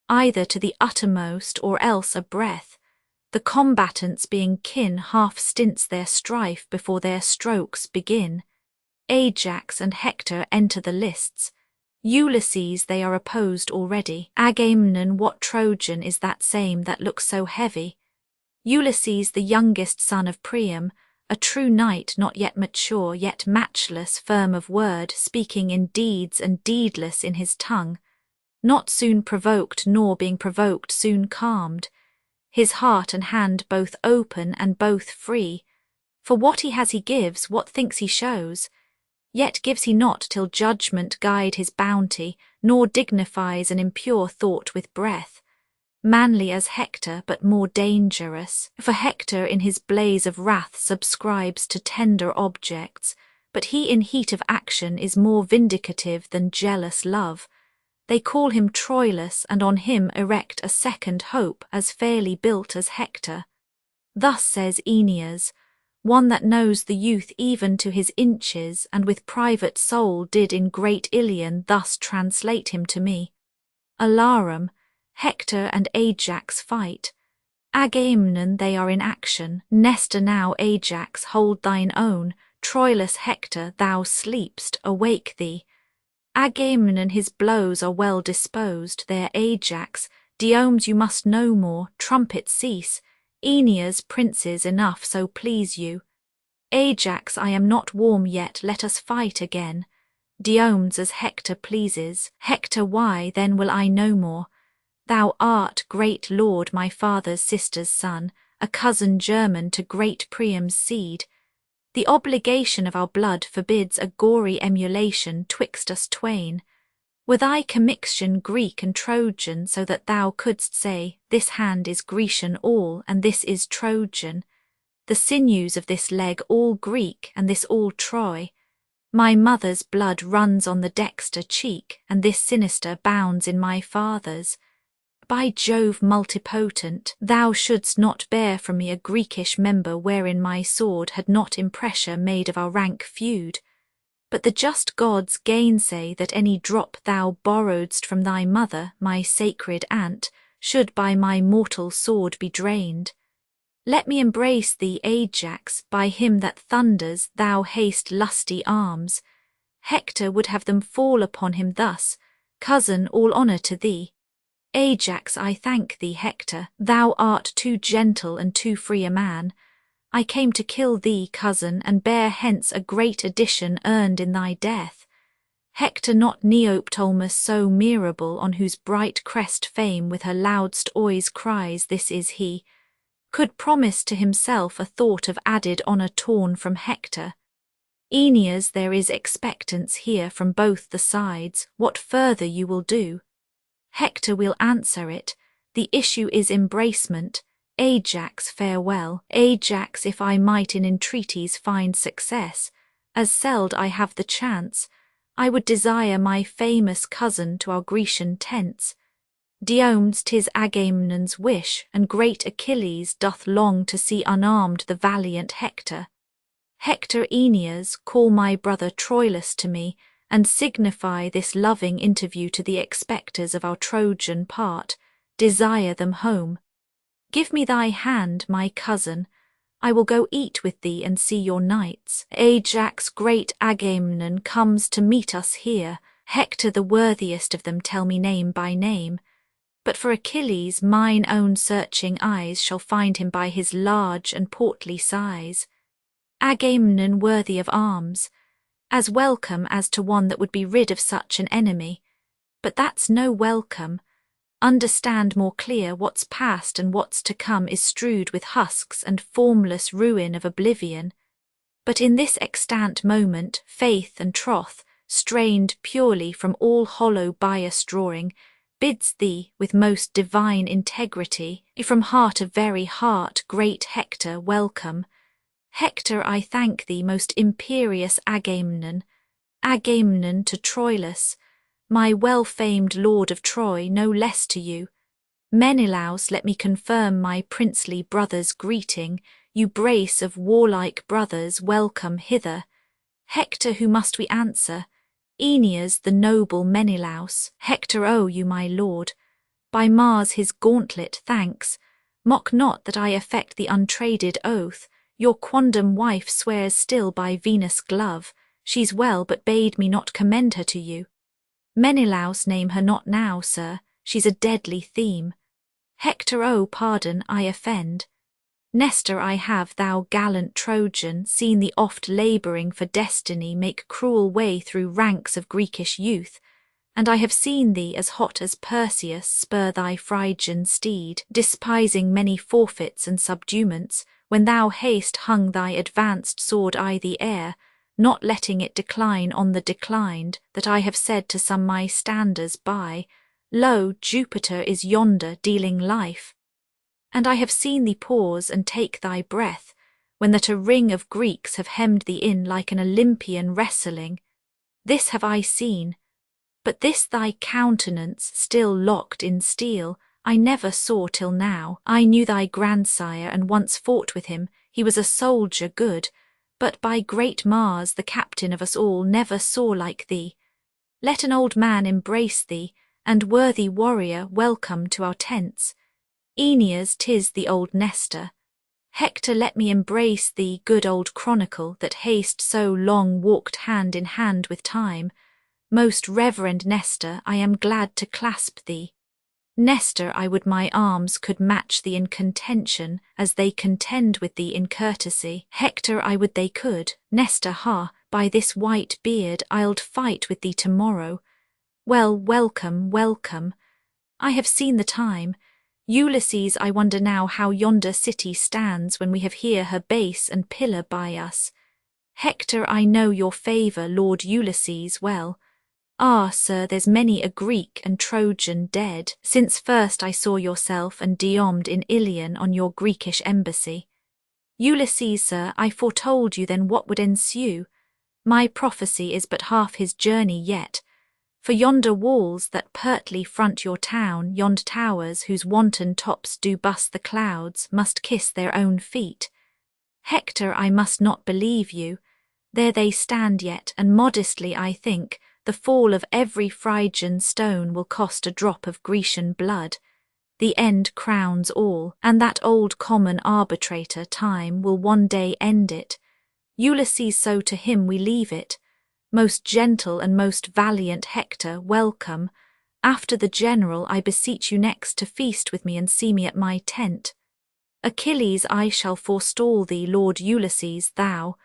either to the uttermost or else a breath. The combatants being kin half stints their strife before their strokes begin. Ajax and Hector enter the lists. Ulysses they are opposed already. Agamemnon, what Trojan is that same that looks so heavy? Ulysses, the youngest son of Priam, a true knight, not yet mature, yet matchless, firm of word, speaking in deeds and deedless in his tongue, not soon provoked, nor being provoked soon calmed, his heart and hand both open and both free. For what he has he gives, what thinks he shows, yet gives he not till judgment guide his bounty, nor dignifies an impure thought with breath. Manly as Hector, but more dangerous, for Hector in his blaze of wrath subscribes to tender objects, but he in heat of action is more vindicative than jealous love. They call him Troilus, and on him erect a second hope as fairly built as Hector. Thus says Aeneas, one that knows the youth even to his inches, and with private soul did in great Ilion thus translate him to me. Alarum, Hector and Ajax fight. Agamemnon they are in action. Nestor now, Ajax, hold thine own. Troilus, Hector, thou sleepst, awake thee. Agamemnon his blows are well disposed. There Ajax, Diomedes you must no more. Trumpet cease. Aeneas, princes enough, so please you. Ajax, I am not warm yet, let us fight again. Diomedes, as Hector pleases. Hector, why, then will I no more. Thou art, great lord, my father's sister's son, a cousin german to great Priam's seed. The obligation of our blood forbids a gory emulation twixt us twain. Were thy commixtion Greek and Trojan, so that thou couldst say, this hand is Grecian all, and this is Trojan, the sinews of this leg all Greek, and this all Troy. My mother's blood runs on the dexter cheek, and this sinister bounds in my father's. By Jove multipotent, thou shouldst not bear from me a Greekish member wherein my sword had not impressure made of our rank feud. But the just gods gainsay that any drop thou borrowedst from thy mother, my sacred aunt, should by my mortal sword be drained. Let me embrace thee, Ajax, by him that thunders, thou haste lusty arms. Hector would have them fall upon him thus. Cousin, all honour to thee. Ajax, I thank thee, Hector, thou art too gentle and too free a man. I came to kill thee, cousin, and bear hence a great addition earned in thy death. Hector not Neoptolemus so mirable, on whose bright crest fame with her loudst oys cries, this is he, could promise to himself a thought of added honour torn from Hector. Aeneas, there is expectance here from both the sides, what further you will do. Hector will answer it, the issue is embracement. Ajax, farewell. Ajax, if I might in entreaties find success, as seld I have the chance, I would desire my famous cousin to our Grecian tents. Diomedes, 'tis Agamemnon's wish, and great Achilles doth long to see unarmed the valiant Hector. Hector, Aeneas, call my brother Troilus to me, and signify this loving interview to the expectors of our Trojan part, desire them home. Give me thy hand, my cousin, I will go eat with thee and see your knights. Ajax, great Agamemnon, comes to meet us here. Hector, the worthiest of them, tell me name by name. But for Achilles, mine own searching eyes shall find him by his large and portly size. Agamemnon worthy of arms, as welcome as to one that would be rid of such an enemy. But that's no welcome. Understand more clear what's past and what's to come is strewed with husks and formless ruin of oblivion. But in this extant moment, faith and troth, strained purely from all hollow bias drawing, bids thee, with most divine integrity, from heart of very heart, great Hector, welcome. Hector, I thank thee, most imperious Agamemnon. Agamemnon to Troilus, my well-famed lord of Troy, no less to you. Menelaus, let me confirm my princely brother's greeting. You brace of warlike brothers, welcome hither. Hector, who must we answer? Aeneas, the noble Menelaus. Hector, owe you, my lord, by Mars his gauntlet thanks. Mock not that I affect the untraded oath. Your quondam wife swears still by Venus' glove. She's well, but bade me not commend her to you. Menelaus, name her not now, sir, she's a deadly theme. Hector, oh, pardon, I offend. Nestor, I have, thou gallant Trojan, seen thee oft labouring for destiny make cruel way through ranks of Greekish youth, and I have seen thee, as hot as Perseus, spur thy Phrygian steed, despising many forfeits and subduments, when thou hast hung thy advanced sword i' the air, not letting it decline on the declined, that I have said to some my standers by, Lo, Jupiter is yonder dealing life. And I have seen thee pause and take thy breath, when that a ring of Greeks have hemmed thee in like an Olympian wrestling. This have I seen, but this thy countenance still locked in steel, I never saw till now. I knew thy grandsire and once fought with him, he was a soldier good, but by great Mars, the captain of us all, never saw like thee. Let an old man embrace thee, and worthy warrior, welcome to our tents. Aeneas, 'tis the old Nestor. Hector, let me embrace thee, good old chronicle, that hast so long walked hand in hand with time. Most reverend Nestor, I am glad to clasp thee. Nestor, I would my arms could match thee in contention, as they contend with thee in courtesy. Hector, I would they could. Nestor, ha, by this white beard I'ld fight with thee tomorrow. Well, welcome, welcome. I have seen the time. Ulysses, I wonder now how yonder city stands when we have here her base and pillar by us. Hector, I know your favour, Lord Ulysses, well. Ah, sir, there's many a Greek and Trojan dead, since first I saw yourself and Diomed in Ilion on your Greekish embassy. Ulysses, sir, I foretold you then what would ensue. My prophecy is but half his journey yet. For yonder walls that pertly front your town, yond towers whose wanton tops do buss the clouds, must kiss their own feet. Hector, I must not believe you. There they stand yet, and modestly I think, the fall of every Phrygian stone will cost a drop of Grecian blood. The end crowns all, and that old common arbitrator, time, will one day end it. Ulysses, so to him we leave it. Most gentle and most valiant Hector, welcome. After the general, I beseech you next to feast with me and see me at my tent. Achilles, I shall forestall thee, Lord Ulysses, thou.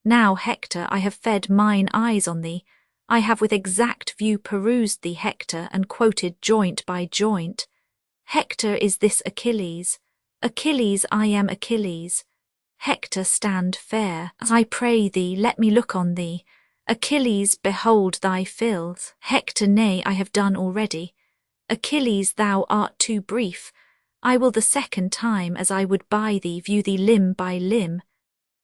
Now, Hector, I have fed mine eyes on thee. I have with exact view perused thee, Hector, and quoted joint by joint. Hector is this Achilles. Achilles, I am Achilles. Hector, stand fair. I pray thee, let me look on thee. Achilles, behold thy filth. Hector, nay, I have done already. Achilles, thou art too brief. I will the second time, as I would by thee, view thee limb by limb.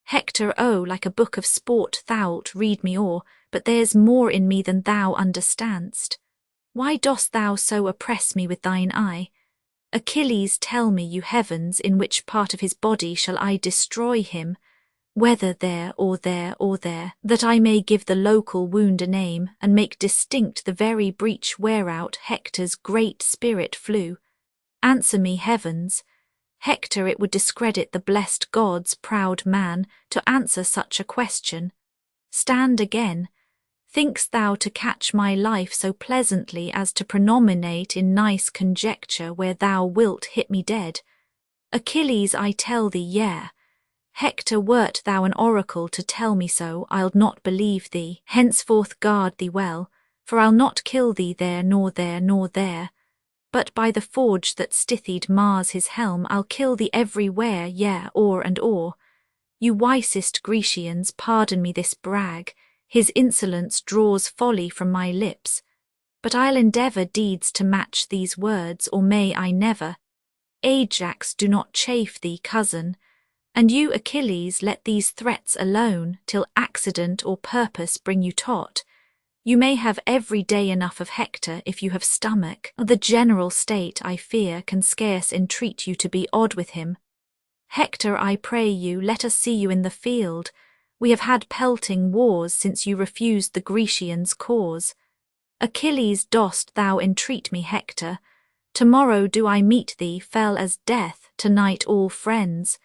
Hector, oh, like a book of sport thou'lt read me o'er, but there's more in me than thou understand'st. Why dost thou so oppress me with thine eye? Achilles, tell me, you heavens, in which part of his body shall I destroy him, whether there or there or there, that I may give the local wound a name, and make distinct the very breach whereout Hector's great spirit flew. Answer me, heavens. Hector, it would discredit the blessed gods, proud man, to answer such a question. Stand again. Think'st thou to catch my life so pleasantly as to prenominate in nice conjecture where thou wilt hit me dead? Achilles, I tell thee, yea. Hector, wert thou an oracle to tell me so, I'll not believe thee. Henceforth guard thee well, for I'll not kill thee there, nor there, nor there. But by the forge that stithied Mars his helm, I'll kill thee everywhere, yea, o'er and o'er. You wisest Grecians, pardon me this brag. His insolence draws folly from my lips. But I'll endeavour deeds to match these words, or may I never. Ajax, do not chafe thee, cousin. And you, Achilles, let these threats alone, till accident or purpose bring you tot. You may have every day enough of Hector if you have stomach. The general state, I fear, can scarce entreat you to be odd with him. Hector, I pray you, let us see you in the field. We have had pelting wars since you refused the Grecians' cause. Achilles, dost thou entreat me, Hector? Tomorrow do I meet thee, fell as death, tonight all friends.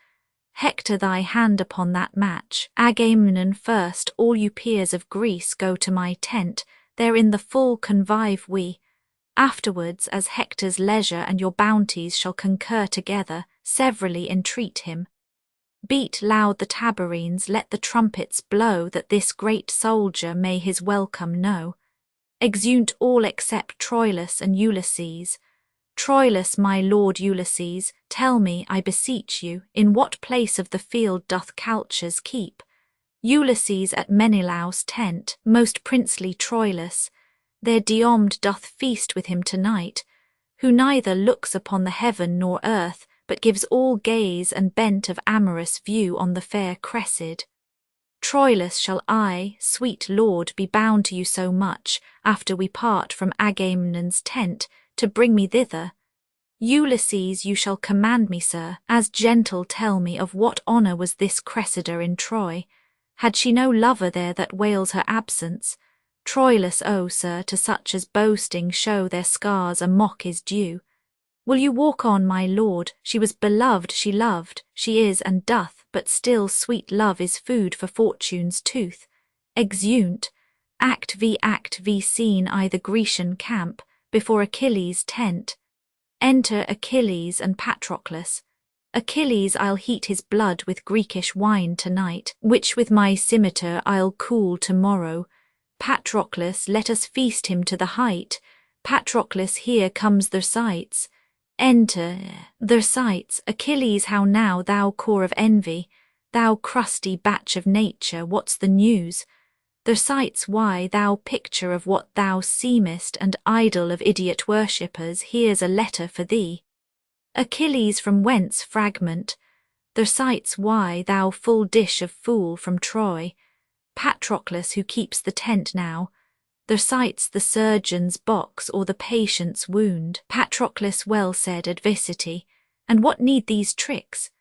Hector, thy hand upon that match. Agamemnon first, all you peers of Greece go to my tent, there in the full convive we. Afterwards, as Hector's leisure and your bounties shall concur together, severally entreat him. Beat loud the tabourines, let the trumpets blow, that this great soldier may his welcome know. Exeunt all except Troilus and Ulysses. Troilus, my lord Ulysses, tell me, I beseech you, in what place of the field doth Calchas keep? Ulysses, at Menelaus' tent, most princely Troilus. There Diomed doth feast with him tonight, who neither looks upon the heaven nor earth, but gives all gaze and bent of amorous view on the fair Cressida. Troilus, shall I, sweet lord, be bound to you so much, after we part from Agamemnon's tent, to bring me thither? Ulysses, you shall command me, sir, as gentle tell me of what honour was this Cressida in Troy. Had she no lover there that wails her absence? Troilus, oh, sir, to such as boasting show their scars a mock is due. Will you walk on, my lord? She was beloved, she loved, she is and doth, but still sweet love is food for fortune's tooth. Exeunt. Act v scene I the Grecian camp, before Achilles' tent. Enter Achilles and Patroclus. Achilles, I'll heat his blood with Greekish wine tonight, which with my scimitar I'll cool tomorrow. Patroclus, let us feast him to the height. Patroclus, here comes Thersites. Enter Thersites. Achilles, how now, thou core of envy, thou crusty batch of nature, what's the news? Thersites, why, thou picture of what thou seemest, and idol of idiot worshippers, here's a letter for thee. Achilles, from whence fragment? Thersites, why, thou full dish of fool from Troy? Patroclus, who keeps the tent now? Thersites, the surgeon's box or the patient's wound? Patroclus, well said, adversity. And what need these tricks?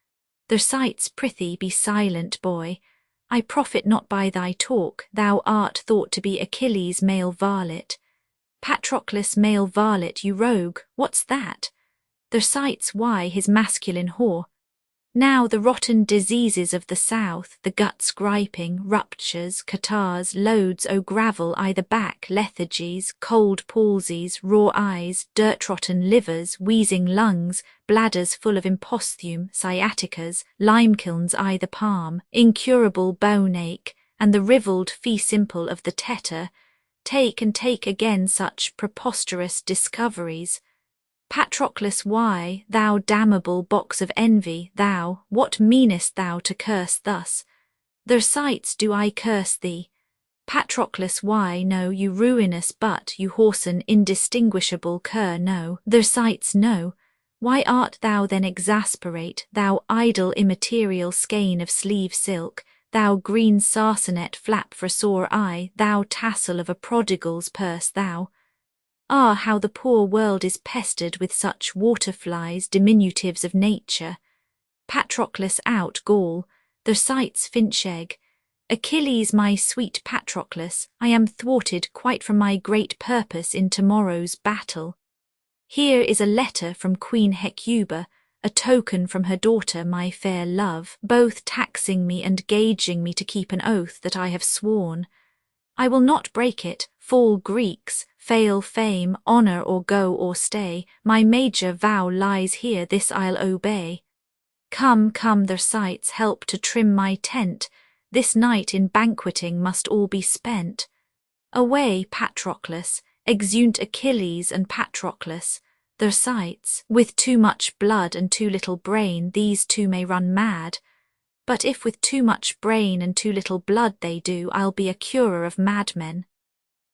Thersites, prithee be silent, boy. I profit not by thy talk, thou art thought to be Achilles' male varlet. Patroclus, male varlet, you rogue, what's that? Thersites, why, his masculine whore. Now the rotten diseases of the south, the guts griping, ruptures, catarrhs, loads o' gravel either back, lethargies, cold palsies, raw eyes, dirt-rotten livers, wheezing lungs, bladders full of impostume, sciaticas, limekilns either palm, incurable bone ache, and the rivelled fee simple of the tetter, take and take again such preposterous discoveries. Patroclus, why, thou damnable box of envy, thou, what meanest thou to curse thus? Their sights do I curse thee. Patroclus, why, no, you ruinous butt, you whoreson indistinguishable cur, no, their sights, no. Why art thou then exasperate, thou idle immaterial skein of sleeve silk, thou green sarcenet flap for a sore eye, thou tassel of a prodigal's purse, thou? Ah, how the poor world is pestered with such waterflies, diminutives of nature. Patroclus out, Gaul, their sights finch egg. Achilles, my sweet Patroclus, I am thwarted quite from my great purpose in tomorrow's battle. Here is a letter from Queen Hecuba, a token from her daughter, my fair love, both taxing me and gaging me to keep an oath that I have sworn. I will not break it, fall Greeks, fail fame, honour or go or stay, my major vow lies here, this I'll obey. Come, come, their sights help to trim my tent, this night in banqueting must all be spent. Away, Patroclus, exeunt Achilles and Patroclus, their sights, with too much blood and too little brain these two may run mad. But if with too much brain and too little blood they do, I'll be a curer of madmen.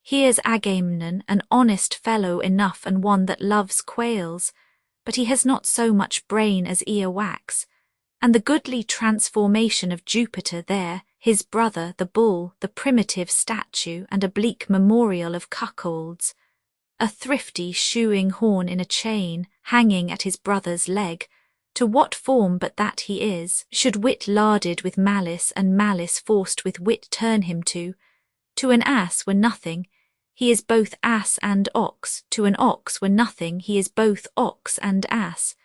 Here's Agamemnon, an honest fellow enough and one that loves quails, but he has not so much brain as earwax, and the goodly transformation of Jupiter there, his brother, the bull, the primitive statue and a bleak memorial of cuckolds, a thrifty shoeing horn in a chain, hanging at his brother's leg, to what form but that he is, should wit larded with malice and malice forced with wit turn him to an ass were nothing, he is both ass and ox, to an ox were nothing, he is both ox and ass.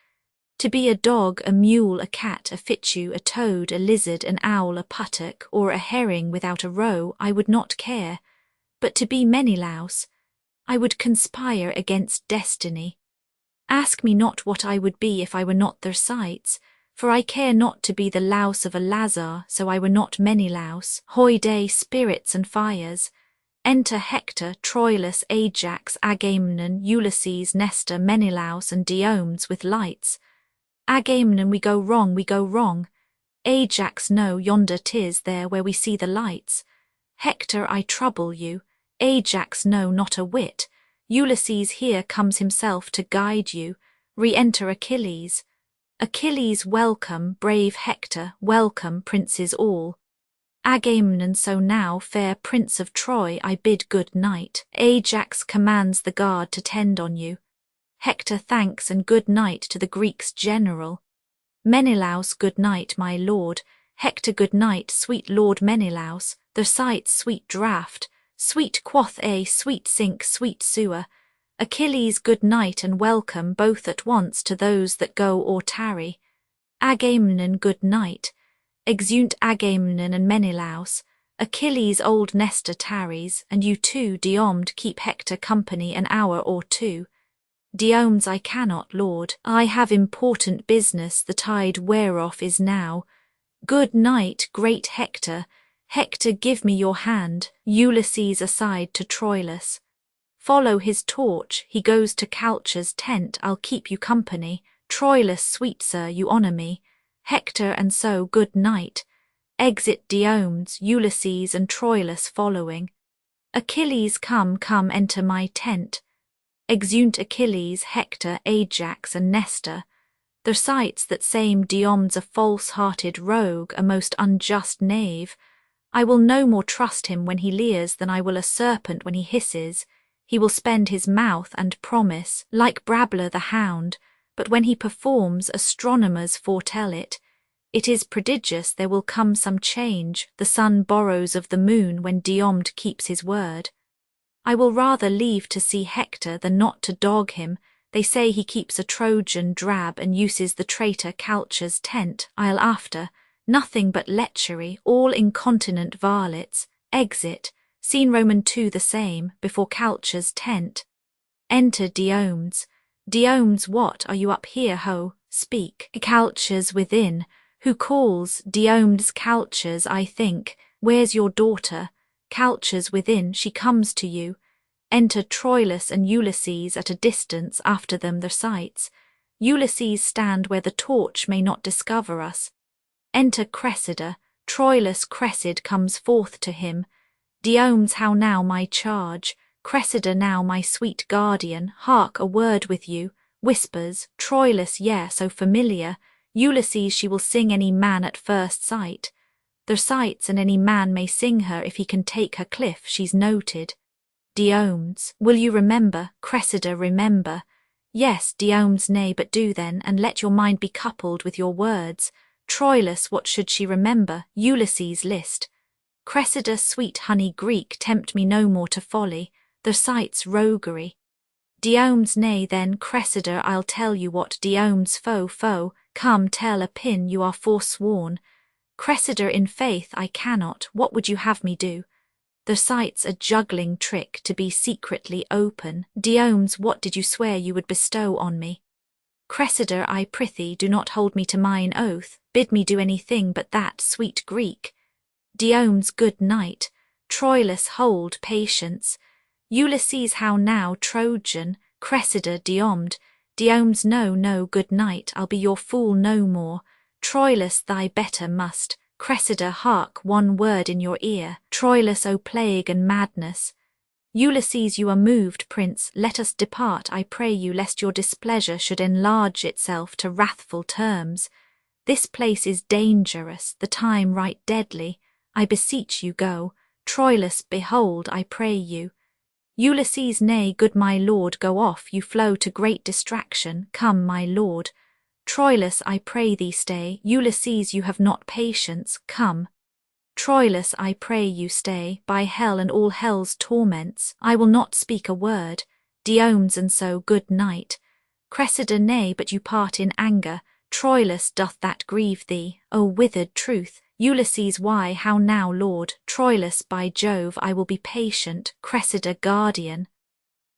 To be a dog, a mule, a cat, a fichu, a toad, a lizard, an owl, a puttock, or a herring without a roe, I would not care, but to be Menelaus, I would conspire against destiny. Ask me not what I would be if I were not their sights, for I care not to be the louse of a Lazar, so I were not Menelaus. Hoy day, spirits and fires! Enter Hector, Troilus, Ajax, Agamemnon, Ulysses, Nestor, Menelaus, and Diomedes with lights. Agamemnon, we go wrong, we go wrong. Ajax, no, yonder 'tis there where we see the lights. Hector, I trouble you. Ajax, no, not a whit. Ulysses here comes himself to guide you. Re-enter Achilles. Achilles, welcome, brave Hector, welcome, princes all. Agamemnon, so now, fair Prince of Troy, I bid good night. Ajax commands the guard to tend on you. Hector thanks and good night to the Greeks' general. Menelaus, good night, my lord. Hector, good night, sweet Lord Menelaus. Their sights, sweet draught. Sweet quoth a, sweet sink, sweet sewer. Achilles, good night and welcome both at once to those that go or tarry. Agamemnon, good night. Exeunt Agamemnon and Menelaus. Achilles, old Nestor tarries, and you too, Diomed, keep Hector company an hour or two. Diomedes, I cannot, lord, I have important business, the tide whereof is now. Good night, great Hector. Hector, give me your hand. Ulysses aside to Troilus. Follow his torch, he goes to Calchas' tent, I'll keep you company. Troilus, sweet sir, you honour me. Hector, and so good night. Exit Diomedes, Ulysses and Troilus following. Achilles, come, come, enter my tent. Exeunt Achilles, Hector, Ajax and Nestor. Their sights that same Diomedes a false-hearted rogue, a most unjust knave. I will no more trust him when he leers than I will a serpent when he hisses. He will spend his mouth and promise, like Brabler the hound, but when he performs, astronomers foretell it. It is prodigious there will come some change, the sun borrows of the moon when Diomed keeps his word. I will rather leave to see Hector than not to dog him, They say he keeps a Trojan drab and uses the traitor Calchas' tent. I'll after, nothing but lechery, all incontinent varlets. Exit, scene Roman 2 the same, before Calchas' tent. Enter Diomedes. Diomedes, what, are you up here, ho? Speak. Calchas within. Who calls? Diomedes. Calchas, I think. Where's your daughter? Calchas within, she comes to you. Enter Troilus and Ulysses at a distance, after them the sights. Ulysses stand where the torch may not discover us. Enter Cressida. Troilus. Cressida comes forth to him. Diomedes, how now, my charge? Cressida, now, my sweet guardian, hark, a word with you. Whispers. Troilus, yea, so familiar. Ulysses, she will sing any man at first sight. Thersites, and any man may sing her if he can take her cliff, she's noted. Diomedes, will you remember? Cressida, remember. Yes, Diomedes, nay, but do then, and let your mind be coupled with your words. Troilus, what should she remember? Ulysses, list. Cressida, sweet honey Greek, tempt me no more to folly. Thersites, roguery. Diomedes, nay then, Cressida, I'll tell you what. Diomedes, foe, come, tell a pin, you are forsworn. Cressida, in faith, I cannot, what would you have me do? Thersites, a juggling trick, to be secretly open. Diomedes, what did you swear you would bestow on me? Cressida, I prithee, do not hold me to mine oath, bid me do anything but that, sweet Greek. Diomedes, good night. Troilus, hold, patience. Ulysses, how now, Trojan? Cressida, Diomedes. Diomedes, no, good night, I'll be your fool no more. Troilus, thy better must. Cressida, hark, one word in your ear. Troilus, O plague and madness. Ulysses, you are moved, prince, let us depart, I pray you, lest your displeasure should enlarge itself to wrathful terms. This place is dangerous, the time right deadly. I beseech you, go. Troilus, behold, I pray you. Ulysses, nay, good my lord, go off, you flow to great distraction. Come, my lord. Troilus, I pray thee, stay. Ulysses, you have not patience, come. Troilus, I pray you, stay. By hell and all hell's torments, I will not speak a word. Diomedes, and so, good night. Cressida, nay, but you part in anger. Troilus, doth that grieve thee? O withered truth! Ulysses, why, how now, lord? Troilus, by Jove, I will be patient. Cressida, guardian.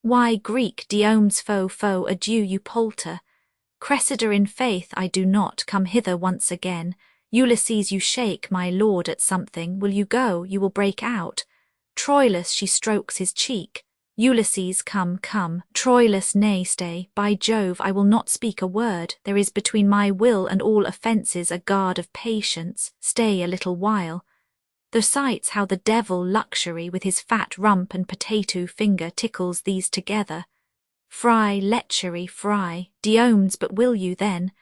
Why, Greek, Diomedes, foe, adieu, you palter. Cressida, in faith, I do not. Come hither once again. Ulysses, you shake, my lord, at something. Will you go? You will break out. Troilus, she strokes his cheek. Ulysses, come. Troilus, nay, stay. By Jove, I will not speak a word. There is between my will and all offences a guard of patience. Stay a little while. Thersites, how the devil Luxury with his fat rump and potato finger tickles these together. Fry, lechery, fry. Diomedes, but will you then?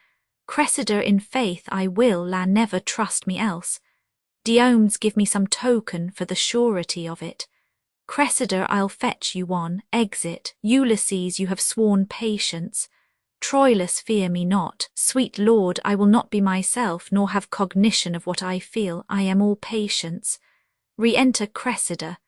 Cressida, in faith, I will, la never trust me else. Diomedes, give me some token for the surety of it. Cressida, I'll fetch you one. Exit. Ulysses, you have sworn patience. Troilus, fear me not. Sweet lord, I will not be myself, nor have cognition of what I feel. I am all patience. Re-enter Cressida.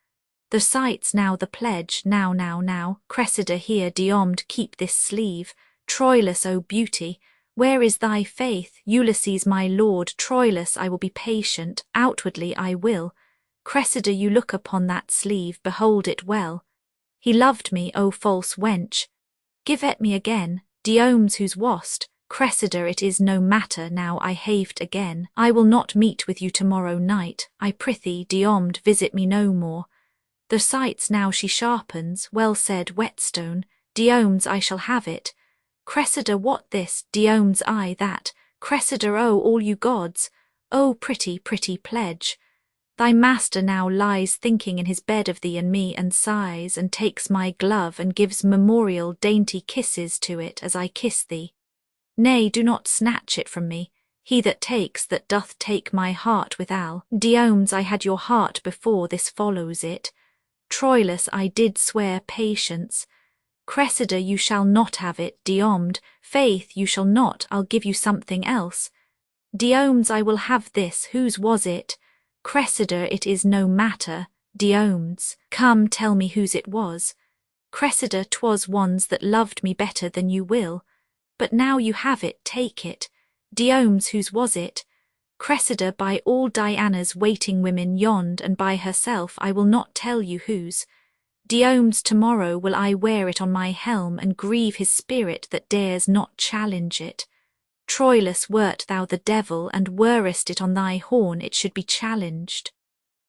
Thersites, now the pledge, now. Cressida, here, Diomedes, keep this sleeve. Troilus, O beauty, where is thy faith? Ulysses, my lord. Troilus, I will be patient, outwardly I will. Cressida, you look upon that sleeve, behold it well. He loved me, O false wench. Give it me again. Diomedes, who's wast? Cressida, it is no matter, now I haved again. I will not meet with you tomorrow night. I prithee, Diomedes, visit me no more. Thersites, now she sharpens, well said, whetstone. Diomedes, I shall have it. Cressida, what this? Diomedes, I that. Cressida, oh, all you gods. Oh, pretty pledge. Thy master now lies thinking in his bed of thee and me, and sighs, and takes my glove, and gives memorial dainty kisses to it as I kiss thee. Nay, do not snatch it from me. He that takes, that doth take my heart withal. Diomedes, I had your heart before this follows it. Troilus, I did swear patience. Cressida, you shall not have it. Diomedes, faith, you shall not. I'll give you something else. Diomedes, I will have this. Whose was it? Cressida, it is no matter. Diomedes, come, tell me whose it was. Cressida, 'twas ones that loved me better than you will, but now you have it, take it. Diome's whose was it? Cressida, by all Diana's waiting women yond, and by herself, I will not tell you whose. Diome's tomorrow will I wear it on my helm, and grieve his spirit that dares not challenge it. Troilus, wert thou the devil, and werest it on thy horn, it should be challenged.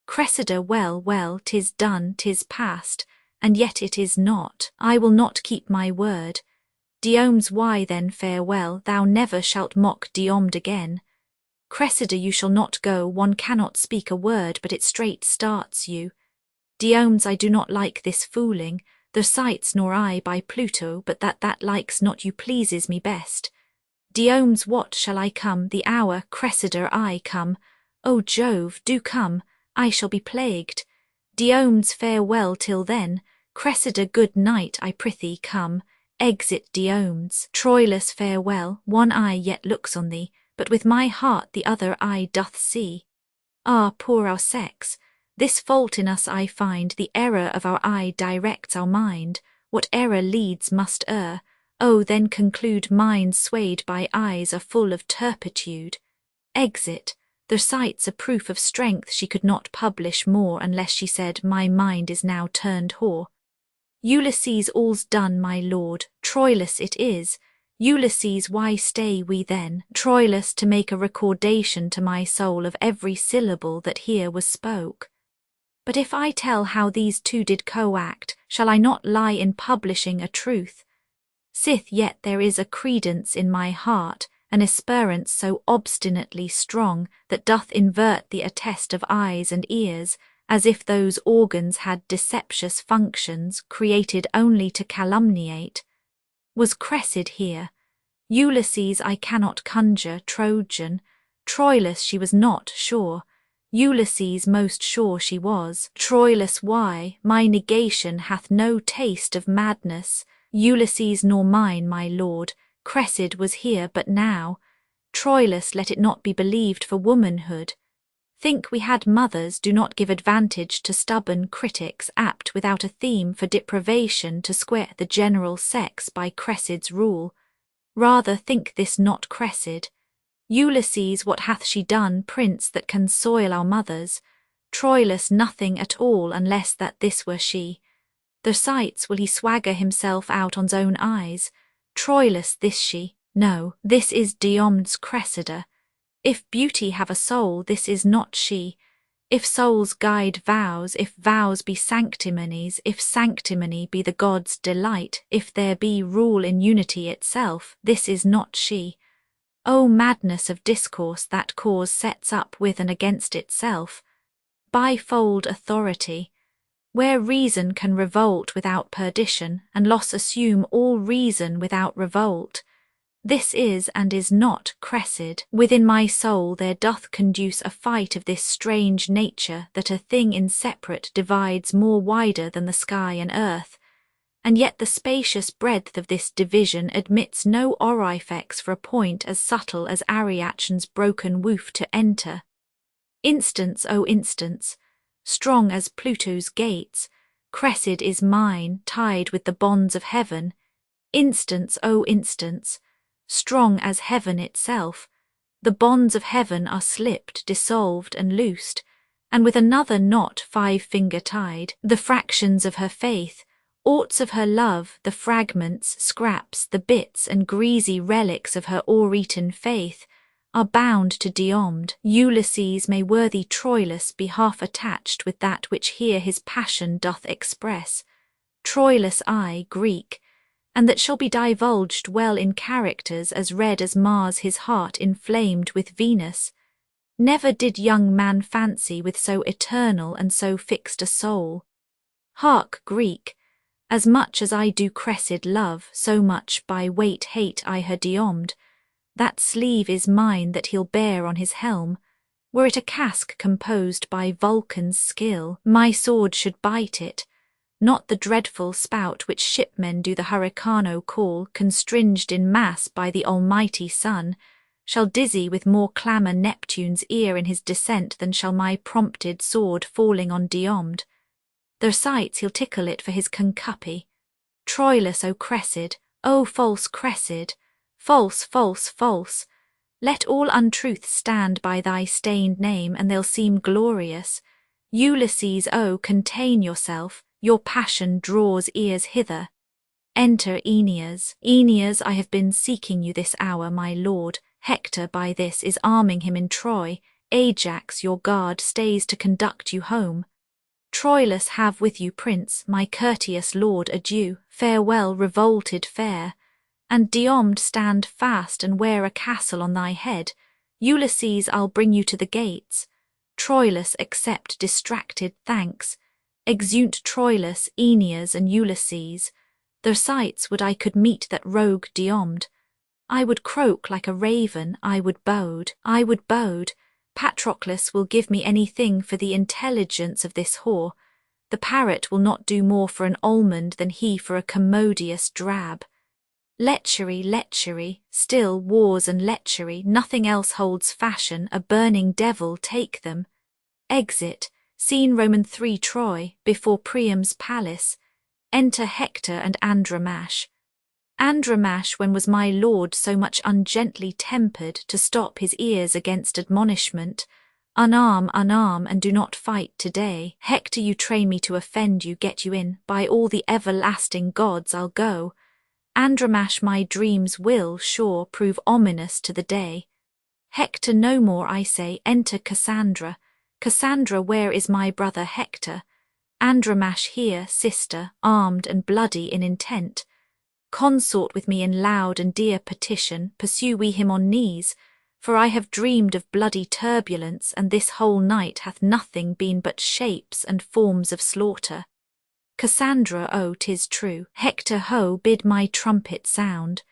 Cressida, well, well, 'tis done, 'tis past, and yet it is not. I will not keep my word. Diome's, why then farewell, thou never shalt mock Diomed again. Cressida, you shall not go, one cannot speak a word, but it straight starts you. Diome's, I do not like this fooling, the sights nor I by Pluto, but that likes not you pleases me best. Diome's, what shall I come, the hour, Cressida, I come. O Jove, do come, I shall be plagued. Diome's, farewell till then. Cressida, good night, I prithee come. Exit Diome's. Troilus, farewell, one eye yet looks on thee, but with my heart the other eye doth see. Ah, poor our sex! This fault in us I find, the error of our eye directs our mind. What error leads must err. Oh, then conclude minds swayed by eyes are full of turpitude. Exit. The sight's a proof of strength, she could not publish more unless she said, my mind is now turned whore. Ulysses, all's done, my lord. Troilus it is. Ulysses, why stay we then? Troilus, to make a recordation to my soul of every syllable that here was spoke. But if I tell how these two did co-act, shall I not lie in publishing a truth? Sith yet there is a credence in my heart, an esperance so obstinately strong, that doth invert the attest of eyes and ears, as if those organs had deceptious functions, created only to calumniate. Was Cressida here? Ulysses I cannot conjure, Trojan. Troilus she was not sure. Ulysses most sure she was. Troilus, why? My negation hath no taste of madness. Ulysses nor mine, my lord. Cressida was here but now. Troilus, let it not be believed for womanhood. Think we had mothers, do not give advantage to stubborn critics apt without a theme for depravation to square the general sex by Cressida's rule. Rather think this not Cressida. Ulysses, what hath she done, prince, that can soil our mothers? Troilus, nothing at all, unless that this were she. The sights will he swagger himself out on's own eyes. Troilus, this she? No, this is Diomede's Cressida. If beauty have a soul, this is not she. If souls guide vows, if vows be sanctimonies, if sanctimony be the god's delight, if there be rule in unity itself, this is not she. O madness of discourse that cause sets up with and against itself! Bifold authority! Where reason can revolt without perdition, and loss assume all reason without revolt. This is and is not Cressida. Within my soul there doth conduce a fight of this strange nature, that a thing inseparate divides more wider than the sky and earth, and yet the spacious breadth of this division admits no orifex for a point as subtle as Ariadne's broken woof to enter. Instance, O instance, strong as Pluto's gates, Cressida is mine, tied with the bonds of heaven. Instance, O instance, strong as heaven itself, the bonds of heaven are slipped, dissolved and loosed, and with another knot 5-finger tied, the fractions of her faith, aughts of her love, the fragments, scraps, the bits and greasy relics of her o'er-eaten faith, are bound to Diomed. Ulysses, may worthy Troilus be half attached with that which here his passion doth express. Troilus I, Greek, and that shall be divulged well in characters as red as Mars his heart inflamed with Venus. Never did young man fancy with so eternal and so fixed a soul. Hark, Greek, as much as I do Cressida love, so much by weight hate I her Diomed. That sleeve is mine that he'll bear on his helm. Were it a casque composed by Vulcan's skill, my sword should bite it, not the dreadful spout which shipmen do the hurricano call, constringed in mass by the almighty sun, shall dizzy with more clamour Neptune's ear in his descent than shall my prompted sword falling on Diomed. Thersites he'll tickle it for his concuppy. Troilus, O Cressid, O false Cressid, false, false, false. Let all untruth stand by thy stained name, and they'll seem glorious. Ulysses, O, contain yourself, your passion draws ears hither. Enter Aeneas. Aeneas, I have been seeking you this hour, my lord. Hector by this is arming him in Troy. Ajax, your guard, stays to conduct you home. Troilus, have with you, prince, my courteous lord, adieu. Farewell, revolted fair. And Diomed, stand fast and wear a castle on thy head. Ulysses, I'll bring you to the gates. Troilus, accept distracted thanks. Exeunt Troilus, Aeneas, and Ulysses. Their sights would I could meet that rogue Diomed. I would croak like a raven, I would bode. Patroclus will give me anything for the intelligence of this whore. The parrot will not do more for an almond than he for a commodious drab. Lechery, lechery, still wars and lechery, nothing else holds fashion, a burning devil take them. Exit, scene Roman 3 Troy, before Priam's palace. Enter Hector and Andromache. Andromache, when was my lord so much ungently tempered to stop his ears against admonishment? Unarm, and do not fight today. Hector, you train me to offend you, get you in, by all the everlasting gods I'll go. Andromache, my dreams will, sure, prove ominous to the day. Hector, no more, I say, enter Cassandra. Cassandra, where is my brother Hector? Andromache here, sister, armed and bloody in intent. Consort with me in loud and dear petition, pursue we him on knees, for I have dreamed of bloody turbulence, and this whole night hath nothing been but shapes and forms of slaughter. Cassandra, oh, 'tis true. Hector, ho, bid my trumpet sound.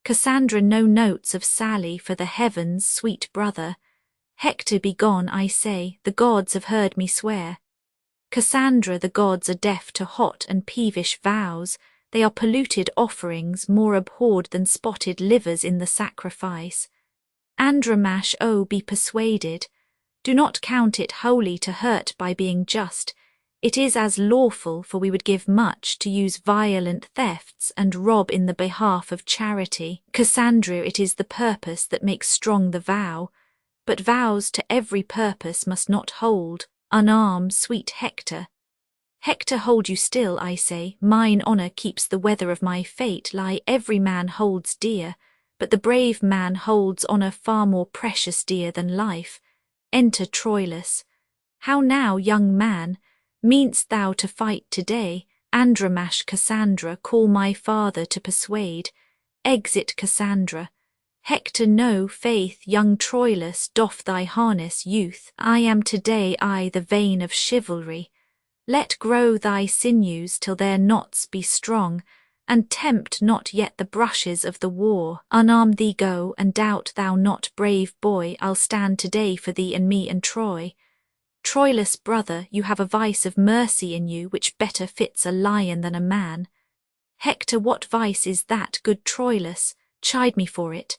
Cassandra, no notes of Sally for the heavens' sweet brother. Hector, be gone, I say, the gods have heard me swear. Cassandra, the gods are deaf to hot and peevish vows. They are polluted offerings, more abhorred than spotted livers in the sacrifice. Andromache, oh, be persuaded. Do not count it holy to hurt by being just. It is as lawful, for we would give much, to use violent thefts and rob in the behalf of charity. Cassandra, it is the purpose that makes strong the vow. But vows to every purpose must not hold. Unarm, sweet Hector. Hector, hold you still, I say. Mine honour keeps the weather of my fate lie every man holds dear, but the brave man holds honour far more precious dear than life. Enter Troilus. How now, young man? Mean'st thou to fight today? Andromache, Cassandra, call my father to persuade. Exit Cassandra. Hector, no, faith, young Troilus, doff thy harness, youth. I am today I the vein of chivalry. Let grow thy sinews till their knots be strong, and tempt not yet the brushes of the war. Unarm thee, go, and doubt thou not, brave boy, I'll stand today for thee and me and Troy. Troilus, brother, you have a vice of mercy in you which better fits a lion than a man. Hector, what vice is that, good Troilus? Chide me for it.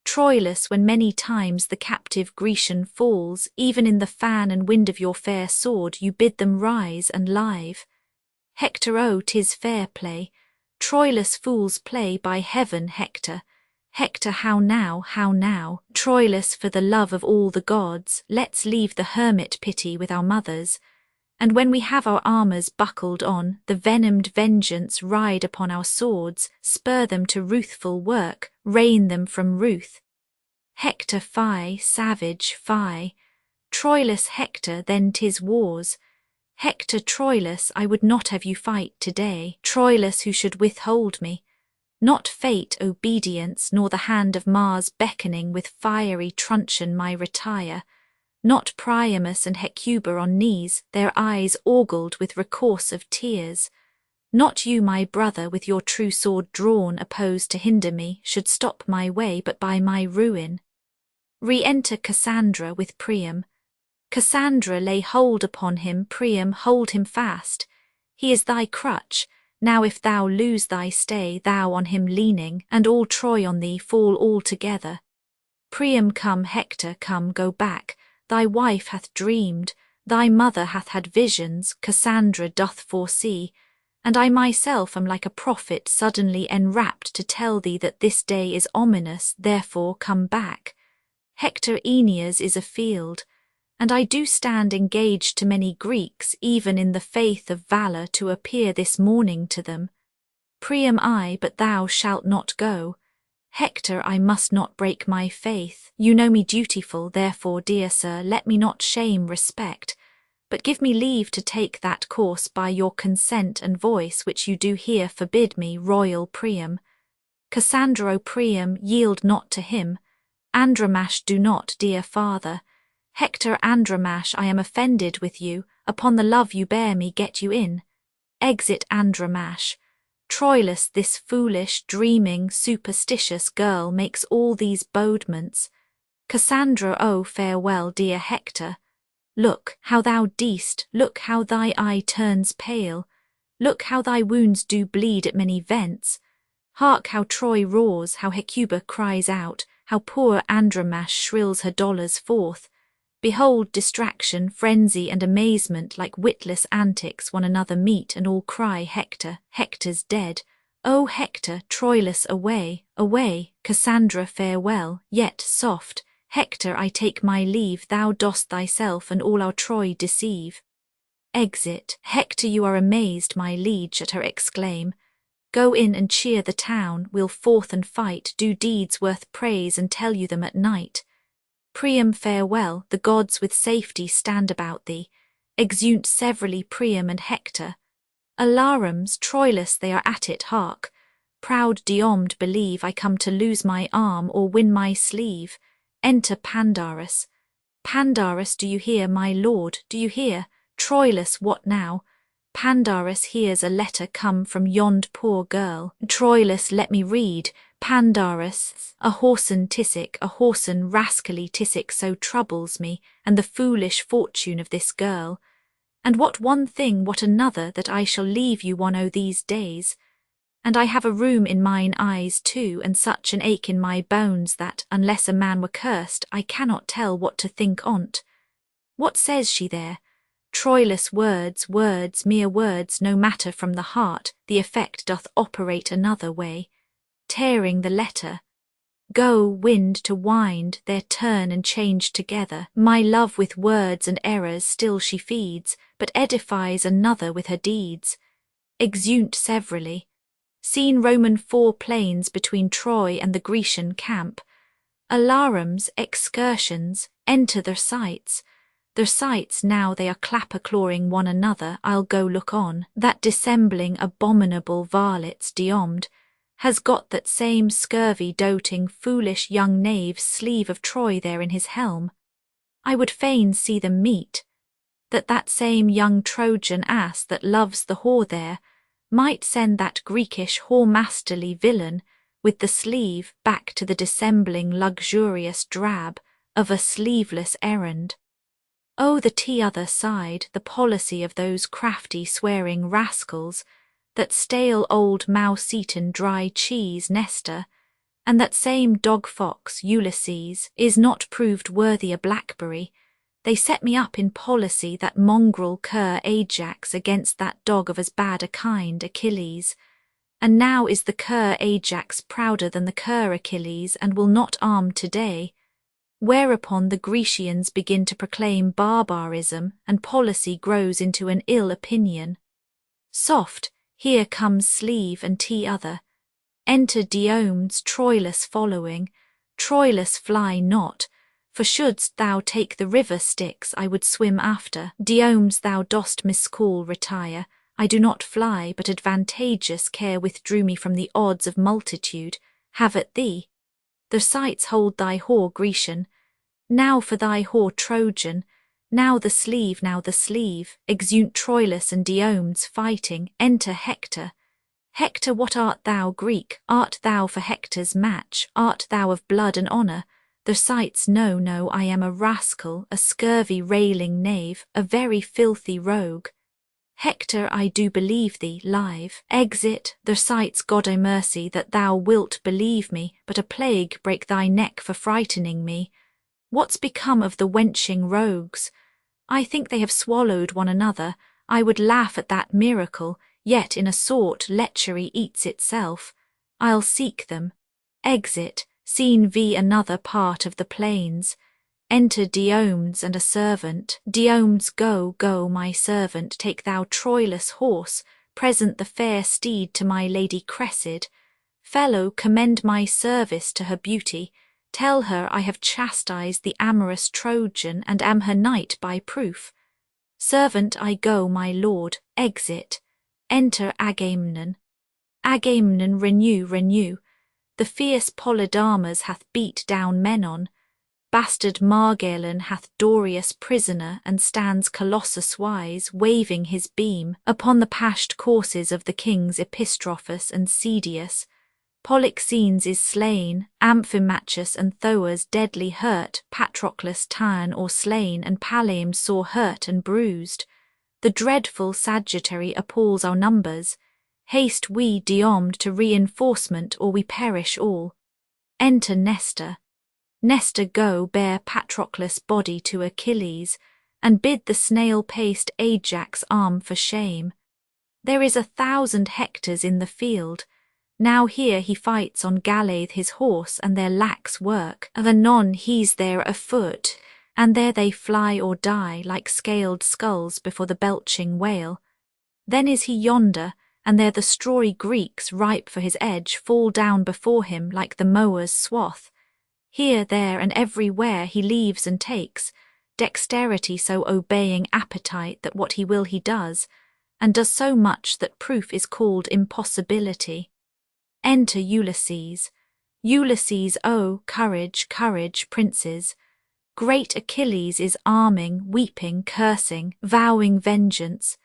Troilus, when many times the captive Grecian falls, even in the fan and wind of your fair sword you bid them rise and live. Hector, oh, 'tis fair play. Troilus, fools play, by heaven, Hector. Hector, how now, how now? Troilus, for the love of all the gods, let's leave the hermit pity with our mothers. And when we have our armours buckled on, the venomed vengeance ride upon our swords, spur them to ruthful work, rein them from ruth. Hector, fie, savage, fie. Troilus, Hector, then 'tis wars. Hector, Troilus, I would not have you fight today. Troilus, who should withhold me. Not fate, obedience, nor the hand of Mars beckoning with fiery truncheon my retire. Not Priamus and Hecuba on knees, their eyes ogled with recourse of tears. Not you, my brother, with your true sword drawn, opposed to hinder me, should stop my way, but by my ruin. Re-enter Cassandra with Priam. Cassandra, lay hold upon him, Priam, hold him fast. He is thy crutch. Now if thou lose thy stay, thou on him leaning, and all Troy on thee fall altogether. Priam, come, Hector, come, go back. Thy wife hath dreamed, thy mother hath had visions, Cassandra doth foresee, and I myself am like a prophet suddenly enwrapped to tell thee that this day is ominous, therefore come back. Hector Aeneas is afield, and I do stand engaged to many Greeks, even in the faith of valour, to appear this morning to them. Priam I, but thou shalt not go. Hector, I must not break my faith. You know me dutiful, therefore, dear sir, let me not shame respect, but give me leave to take that course by your consent and voice which you do here forbid me, royal Priam. Cassandra, O Priam, yield not to him. Andromache, do not, dear father. Hector, Andromache, I am offended with you. Upon the love you bear me, get you in. Exit Andromache. Troilus, this foolish, dreaming, superstitious girl makes all these bodements. Cassandra, oh, farewell, dear Hector. Look how thou deest, look how thy eye turns pale. Look how thy wounds do bleed at many vents. Hark how Troy roars, how Hecuba cries out, how poor Andromache shrills her dolours forth. Behold distraction, frenzy, and amazement like witless antics one another meet, and all cry, Hector, Hector's dead. O Hector, Troilus away, away, Cassandra farewell, yet soft. Hector, I take my leave, thou dost thyself and all our Troy deceive. Exit. Hector, you are amazed, my liege, at her exclaim. Go in and cheer the town, we'll forth and fight, do deeds worth praise and tell you them at night. Priam farewell, the gods with safety stand about thee. Exeunt severally Priam and Hector. Alarums, Troilus, they are at it, hark. Proud Diomed, believe I come to lose my arm or win my sleeve. Enter Pandarus. Pandarus, do you hear, my lord, do you hear? Troilus, what now? Pandarus hears a letter come from yond poor girl. Troilus, let me read. Pandarus, a whoreson Tisic, a whoreson rascally Tisic so troubles me, and the foolish fortune of this girl. And what one thing, what another, that I shall leave you one o' these days. And I have a rheum in mine eyes too, and such an ache in my bones that, unless a man were cursed, I cannot tell what to think on't. What says she there? Troilus, words, words, mere words, no matter from the heart, the effect doth operate another way. Tearing the letter. Go, wind, to wind, their turn and change together. My love with words and errors still she feeds, but edifies another with her deeds. Exeunt severally. Seen Roman four plains between Troy and the Grecian camp. Alarums, excursions, enter their sights. Their sights now they are clapper-clawing one another, I'll go look on. That dissembling abominable varlets Diomed has got that same scurvy doting foolish young knave's sleeve of Troy there in his helm. I would fain see them meet, that same young Trojan ass that loves the whore there might send that Greekish whoremasterly villain with the sleeve back to the dissembling luxurious drab of a sleeveless errand. Oh, the other side, the policy of those crafty swearing rascals, that stale old mouse-eaten dry cheese Nestor, and that same dog-fox Ulysses is not proved worthy a blackberry. They set me up in policy, that mongrel cur Ajax against that dog of as bad a kind Achilles. And now is the cur Ajax prouder than the cur Achilles, and will not arm today. Whereupon the Grecians begin to proclaim barbarism, and policy grows into an ill opinion. Soft, here comes sleeve and other. Enter Diomedes, Troilus following. Troilus, fly not, for shouldst thou take the river Styx, I would swim after. Diomedes, thou dost miscall, retire. I do not fly, but advantageous care withdrew me from the odds of multitude. Have at thee. The sights hold thy whore Grecian. Now for thy whore Trojan. Now the sleeve, now the sleeve. Exeunt Troilus and Diomedes fighting. Enter Hector. Hector, what art thou, Greek? Art thou for Hector's match? Art thou of blood and honour? The sights, no, no, I am a rascal, a scurvy railing knave, a very filthy rogue. Hector, I do believe thee, live. Exit, the sights, God o' mercy, that thou wilt believe me, but a plague break thy neck for frightening me. What's become of the wenching rogues? I think they have swallowed one another. I would laugh at that miracle, Yet in a sort lechery eats itself. I'll seek them. Exit, scene v another part of the plains. Enter Diomedes and a servant. Diomedes, go, go, my servant, take thou Troilus' horse, present the fair steed to my lady Cressida. Fellow, commend my service to her beauty. Tell her I have chastised the amorous Trojan and am her knight by proof. Servant, I go, my lord. Exit. Enter Agamemnon. Agamemnon, renew, renew. The fierce Polydamas hath beat down Menon. Bastard Margalon hath Dorius prisoner, and stands Colossus-wise, waving his beam, upon the pashed corses of the kings Epistrophus and Cedius. Polixenes is slain, Amphimachus and Thoas deadly hurt, Patroclus ta'en or slain, and Palaem sore hurt and bruised. The dreadful Sagittary appalls our numbers. Haste we, Diomed, to reinforcement, or we perish all. Enter Nestor. Nestor, go, bear Patroclus' body to Achilles, and bid the snail-paced Ajax arm for shame. There is 1,000 Hectors in the field. Now here he fights on Galath his horse, and their lax work. Anon he's there afoot, and there they fly or die like scaled skulls before the belching whale. Then is he yonder, and there the strawy Greeks, ripe for his edge, fall down before him like the mower's swath. Here, there, and everywhere he leaves and takes, dexterity so obeying appetite that what he will he does, and does so much that proof is called impossibility. Enter Ulysses. Ulysses, oh, courage, courage, princes! Great Achilles is arming, weeping, cursing, vowing vengeance.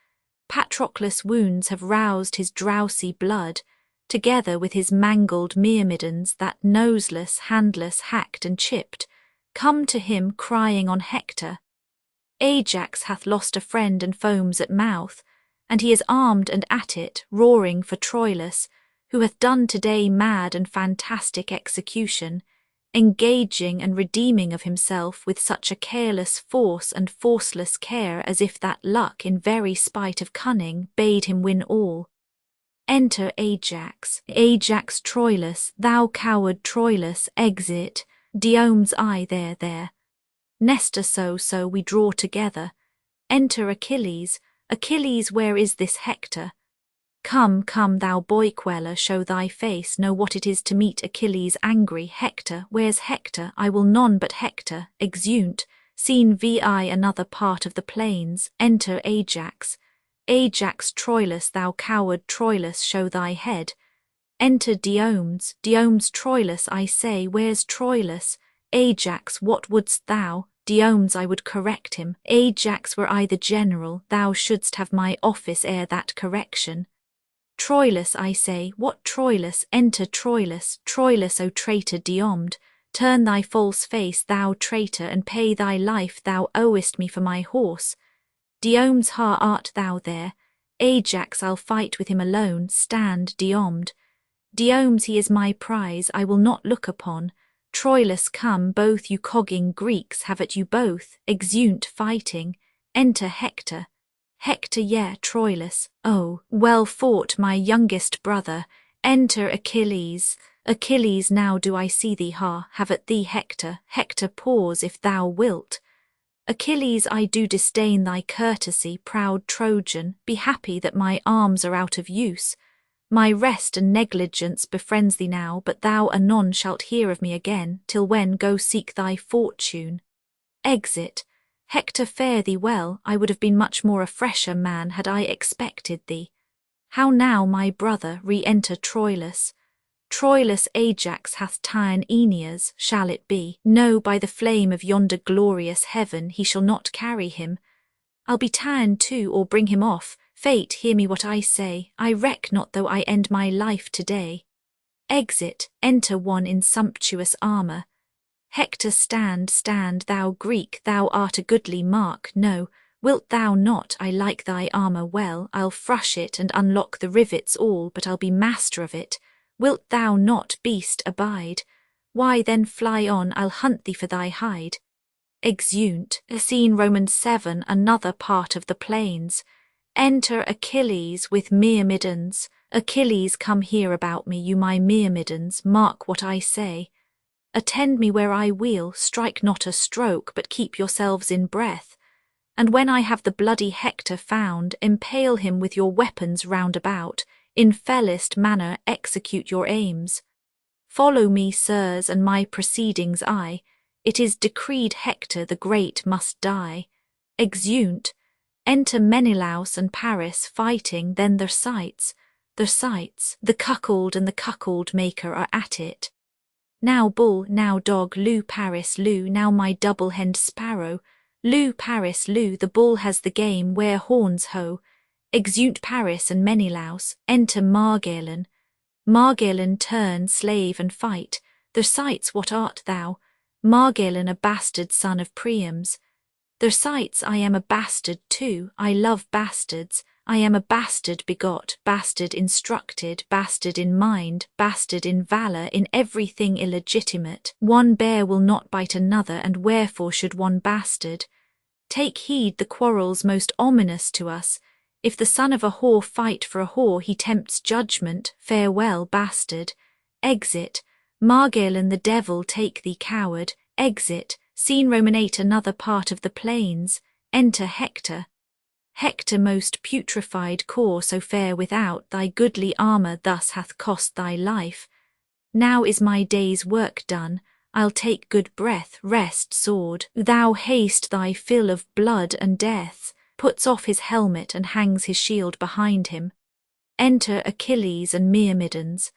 Patroclus' wounds have roused his drowsy blood, together with his mangled myrmidons that noseless, handless, hacked and chipped, come to him crying on Hector. Ajax hath lost a friend and foams at mouth, and he is armed and at it, roaring for Troilus, who hath done today mad and fantastic execution, engaging and redeeming of himself with such a careless force and forceless care as if that luck in very spite of cunning bade him win all. Enter Ajax. Ajax, Troilus, thou coward Troilus, exit. Diomedes, I, there. Nestor, so we draw together. Enter Achilles. Achilles, where is this Hector? Come, thou boy-queller, show thy face, know what it is to meet Achilles angry. Hector, where's Hector? I will none but Hector. Exeunt. Scene vi another part of the plains. Enter Ajax. Ajax, Troilus, thou coward Troilus, show thy head. Enter Diomedes. Diomedes, Troilus, I say, where's Troilus? Ajax, what wouldst thou? Diomedes, I would correct him. Ajax, were I the general, thou shouldst have my office ere that correction. Troilus, I say, what Troilus? Enter Troilus. Troilus, O traitor Diomed, turn thy false face, thou traitor, and pay thy life thou owest me for my horse. Diomedes, ha, art thou there? Ajax, I'll fight with him alone. Stand, Diomed. Diomedes, he is my prize, I will not look upon. Troilus, come, both you cogging Greeks, have at you both. Exeunt fighting. Enter Hector. Hector, yea, Troilus. Oh, well fought, my youngest brother. Enter Achilles. Achilles, now do I see thee, ha, have at thee Hector. Hector, pause if thou wilt. Achilles, I do disdain thy courtesy, proud Trojan. Be happy that my arms are out of use. My rest and negligence befriends thee now, but thou anon shalt hear of me again, till when go seek thy fortune. Exit. Hector, fare thee well, I would have been much more a fresher man had I expected thee. How now, my brother, re-enter Troilus? Troilus Ajax hath ta'en Aeneas, shall it be? No, by the flame of yonder glorious heaven, he shall not carry him. I'll be ta'en too, or bring him off. Fate, hear me what I say, I reck not though I end my life today. Exit, enter one in sumptuous armour. Hector, stand, thou Greek, thou art a goodly mark. No, wilt thou not? I like thy armour well. I'll frush it and unlock the rivets all, but I'll be master of it. Wilt thou not, beast, abide? Why then fly on, I'll hunt thee for thy hide. Exeunt. Scene Romans 7, another part of the plains. Enter Achilles with myrmidons. Achilles, come here about me, you my myrmidons, mark what I say. Attend me where I wheel, strike not a stroke, but keep yourselves in breath. And when I have the bloody Hector found, impale him with your weapons round about, in fellest manner execute your aims. Follow me, sirs, and my proceedings it is decreed Hector the great must die. Exeunt. Enter Menelaus and Paris fighting, then their sights, the cuckold and the cuckold maker are at it. Now bull, now dog, loo Paris, loo, now my double-henned sparrow, loo Paris, loo, the bull has the game, where horns ho. Exeunt Paris and Menelaus, enter Margalen. Margalen turn slave and fight, their sights what art thou? Margalen a bastard son of Priam's. Their sights I am a bastard too, I love bastards, I am a bastard begot, bastard instructed, bastard in mind, bastard in valour, in everything illegitimate. One bear will not bite another, and wherefore should one bastard? Take heed, the quarrel's most ominous to us. If the son of a whore fight for a whore, he tempts judgment. Farewell, bastard. Exit. Margalen the devil take thee, coward. Exit. Scene Romanate another part of the plains. Enter Hector. Hector most putrefied core, so fair without, thy goodly armour thus hath cost thy life. Now is my day's work done, I'll take good breath, rest, sword. Thou haste thy fill of blood and death, puts off his helmet and hangs his shield behind him. Enter Achilles and Myrmidons.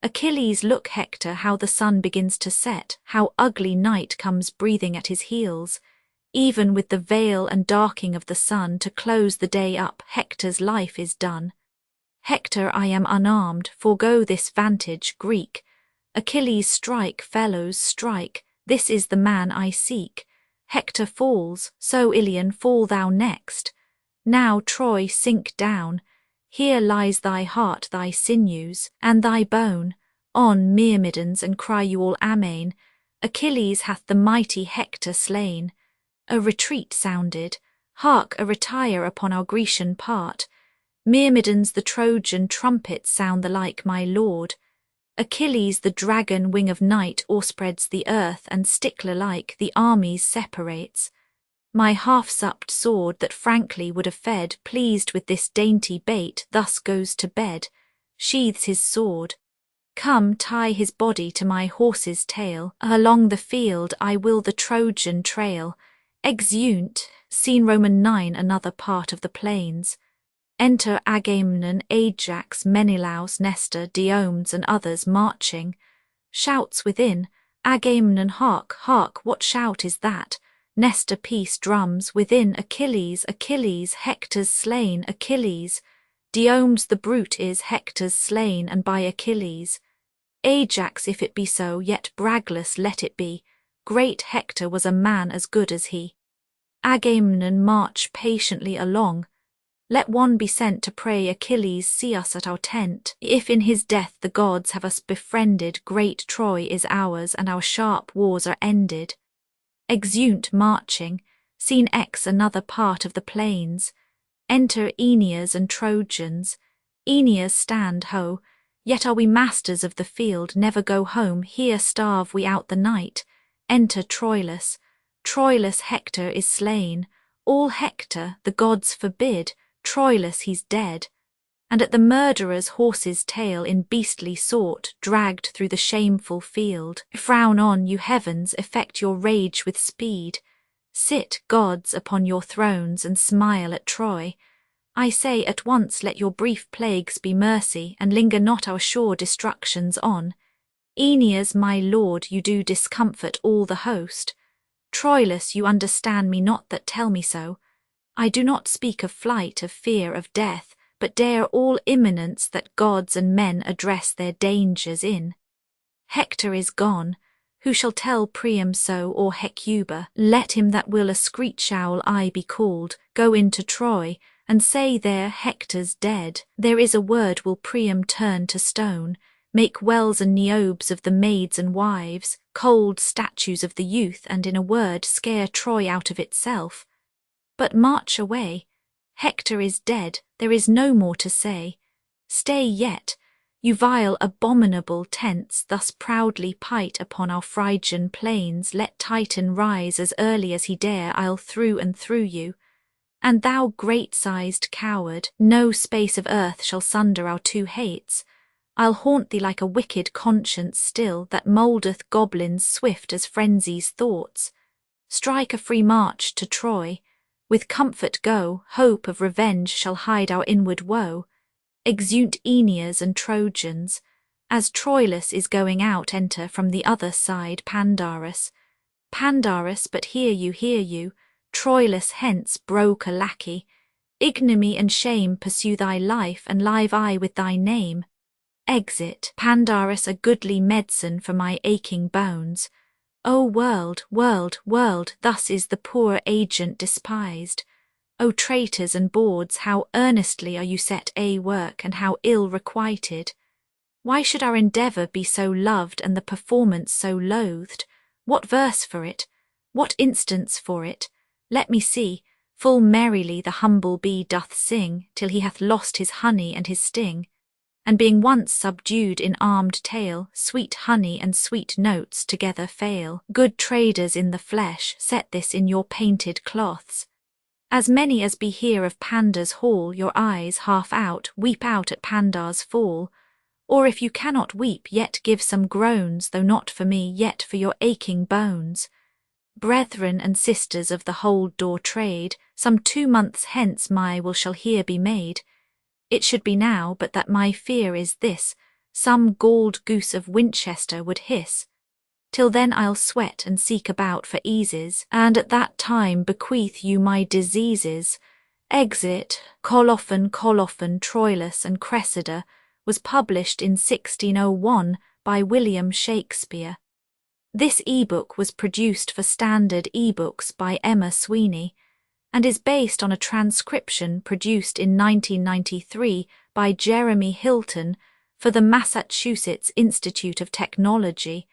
Achilles, look Hector, how the sun begins to set, how ugly night comes breathing at his heels. Even with the veil and darking of the sun to close the day up, Hector's life is done. Hector, I am unarmed, forego this vantage, Greek. Achilles, strike, fellows, strike, this is the man I seek. Hector falls, so Ilion, fall thou next. Now, Troy, sink down. Here lies thy heart, thy sinews, and thy bone. On, Myrmidons, and cry you all Amain. Achilles hath the mighty Hector slain. A retreat sounded. Hark, a retire upon our Grecian part. Myrmidons, the Trojan trumpets sound the like, my lord. Achilles, the dragon wing of night, o'erspreads the earth, and stickler-like the armies separates. My half-supped sword that frankly would have fed, pleased with this dainty bait, thus goes to bed, sheathes his sword. Come, tie his body to my horse's tail, along the field I will the Trojan trail. Exeunt. Scene Roman 9 another part of the plains. Enter Agamemnon, Ajax, Menelaus, Nestor, Diomedes, and others marching. Shouts within. Agamemnon, hark, hark, what shout is that? Nestor, peace, drums. Within, Achilles, Achilles, Hector's slain, Achilles. Diomedes the brute is Hector's slain, and by Achilles. Ajax, if it be so, yet bragless let it be. Great Hector was a man as good as he. Agamemnon, march patiently along. Let one be sent to pray Achilles see us at our tent. If in his death the gods have us befriended, great Troy is ours, and our sharp wars are ended. Exeunt marching. Scene X another part of the plains. Enter Aeneas and Trojans. Aeneas, stand, ho! Yet are we masters of the field, never go home, here starve we out the night. Enter Troilus. Troilus, Hector is slain. All Hector, the gods forbid. Troilus, he's dead. And at the murderer's horse's tail in beastly sort, dragged through the shameful field. Frown on, you heavens, effect your rage with speed. Sit, gods, upon your thrones, and smile at Troy. I say, at once let your brief plagues be mercy, and linger not our sure destructions on. Aeneas, my lord, you do discomfort all the host. Troilus, you understand me not that tell me so. I do not speak of flight, of fear, of death, but dare all imminence that gods and men address their dangers in. Hector is gone. Who shall tell Priam so, or Hecuba? Let him that will a screech owl I be called, go into Troy, and say there Hector's dead. There is a word will Priam turn to stone, make wells and Neobes of the maids and wives, cold statues of the youth, and in a word scare Troy out of itself. But march away. Hector is dead, there is no more to say. Stay yet, you vile abominable tents thus proudly pite upon our Phrygian plains. Let Titan rise as early as he dare, I'll through and through you. And thou great-sized coward, no space of earth shall sunder our two hates. I'll haunt thee like a wicked conscience still, that mouldeth goblins swift as frenzy's thoughts. Strike a free march to Troy, with comfort go, hope of revenge shall hide our inward woe. Exeunt Aeneas and Trojans, as Troilus is going out enter from the other side Pandarus. Pandarus, but hear you, Troilus hence broke a lackey. Ignominy and shame pursue thy life, and live I with thy name. Exit, Pandarus, a goodly medicine for my aching bones. O world, world, world, thus is the poor agent despised. O traitors and bawds, how earnestly are you set a work, and how ill requited. Why should our endeavour be so loved, and the performance so loathed? What verse for it? What instance for it? Let me see. Full merrily the humble bee doth sing, till he hath lost his honey and his sting. And being once subdued in armed tale, sweet honey and sweet notes together fail. Good traders in the flesh, set this in your painted cloths. As many as be here of Pandar's hall, your eyes half out, weep out at Pandar's fall. Or if you cannot weep, yet give some groans, though not for me, yet for your aching bones. Brethren and sisters of the hold door trade, some 2 months hence my will shall here be made. It should be now, but that my fear is this, some galled goose of Winchester would hiss. Till then I'll sweat and seek about for eases, and at that time bequeath you my diseases. Exit, Colophon, Troilus and Cressida, was published in 1601 by William Shakespeare. This e-book was produced for Standard eBooks by Emma Sweeney, and is based on a transcription produced in 1993 by Jeremy Hilton for the Massachusetts Institute of Technology,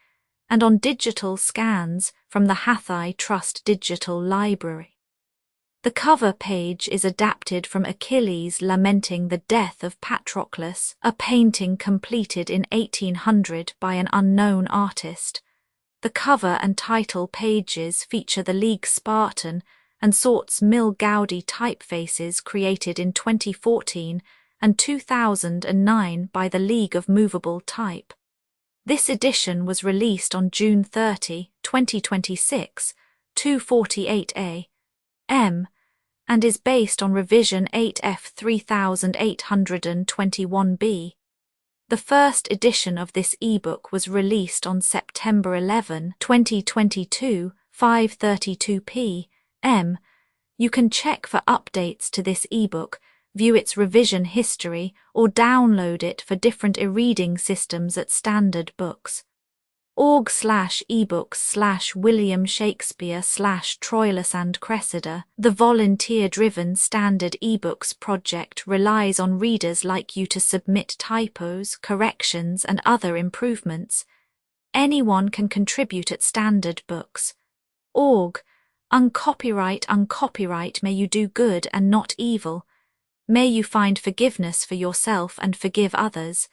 and on digital scans from the Hathai Trust Digital Library. The cover page is adapted from Achilles lamenting the death of Patroclus, a painting completed in 1800 by an unknown artist. The cover and title pages feature the League Spartan and Sorts Mill Gaudi typefaces created in 2014 and 2009 by the League of Movable Type. This edition was released on June 30, 2026, 248 AM, and is based on revision 8F 3821B. The first edition of this ebook was released on September 11, 2022, 5:32 p.m. You can check for updates to this ebook, view its revision history, or download it for different e-reading systems at Standard Books. org/ebooks/William Shakespeare/Troilus and Cressida. The volunteer-driven Standard eBooks project relies on readers like you to submit typos, corrections, and other improvements. Anyone can contribute at Standard Books. Uncopyright, may you do good and not evil. May you find forgiveness for yourself and forgive others.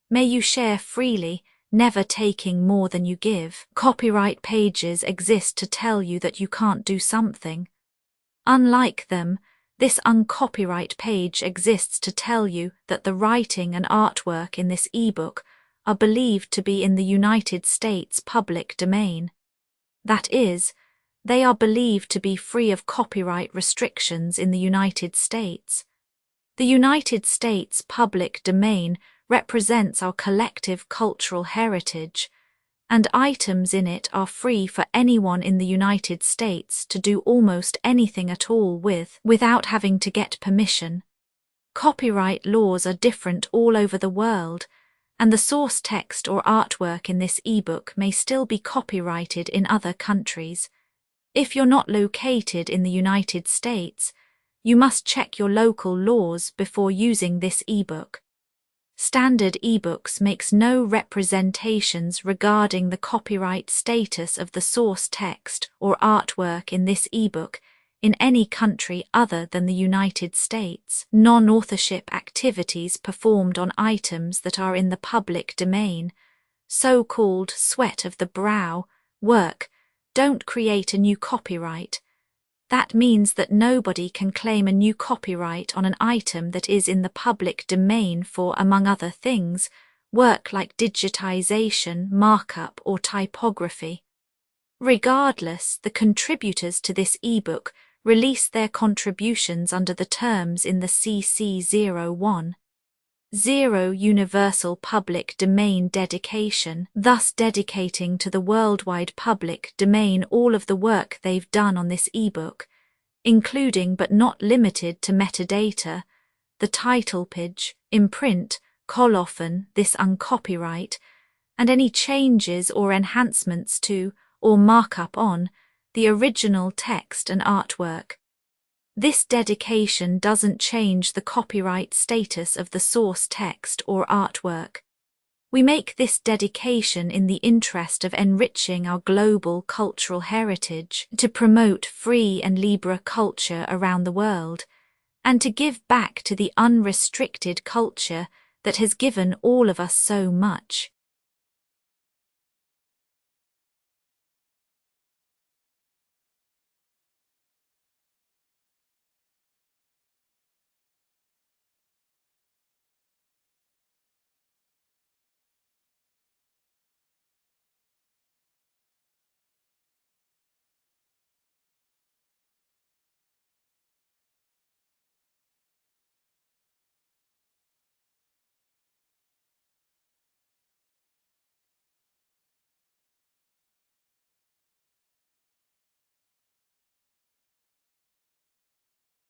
May you share freely, never taking more than you give. Copyright pages exist to tell you that you can't do something. Unlike them, this uncopyright page exists to tell you that the writing and artwork in this ebook are believed to be in the United States public domain. That is, they are believed to be free of copyright restrictions in the United States. The United States public domain represents our collective cultural heritage, and items in it are free for anyone in the United States to do almost anything at all with, without having to get permission. Copyright laws are different all over the world, and the source text or artwork in this ebook may still be copyrighted in other countries. If you're not located in the United States, you must check your local laws before using this ebook. Standard eBooks makes no representations regarding the copyright status of the source text or artwork in this ebook, in any country other than the United States. Non-authorship activities performed on items that are in the public domain, so-called sweat of the brow, work, don't create a new copyright. That means that nobody can claim a new copyright on an item that is in the public domain for, among other things, work like digitization, markup, or typography. Regardless, the contributors to this ebook release their contributions under the terms in the CC01. 0 Universal Public Domain Dedication, thus dedicating to the worldwide public domain all of the work they've done on this ebook, including but not limited to metadata, the title page, imprint, colophon, this uncopyright, and any changes or enhancements to, or markup on, the original text and artwork. This dedication doesn't change the copyright status of the source text or artwork. We make this dedication in the interest of enriching our global cultural heritage, to promote free and libre culture around the world, and to give back to the unrestricted culture that has given all of us so much.